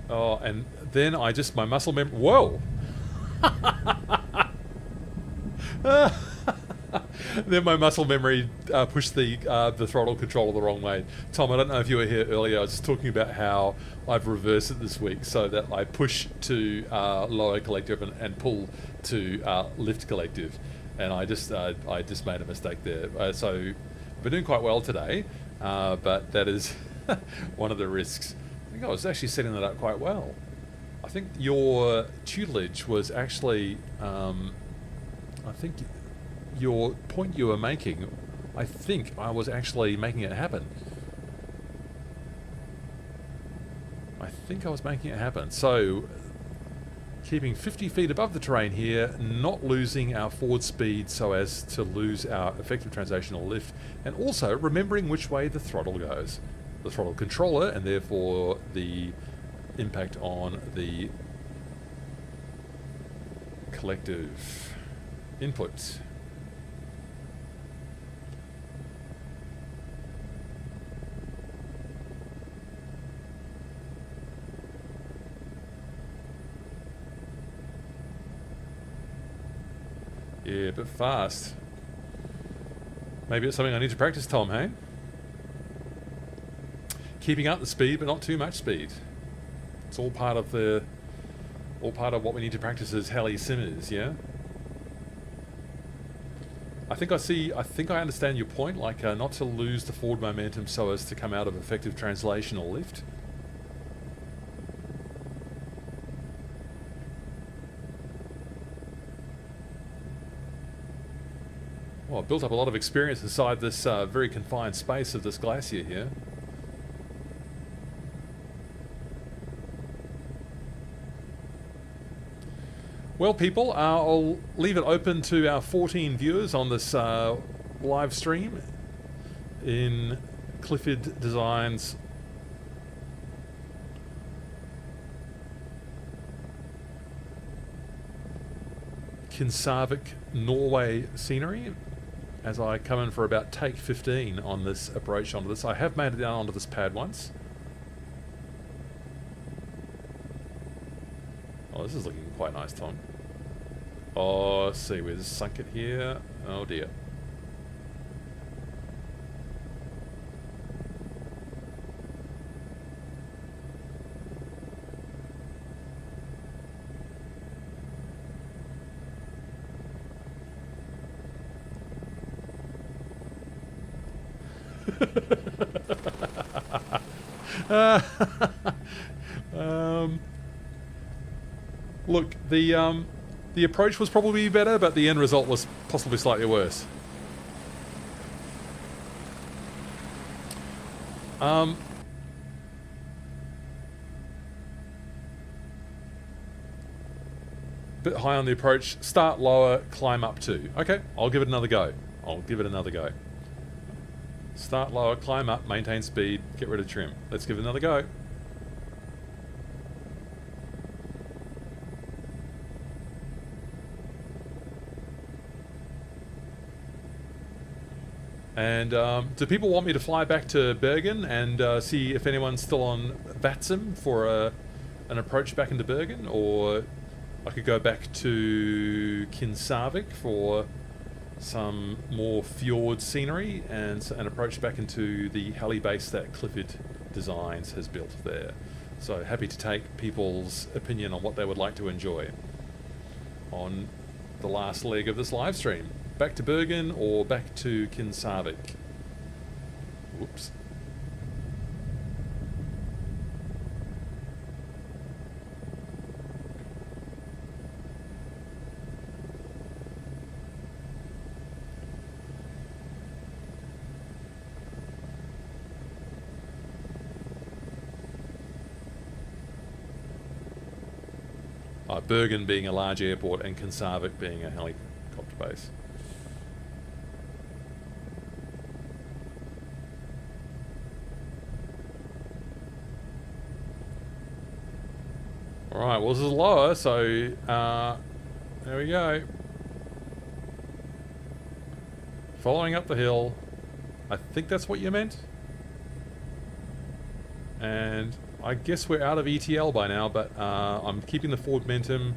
Oh, and then I just, my muscle memory, whoa! Then my muscle memory pushed the throttle controller the wrong way. Tom, I don't know if you were here earlier, I was talking about how I've reversed it this week so that I push to lower collective and pull to lift collective. And I just made a mistake there. So I've been doing quite well today, but that is one of the risks. I think I was actually setting that up quite well. I think your tutelage was actually, I think your point you were making, I think I was actually making it happen. I think I was making it happen. So, keeping 50 feet above the terrain here, not losing our forward speed so as to lose our effective translational lift, and also remembering which way the throttle goes. The throttle controller, and therefore the impact on the collective input. Yeah, a bit fast. Maybe it's something I need to practice, Tom, hey? Keeping up the speed, but not too much speed. It's all part of what we need to practice as heli simmers, yeah? I think I understand your point, like not to lose the forward momentum so as to come out of effective translational lift. Well, I've built up a lot of experience inside this very confined space of this glacier here. Well, people, I'll leave it open to our 14 viewers on this live stream in Cli4D Designs Kinsarvik, Norway scenery, as I come in for about take 15 on this approach onto this. I have made it down onto this pad once. Oh, this is looking quite nice, Tom. Oh, let's see, we've sunk it here. Oh dear. Look, the approach was probably better, but the end result was possibly slightly worse. Bit high on the approach. Start lower, climb up 2. Okay, I'll give it another go. Start lower, climb up, maintain speed, get rid of trim. Let's give it another go. And do people want me to fly back to Bergen and see if anyone's still on Vetlemoen for an approach back into Bergen? Or I could go back to Kinsarvik for some more fjord scenery and an approach back into the heli base that Cli4D Designs has built there. So happy to take people's opinion on what they would like to enjoy on the last leg of this live stream. Back to Bergen or back to Kinsarvik? Whoops. Bergen being a large airport and Kinsarvik being a helicopter base. Alright, well this is lower, so there we go. Following up the hill. I think that's what you meant. And I guess we're out of ETL by now, but I'm keeping the forward momentum.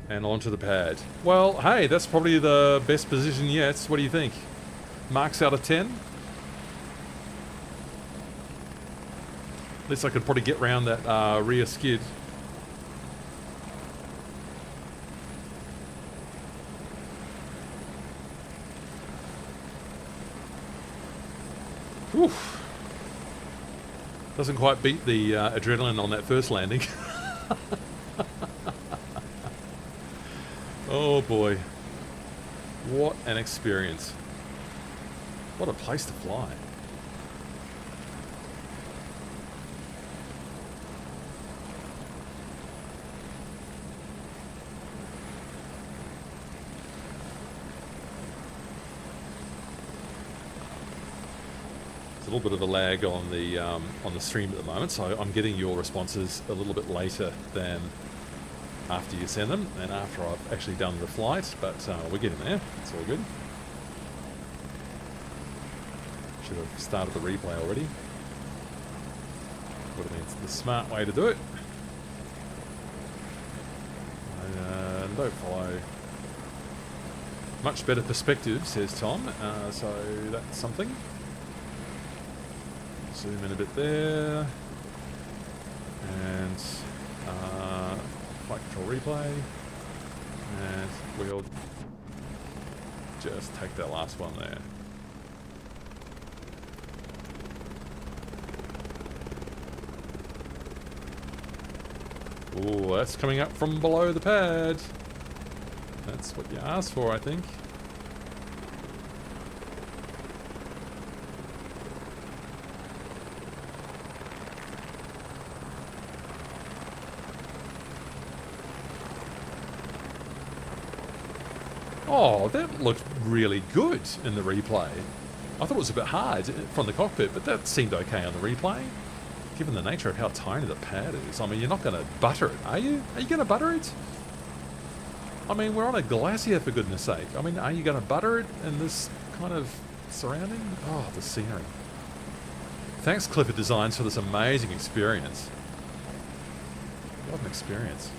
And onto the pad. Well, hey, that's probably the best position yet. What do you think? Marks out of 10? At least I could probably get round that rear skid. Oof. Doesn't quite beat the adrenaline on that first landing. Oh boy. What an experience. What a place to fly. A little bit of a lag on the stream at the moment, so I'm getting your responses a little bit later than after you send them and after I've actually done the flight, but we're getting there. It's all good. Should have started the replay already. Would have been the smart way to do it. Don't follow. Much better perspective, says Tom. So that's something. Zoom in a bit there, and flight control replay, and we'll just take that last one there. Oh, that's coming up from below the pad. That's what you asked for, I think. Oh, that looked really good in the replay. I thought it was a bit hard from the cockpit, but that seemed okay on the replay, given the nature of how tiny the pad is. I mean, you're not going to butter it, are you? Are you going to butter it? I mean, we're on a glacier, for goodness sake. I mean, are you going to butter it in this kind of surrounding? Oh, the scenery. Thanks, Cli4D Designs, for this amazing experience. What an experience.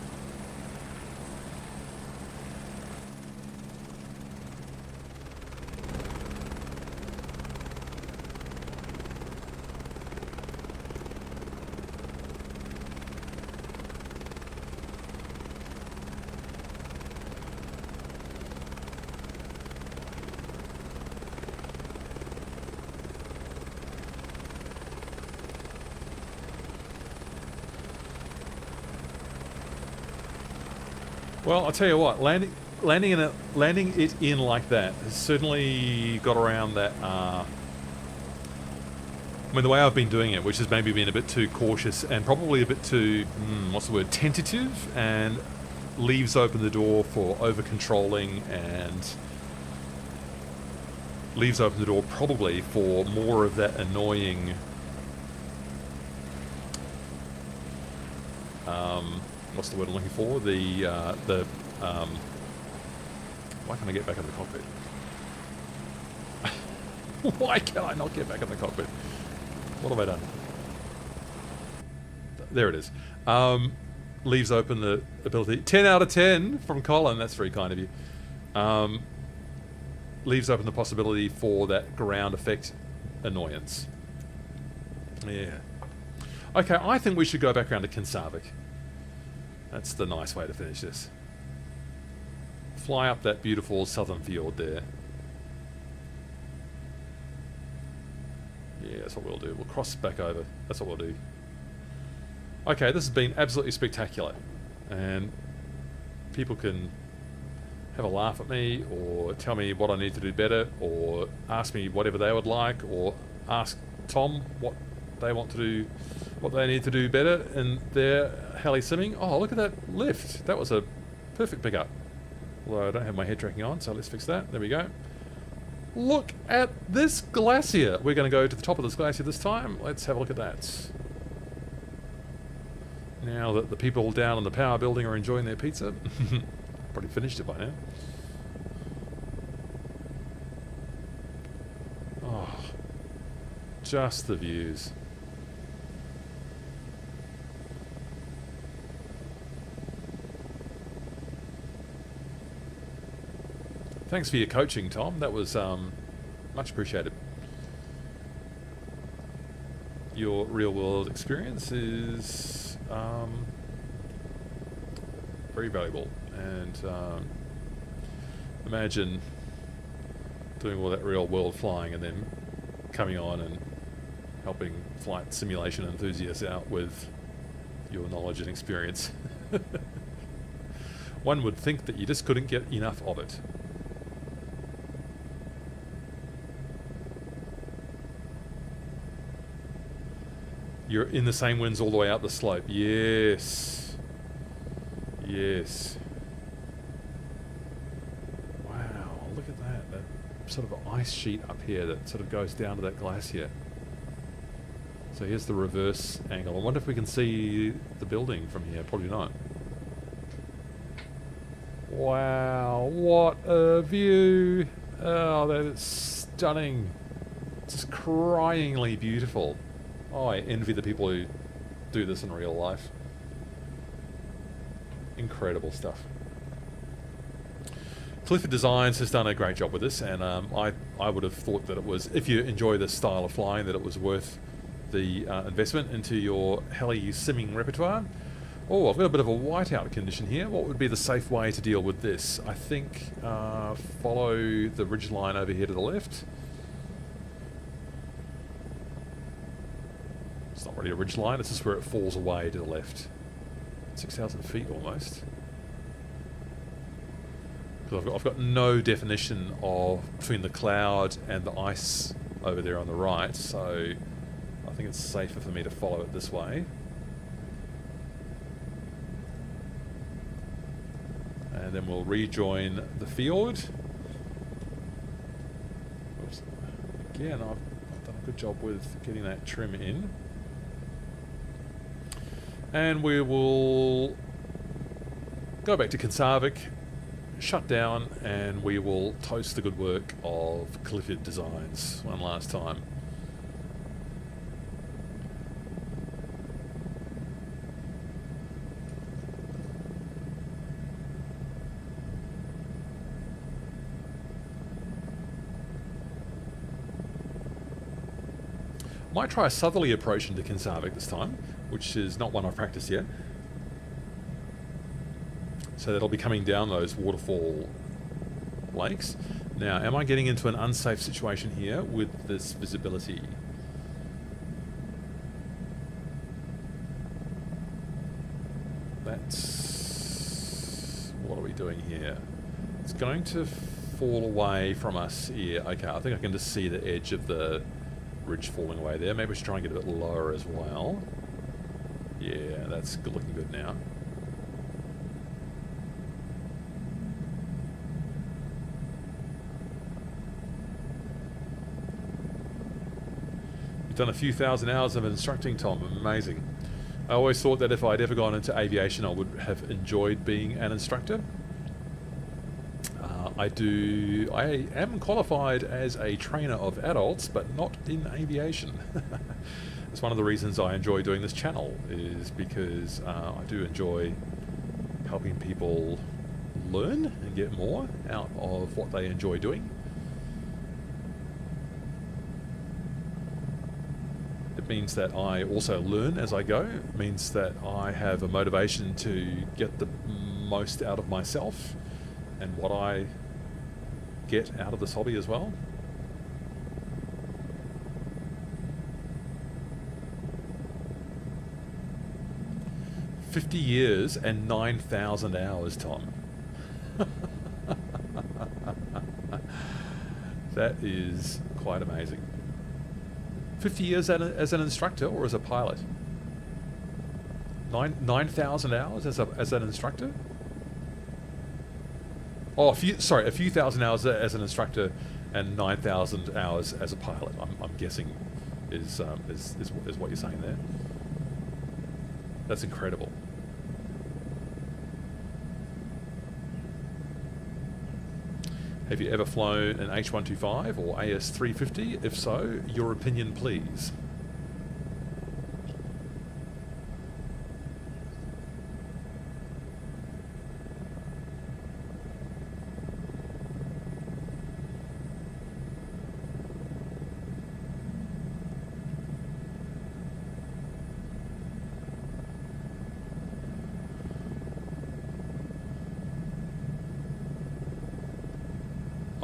Well, I'll tell you what, landing it in like that has certainly got around that. I mean, the way I've been doing it, which has maybe been a bit too cautious and probably a bit too, what's the word, tentative, and leaves open the door for over-controlling and leaves open the door probably for more of that annoying what's the word I'm looking for? Why can't I get back in the cockpit? Why can I not get back in the cockpit? What have I done? There it is. leaves open the ability. 10 out of 10 from Colin. That's very kind of you. Leaves open the possibility for that ground effect annoyance. Yeah. Okay, I think we should go back around to Kinsarvik. That's the nice way to finish this. Fly up that beautiful southern fjord there. Yeah, that's what we'll do. We'll cross back over. That's what we'll do. Okay, this has been absolutely spectacular. And people can have a laugh at me, or tell me what I need to do better, or ask me whatever they would like, or ask Tom what they want to do, what they need to do better in their heli simming. Oh, look at that lift. That was a perfect pickup. Although I don't have my head tracking on, so let's fix that. There we go. Look at this glacier. We're going to go to the top of this glacier this time. Let's have a look at that. Now that the people down in the power building are enjoying their pizza. Probably finished it by now. Oh, just the views. Thanks for your coaching, Tom. That was much appreciated. Your real-world experience is very valuable. And imagine doing all that real-world flying and then coming on and helping flight simulation enthusiasts out with your knowledge and experience. One would think that you just couldn't get enough of it. You're in the same winds all the way out the slope. Yes. Yes. Wow, look at that. That sort of ice sheet up here that sort of goes down to that glacier. So here's the reverse angle. I wonder if we can see the building from here. Probably not. Wow, what a view. Oh, that is stunning. Just cryingly beautiful. Oh, I envy the people who do this in real life. Incredible stuff. Cli4D Designs has done a great job with this, and I would have thought that it was, if you enjoy this style of flying, that it was worth the investment into your heli simming repertoire. Oh, I've got a bit of a whiteout condition here. What would be the safe way to deal with this? I think follow the ridge line over here to the left. It's not really a ridge line, it's just where it falls away to the left. 6,000 feet almost. Because I've got no definition of between the cloud and the ice over there on the right, so I think it's safer for me to follow it this way. And then we'll rejoin the fjord. Oops. Again, I've done a good job with getting that trim in. And we will go back to Kinsarvik, shut down, and we will toast the good work of Cli4D Designs one last time. Might try a southerly approach into Kinsarvik this time, which is not one I've practiced yet. So that'll be coming down those waterfall lakes. Now, am I getting into an unsafe situation here with this visibility? That's... what are we doing here? It's going to fall away from us here. Okay, I think I can just see the edge of the ridge falling away there. Maybe we should try and get a bit lower as well. Yeah, that's good, looking good now. You've done a few thousand hours of instructing, Tom. Amazing. I always thought that if I'd ever gone into aviation, I would have enjoyed being an instructor. I am qualified as a trainer of adults, but not in aviation. It's one of the reasons I enjoy doing this channel, is because I do enjoy helping people learn and get more out of what they enjoy doing. It means that I also learn as I go. It means that I have a motivation to get the most out of myself and what I get out of this hobby as well. "50 years and 9,000 hours, Tom." That is quite amazing. 50 years as an instructor or as a pilot? 9,000 hours as an instructor? Oh, a few thousand hours as an instructor and 9,000 hours as a pilot. I'm guessing is what you're saying there. That's incredible. Have you ever flown an H125 or AS350? If so, your opinion, please.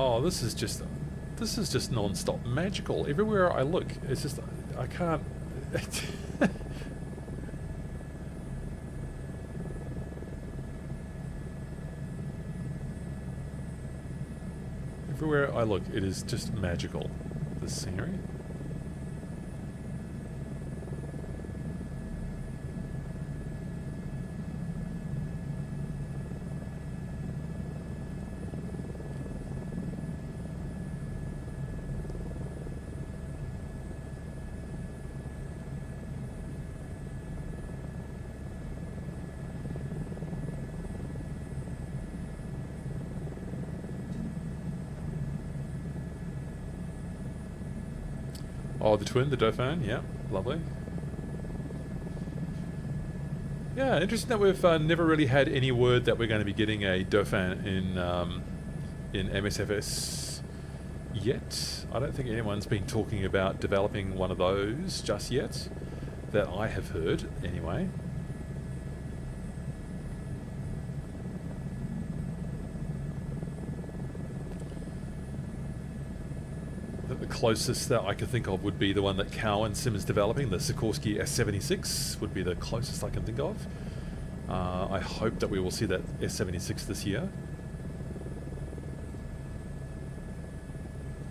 Oh, this is just non-stop magical. Everywhere I look, it's just, I can't. Everywhere I look, it is just magical, this scenery. Oh, the twin, the Dauphin, yeah, lovely. Yeah, interesting that we've never really had any word that we're going to be getting a Dauphin in MSFS yet. I don't think anyone's been talking about developing one of those just yet, that I have heard, anyway. The closest that I could think of would be the one that Cowan Sim is developing, the Sikorsky S76 would be the closest I can think of. I hope that we will see that S76 this year.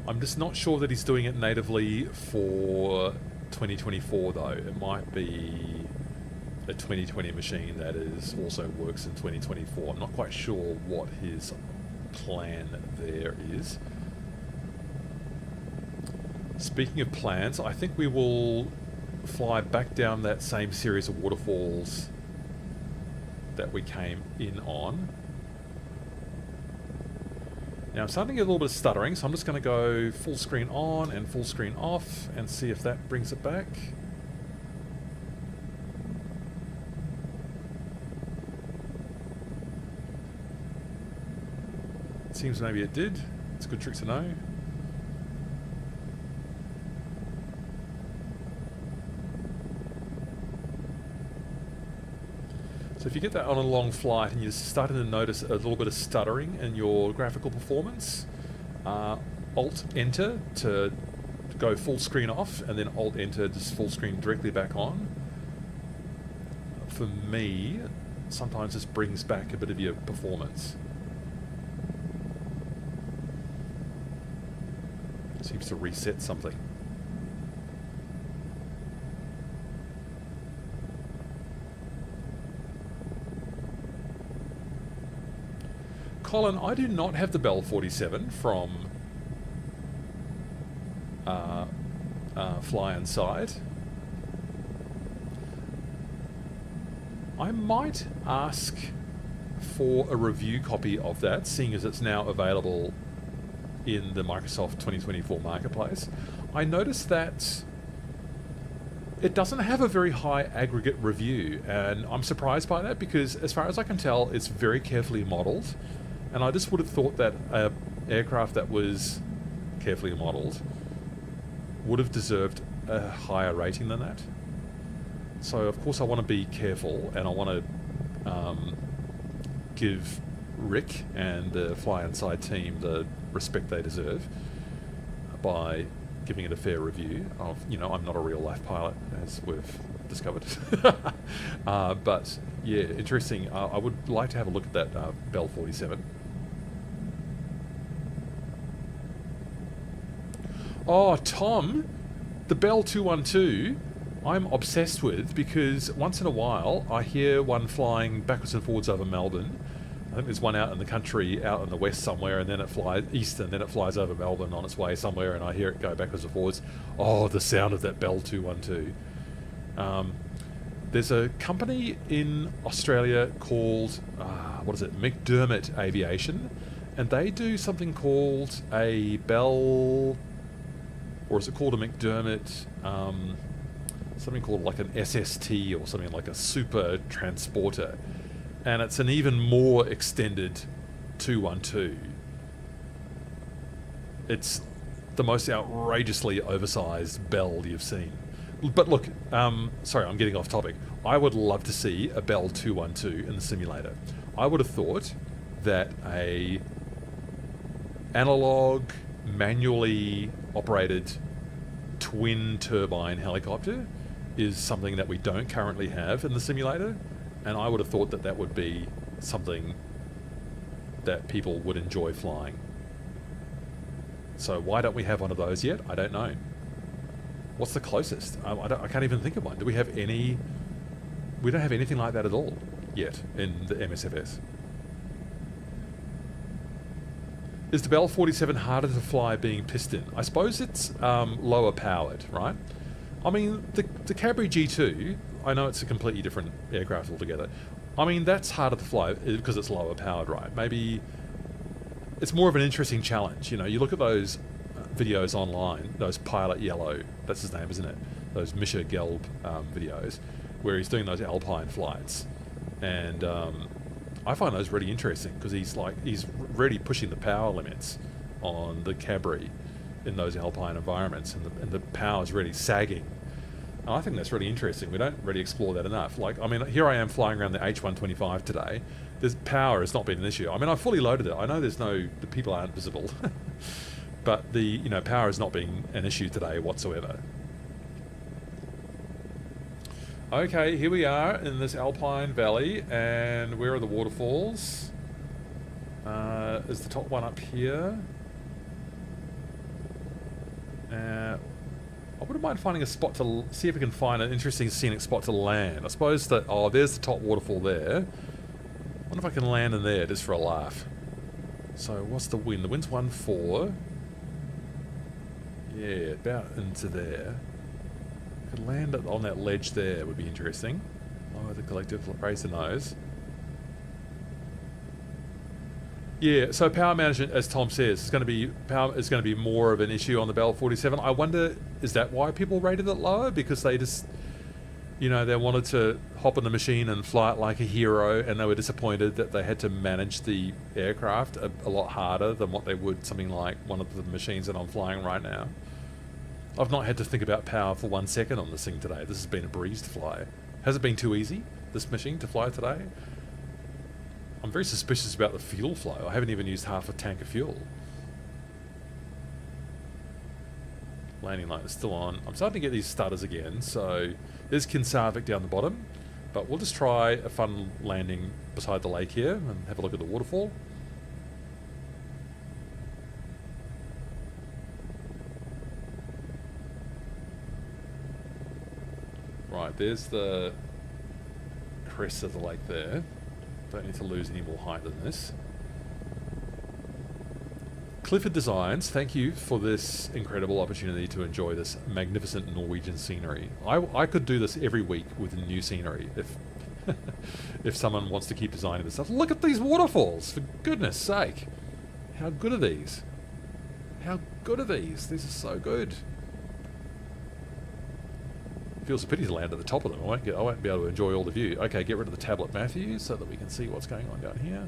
I'm just not sure that he's doing it natively for 2024 though. It might be a 2020 machine that is also works in 2024. I'm not quite sure what his plan there is. Speaking of plans, I think we will fly back down that same series of waterfalls that we came in on. Now I'm starting to get a little bit of stuttering, so I'm just going to go full screen on and full screen off and see if that brings it back. It seems maybe it did. It's a good trick to know. So if you get that on a long flight and you're starting to notice a little bit of stuttering in your graphical performance, Alt-Enter to go full screen off, and then Alt-Enter just full screen directly back on. For me, sometimes this brings back a bit of your performance. It seems to reset something. Colin, I do not have the Bell 47 from Fly Inside. I might ask for a review copy of that, seeing as it's now available in the Microsoft 2024 marketplace. I noticed that it doesn't have a very high aggregate review, and I'm surprised by that because as far as I can tell, it's very carefully modelled, and I just would have thought that an aircraft that was carefully modelled would have deserved a higher rating than that. So of course I want to be careful, and I want to give Rick and the Fly Inside team the respect they deserve by giving it a fair review. Of, you know, I'm not a real life pilot, as we've discovered. But yeah, interesting. I would like to have a look at that Bell 47. Oh, Tom, the Bell 212, I'm obsessed with, because once in a while I hear one flying backwards and forwards over Melbourne. I think there's one out in the country, out in the west somewhere, and then it flies east, and then it flies over Melbourne on its way somewhere, and I hear it go backwards and forwards. Oh, the sound of that Bell 212. There's a company in Australia called, what is it, McDermott Aviation, and they do something called a Bell, or is it called a McDermott, something called like an SST or something, like a super transporter. And it's an even more extended 212. It's the most outrageously oversized Bell you've seen. But look, sorry, I'm getting off topic. I would love to see a Bell 212 in the simulator. I would have thought that a analog, manually operated twin turbine helicopter is something that we don't currently have in the simulator. And I would have thought that that would be something that people would enjoy flying. So why don't we have one of those yet? I don't know. What's the closest? I can't even think of one. Do we have any... We don't have anything like that at all yet in the MSFS. Is the Bell 47 harder to fly being piston? I suppose it's lower powered, right? I mean, the Cabri G2... I know it's a completely different aircraft altogether. I mean, that's harder to fly because it's lower powered, right? Maybe it's more of an interesting challenge. You know, you look at those videos online, those Pilot Yellow, that's his name, isn't it? Those Misha Gelb videos, where he's doing those alpine flights. And I find those really interesting because he's really pushing the power limits on the Cabri in those alpine environments, and the power is really sagging. I think that's really interesting. We don't really explore that enough. Like, I mean, here I am flying around the H125 today. This power has not been an issue. I mean, I fully loaded it. I know the people aren't visible, but the, you know, power has not been an issue today whatsoever. Okay, here we are in this alpine valley, and where are the waterfalls? Is the top one up here? I wouldn't mind finding a spot to see if we can find an interesting scenic spot to land. I suppose that... Oh, there's the top waterfall there. I wonder if I can land in there just for a laugh. So, what's the wind? The wind's 1-4. Yeah, about into there. Could land on that ledge there would be interesting. Oh, the collective raise the nose. Yeah, so power management, as Tom says, is going to be more of an issue on the Bell 47. I wonder, is that why people rated it lower? Because they just, you know, they wanted to hop on the machine and fly it like a hero, and they were disappointed that they had to manage the aircraft a lot harder than what they would something like one of the machines that I'm flying right now. I've not had to think about power for 1 second on this thing today. This has been a breeze to fly. Has it been too easy, this machine, to fly today? I'm very suspicious about the fuel flow. I haven't even used half a tank of fuel. Landing light is still on. I'm starting to get these stutters again, so there's Kinsarvik down the bottom, but we'll just try a fun landing beside the lake here and have a look at the waterfall. Right, there's the crest of the lake there. Don't need to lose any more height than this. Cli4D Designs, thank you for this incredible opportunity to enjoy this magnificent Norwegian scenery. I could do this every week with new scenery if if someone wants to keep designing this stuff. Look at these waterfalls, for goodness sake. How good are these? How good are these? These are so good. feels a pity to land at the top of them. I won't be able to enjoy all the view. Okay, get rid of the tablet, Matthew, so that we can see what's going on down here.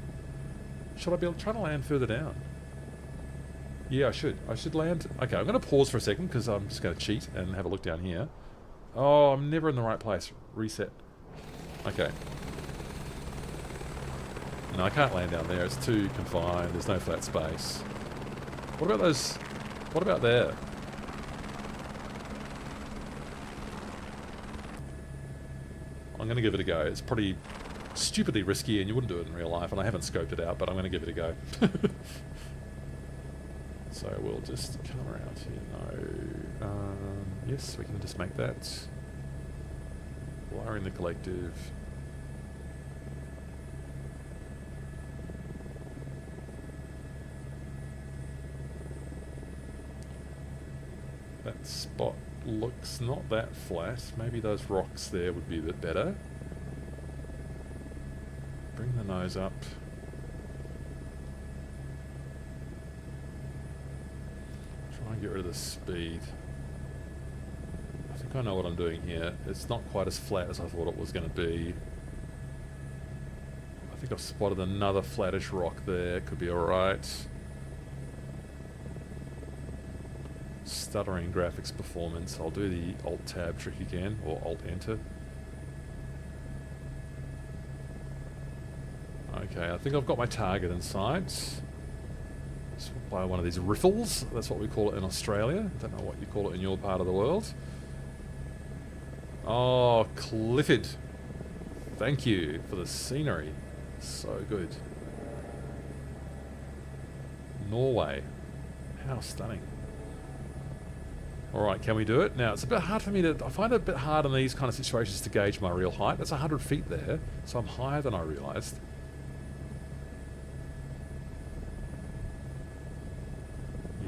Should I be able to try to land further down? Yeah, I should. I should land. Okay, I'm going to pause for a second because I'm just going to cheat and have a look down here. Oh, I'm never in the right place. Reset. Okay. No, I can't land down there. It's too confined. There's no flat space. What about those? What about there? I'm going to give it a go. It's pretty stupidly risky and you wouldn't do it in real life, and I haven't scoped it out, but I'm going to give it a go. So we'll just come around here. No. Yes, we can just make that. Lowering the collective. That spot looks not that flat. Maybe those rocks there would be a bit better. Bring the nose up. Try and get rid of the speed. I think I know what I'm doing here. It's not quite as flat as I thought it was going to be. I think I've spotted another flattish rock there. Could be alright. Stuttering graphics performance. I'll do the Alt Tab trick again, or Alt Enter. Okay, I think I've got my target in sight. Just by one of these riffles. That's what we call it in Australia. Don't know what you call it in your part of the world. Oh, Clifford. Thank you for the scenery. So good. Norway. How stunning. Alright, can we do it? Now, it's a bit hard for me to... I find it a bit hard in these kind of situations to gauge my real height. That's 100 feet there, so I'm higher than I realised.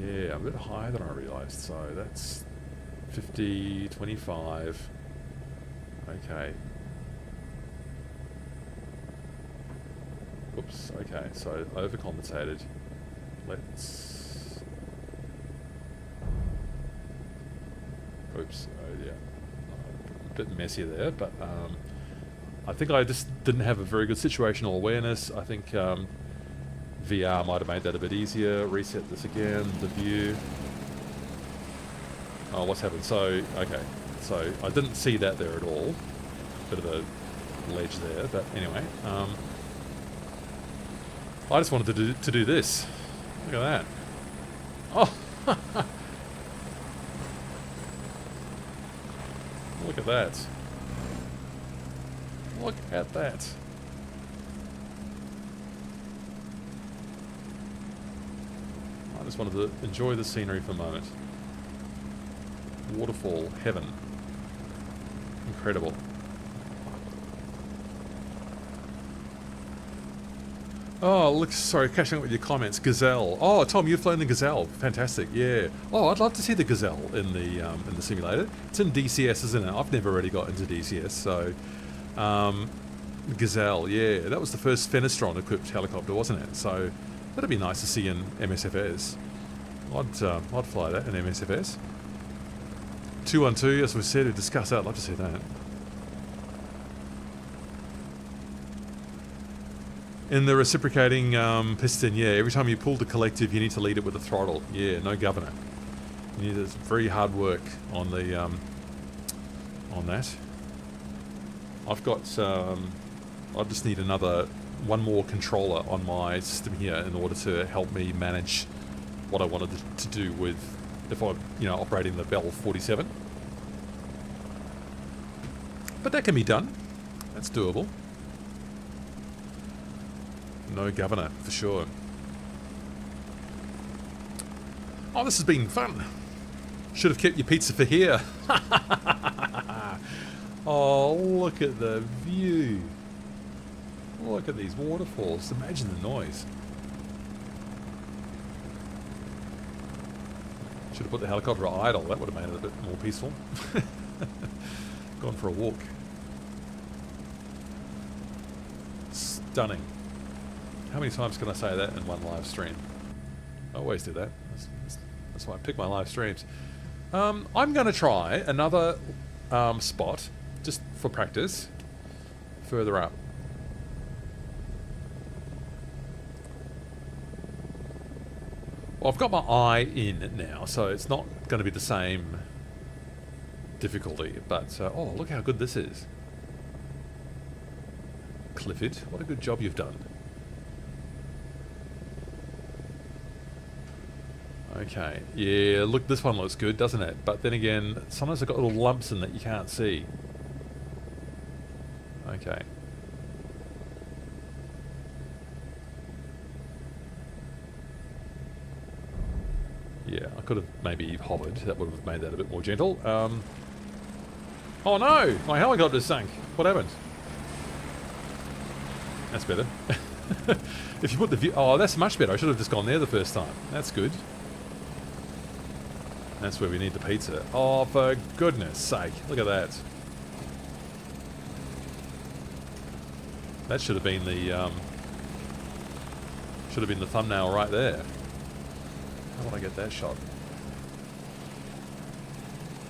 Yeah, I'm a bit higher than I realised, so that's 50, 25. Okay. Oops, okay, so overcompensated. Let's... Oops, oh yeah. A bit messier there, but I think I just didn't have a very good situational awareness. I think VR might have made that a bit easier. Reset this again, the view. Oh, what's happened? So, okay. So, I didn't see that there at all. Bit of a ledge there, but anyway. I just wanted to do this. Look at that. Oh! Look at that. Look at that. I just wanted to enjoy the scenery for a moment. Waterfall, heaven. Incredible. Oh, look, sorry, catching up with your comments. Gazelle. Oh, Tom, you've flown the Gazelle. Fantastic, yeah. Oh, I'd love to see the Gazelle in the simulator. It's in DCS, isn't it? I've never really got into DCS, so... Gazelle, yeah. That was the first Fenestron-equipped helicopter, wasn't it? So, that'd be nice to see in MSFS. I'd fly that in MSFS. 212, as we said, to discuss that. I'd love to see that. In the reciprocating piston, yeah, every time you pull the collective, you need to lead it with a throttle. Yeah, no governor. You need very hard work on the on that. I've got. I just need one more controller on my system here in order to help me manage what I wanted to do with if I'm, operating the Bell 47. But that can be done. That's doable. No governor, for sure. Oh, this has been fun. Should have kept your pizza for here. Oh, look at the view. Look at these waterfalls. Imagine the noise. Should have put the helicopter idle. That would have made it a bit more peaceful. Gone for a walk. Stunning. How many times can I say that in one live stream? I always do that. That's why I pick my live streams. I'm going to try another spot, just for practice, further up. Well, I've got my eye in now, so it's not going to be the same difficulty, but oh, look how good this is. Clifford, what a good job you've done. Okay, yeah, look, this one looks good, doesn't it? But then again, sometimes they've got little lumps in that you can't see. Okay. Yeah, I could have maybe hovered. That would have made that a bit more gentle. Oh no! My helicopter sank. What happened? That's better. If you put the view... Oh, that's much better. I should have just gone there the first time. That's good. That's where we need the pizza. Oh, for goodness sake. Look at that. That should have been the... should have been the thumbnail right there. How would I get that shot?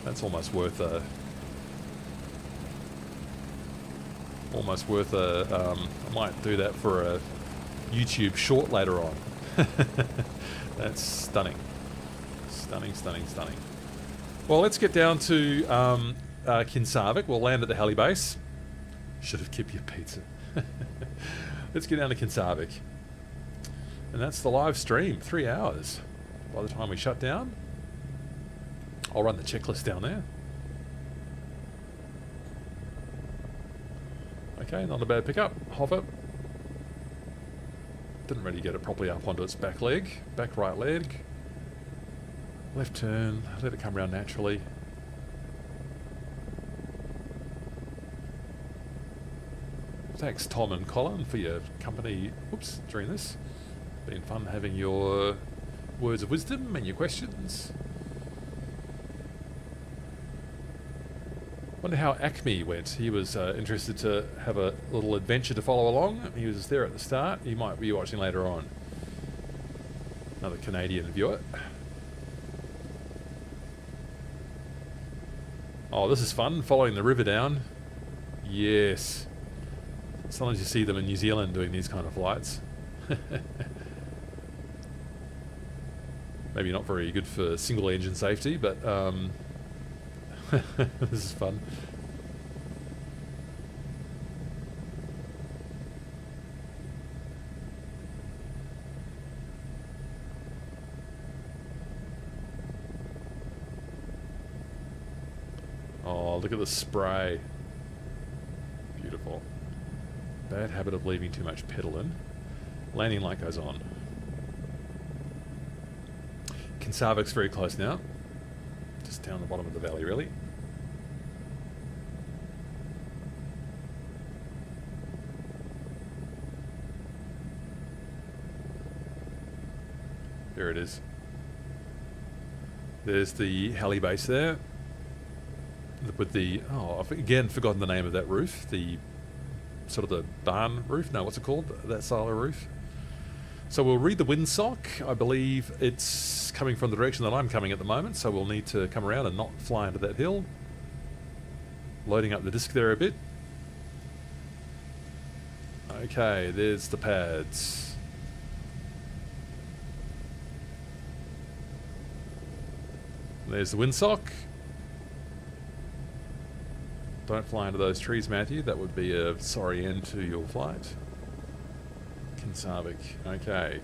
That's almost worth a... Almost worth a... I might do that for a YouTube short later on. That's stunning. Stunning, stunning, stunning. Well, let's get down to Kinsarvik. We'll land at the heli base. Should have kept your pizza. Let's get down to Kinsarvik. And that's the live stream. 3 hours. By the time we shut down, I'll run the checklist down there. Okay, not a bad pickup. Hover. Didn't really get it properly up onto its back leg. Back right leg. Left turn. Let it come around naturally. Thanks, Tom and Colin, for your company, whoops, during this. Been fun having your words of wisdom and your questions. Wonder how Acme went. He was interested to have a little adventure to follow along. He was there at the start. He might be watching later on. Another Canadian viewer. Oh, this is fun, following the river down. Yes. Sometimes you see them in New Zealand doing these kind of flights. Maybe not very good for single engine safety, but this is fun. Oh, look at the spray. Beautiful. Bad habit of leaving too much pedal in. Landing light goes on. Kinsarvik's very close now. Just down the bottom of the valley, really. There it is. There's the heli base there. With the... Oh, I've again forgotten the name of that roof. The... sort of the barn roof? No, what's it called? That style of roof? So we'll read the windsock. I believe it's coming from the direction that I'm coming at the moment, so we'll need to come around and not fly into that hill. Loading up the disc there a bit. Okay, there's the pads. There's the windsock. Don't fly into those trees, Matthew. That would be a sorry end to your flight. Kinsarvik. Okay.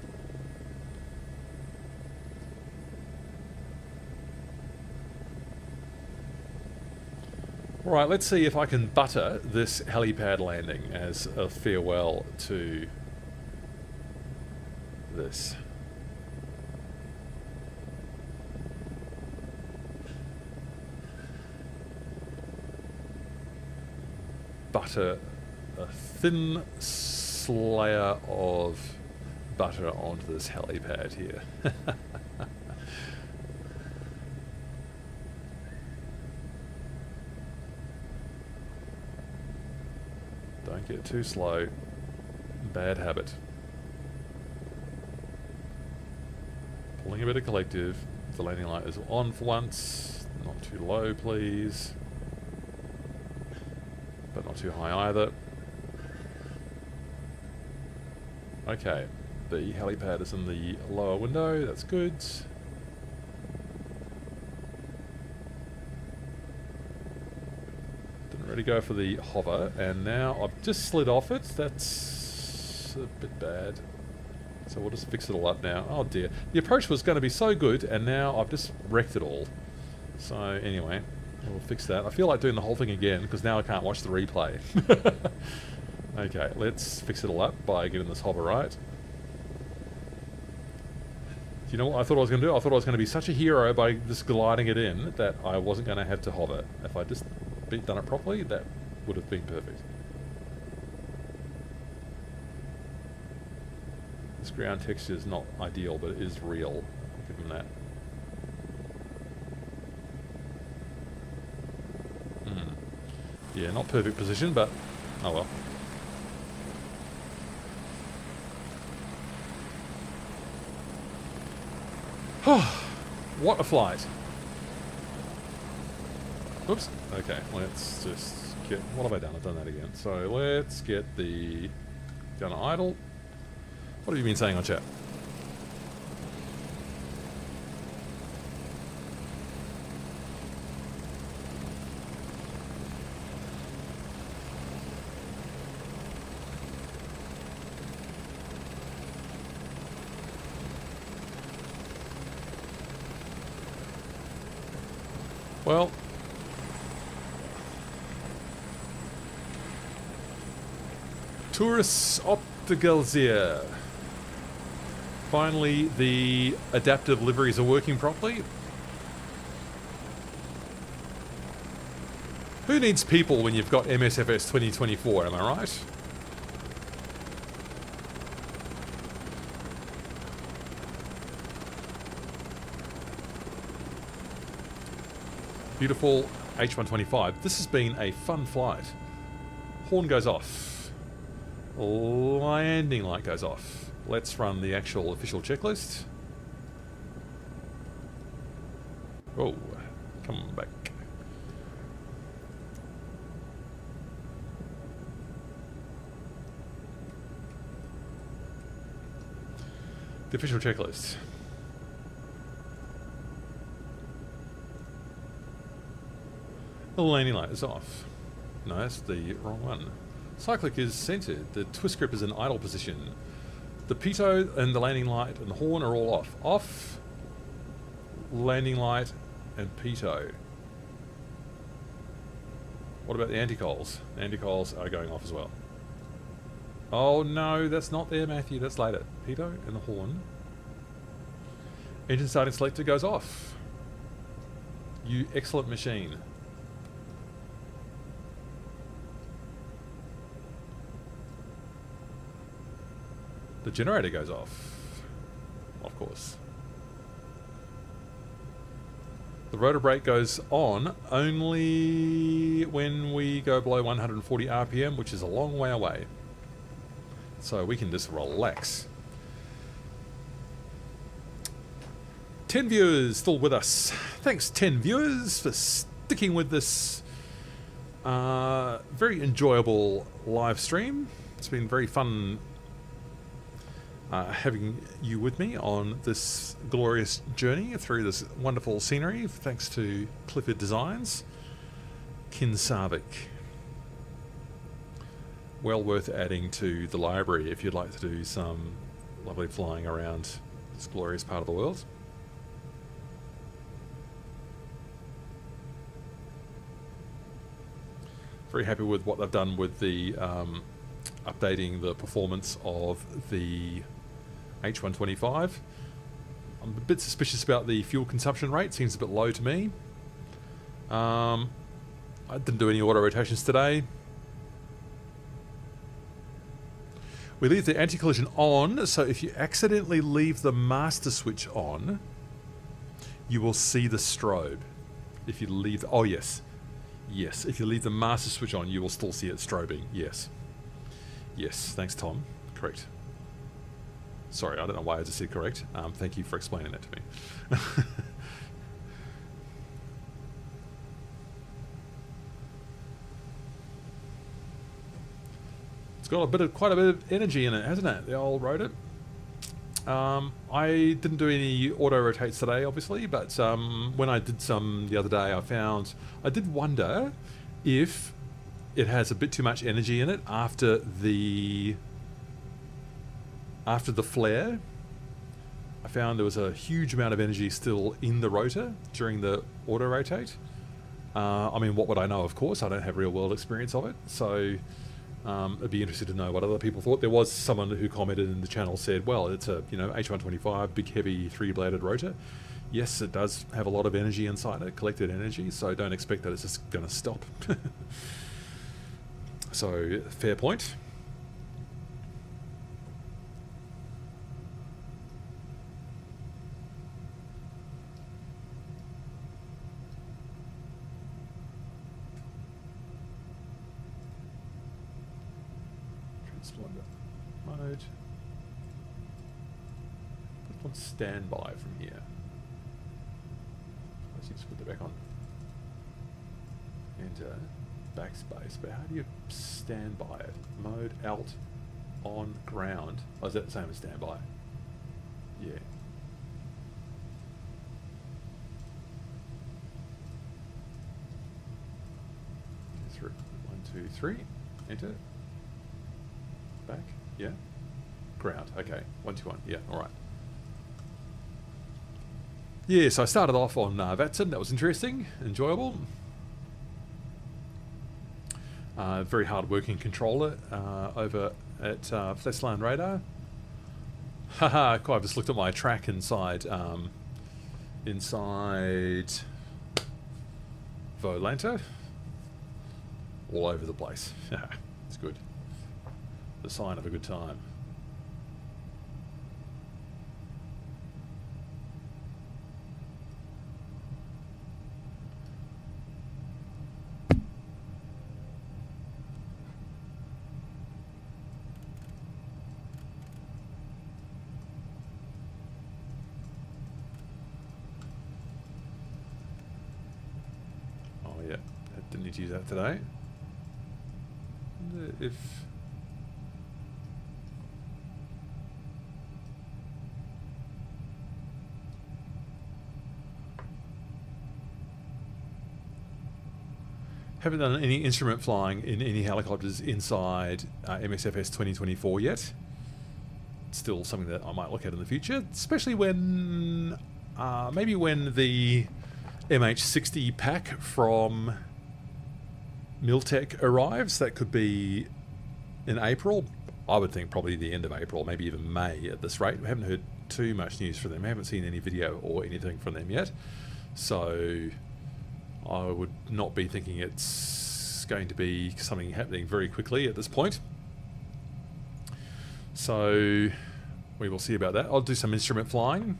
Alright, let's see if I can butter this helipad landing as a farewell to this. Butter a thin layer of butter onto this helipad here. Don't get too slow. Bad habit. Pulling a bit of collective. The landing light is on for once. Not too low, please. Not too high either. Okay, the helipad is in the lower window, that's good. Didn't really go for the hover, and now I've just slid off it. That's a bit bad. So we'll just fix it all up now. Oh dear. The approach was going to be so good, and now I've just wrecked it all. So anyway, we'll fix that. I feel like doing the whole thing again, because now I can't watch the replay. Okay, let's fix it all up by getting this hover right. Do you know what I thought I was going to do? I thought I was going to be such a hero by just gliding it in that I wasn't going to have to hover. If I just done it properly, that would have been perfect. This ground texture is not ideal, but it is real. I'll give them that. Yeah, not perfect position, but oh well. What a flight. Oops. Okay, let's just get... What have I done? I've done that again. So let's get the... down to idle. What have you been saying on chat? Well, tourists op the Glacier. Finally, the adaptive liveries are working properly. Who needs people when you've got MSFS 2024, am I right? Beautiful H125. This has been a fun flight. Horn goes off. Landing light goes off. Let's run the actual official checklist. Oh, come back. The official checklist. The landing light is off. No, that's the wrong one. Cyclic is centered. The twist grip is in idle position. The pitot and the landing light and the horn are all off. Off, landing light, and pitot. What about the anticols? The anticols are going off as well. Oh no, that's not there, Matthew. That's later. Pitot and the horn. Engine starting selector goes off. You excellent machine. The generator goes off, of course. The rotor brake goes on only when we go below 140 RPM, which is a long way away. So we can just relax. 10 viewers still with us. Thanks 10 viewers for sticking with this very enjoyable live stream. It's been very fun having you with me on this glorious journey through this wonderful scenery, thanks to Cli4D Designs, Kinsarvik. Well worth adding to the library if you'd like to do some lovely flying around this glorious part of the world. Very happy with what they've done with the updating the performance of the H125. I'm a bit suspicious about the fuel consumption rate. Seems a bit low to me. I didn't do any auto rotations today. We leave the anti-collision on, so if you accidentally leave the master switch on, you will see the strobe. If you leave... Oh, yes. Yes, if you leave the master switch on, you will still see it strobing. Yes. Yes, thanks, Tom. Correct. Sorry, I don't know why I just said correct. Thank you for explaining that to me. got quite a bit of energy in it, hasn't it? The old rotor. I didn't do any auto rotates today, obviously, but when I did some the other day, I did wonder if it has a bit too much energy in it after the flare. I found there was a huge amount of energy still in the rotor during the auto rotate. I mean, what would I know? Of course, I don't have real world experience of it, so I'd be interested to know what other people thought. There was someone who commented in the channel, said, well, it's a H125 big heavy 3-bladed rotor. Yes, it does have a lot of energy inside it, collected energy, so don't expect that it's just going to stop. So fair point. Transponder mode. Put on standby from here. Let's just put that back on. Enter backspace, but how do you standby it? Mode alt on ground. Oh, is that the same as standby? Yeah. Through 1, 2, 3. Enter. Back. Yeah. Ground. Okay. 1, 2, 1. Yeah. All right. Yeah. So I started off on Vetlemoen. That was interesting, enjoyable. Very hard-working controller over at Vetlemoen Radar. Haha! I've just looked at my track inside Volanta. All over the place. It's good. The sign of a good time. Oh yeah, I didn't need to use that today. If haven't done any instrument flying in any helicopters inside MSFS 2024 yet. Still something that I might look at in the future, especially when maybe when the MH60 pack from Miltech arrives. That could be in April. I would think probably the end of April, maybe even May at this rate. We haven't heard too much news from them. I haven't seen any video or anything from them yet. So I would not be thinking it's going to be something happening very quickly at this point. So we will see about that. I'll do some instrument flying.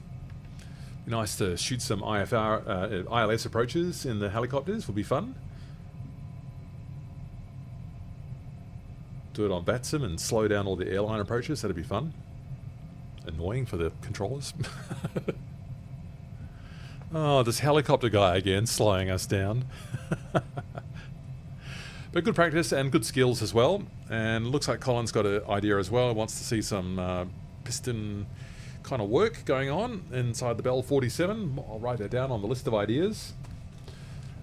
Be nice to shoot some ILS approaches in the helicopters. Will be fun. Do it on Vetlemoen and slow down all the airline approaches. That'd be fun. Annoying for the controllers. Oh, this helicopter guy again, slowing us down. But good practice and good skills as well. And looks like Colin's got an idea as well. He wants to see some piston kind of work going on inside the Bell 47. I'll write that down on the list of ideas.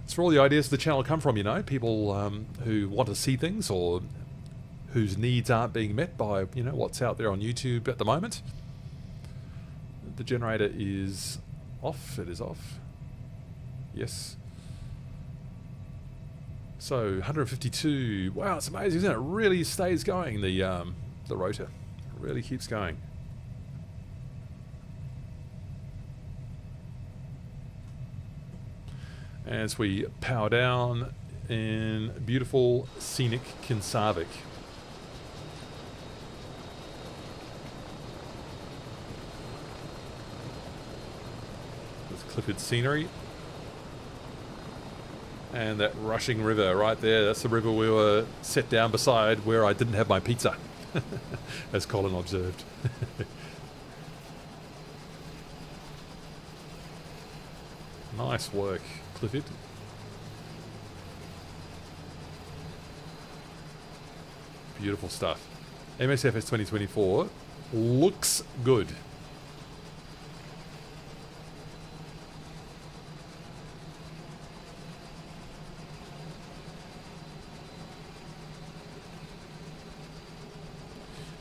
It's where all the ideas of the channel come from, you know. People who want to see things or whose needs aren't being met by, you know, what's out there on YouTube at the moment. The generator is off. It is off. Yes. So 152. Wow, it's amazing, isn't it? It really stays going. The rotor it really keeps going. As we power down in beautiful scenic Kinsarvik. Cli4D scenery. And that rushing river right there, that's the river we were set down beside where I didn't have my pizza, as Colin observed. Nice work, Cli4D. Beautiful stuff. MSFS 2024 looks good.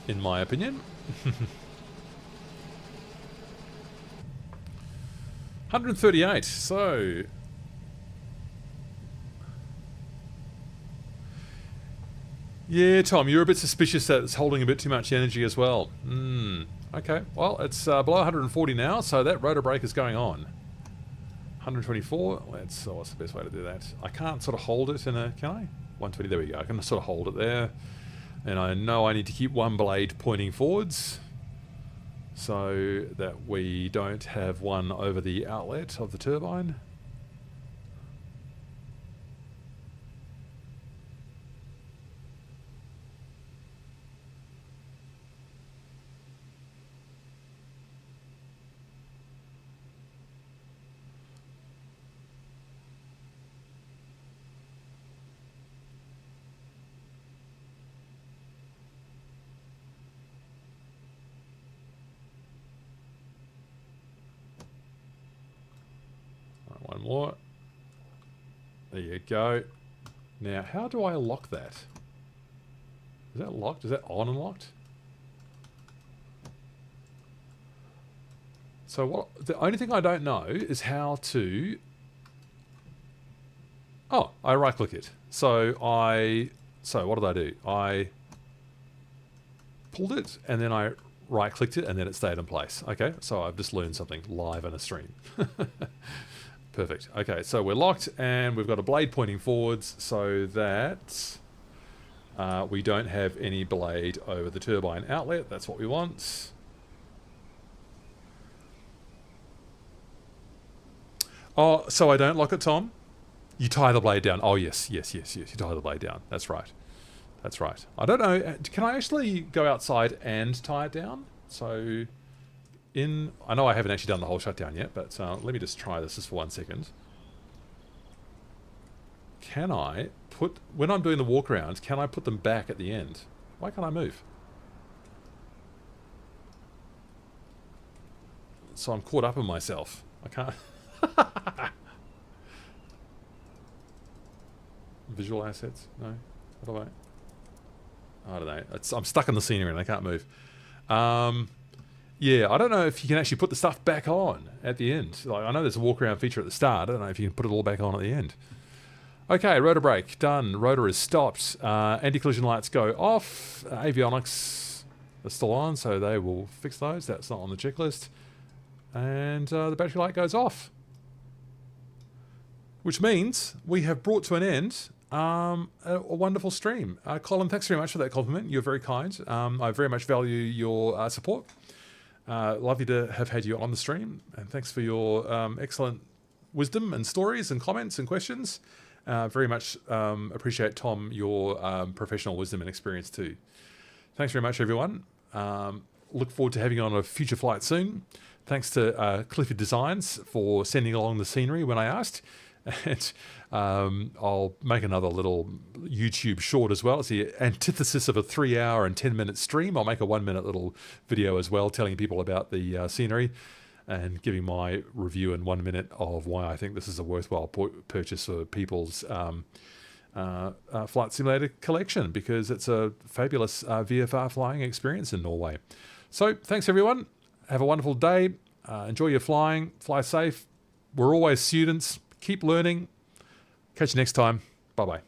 In my opinion. 138, so... Yeah, Tom, you're a bit suspicious that it's holding a bit too much energy as well. Okay, well, it's below 140 now, so that rotor brake is going on. 124, what's the best way to do that? I can't sort of hold it in a... Can I? 120, there we go. I can sort of hold it there. And I know I need to keep one blade pointing forwards so that we don't have one over the outlet of the turbine. One more. There you go. Now, how do I lock that? Is that locked? Is that on and locked? So what? The only thing I don't know is how to... Oh, I right-click it. So what did I do? I pulled it, and then I right-clicked it, and then it stayed in place. Okay, so I've just learned something live on a stream. Perfect. Okay, so we're locked and we've got a blade pointing forwards so that we don't have any blade over the turbine outlet. That's what we want. Oh, so I don't lock it, Tom? You tie the blade down. Oh, yes. You tie the blade down. That's right. That's right. I don't know. Can I actually go outside and tie it down? So... I know I haven't actually done the whole shutdown yet, but let me just try this just for 1 second. Can I put... When I'm doing the walk around, can I put them back at the end? Why can't I move? So I'm caught up in myself. I can't... Visual assets? No? What do I don't know. I'm stuck in the scenery and I can't move. Yeah, I don't know if you can actually put the stuff back on at the end. Like, I know there's a walk around feature at the start. I don't know if you can put it all back on at the end. Okay, rotor brake, done. Rotor is stopped. Anti-collision lights go off. Avionics are still on, so they will fix those. That's not on the checklist. And the battery light goes off. Which means we have brought to an end a wonderful stream. Colin, thanks very much for that compliment. You're very kind. I very much value your support. Lovely to have had you on the stream, and thanks for your excellent wisdom and stories and comments and questions. Very much appreciate, Tom, your professional wisdom and experience too. Thanks very much, everyone. Look forward to having you on a future flight soon. Thanks to Cli4D Designs for sending along the scenery when I asked. And I'll make another little YouTube short as well. It's the antithesis of a 3-hour and 10-minute stream. I'll make a 1-minute little video as well, telling people about the scenery and giving my review in 1 minute of why I think this is a worthwhile purchase for people's flight simulator collection, because it's a fabulous VFR flying experience in Norway. So thanks, everyone. Have a wonderful day. Enjoy your flying. Fly safe. We're always students. Keep learning. Catch you next time. Bye-bye.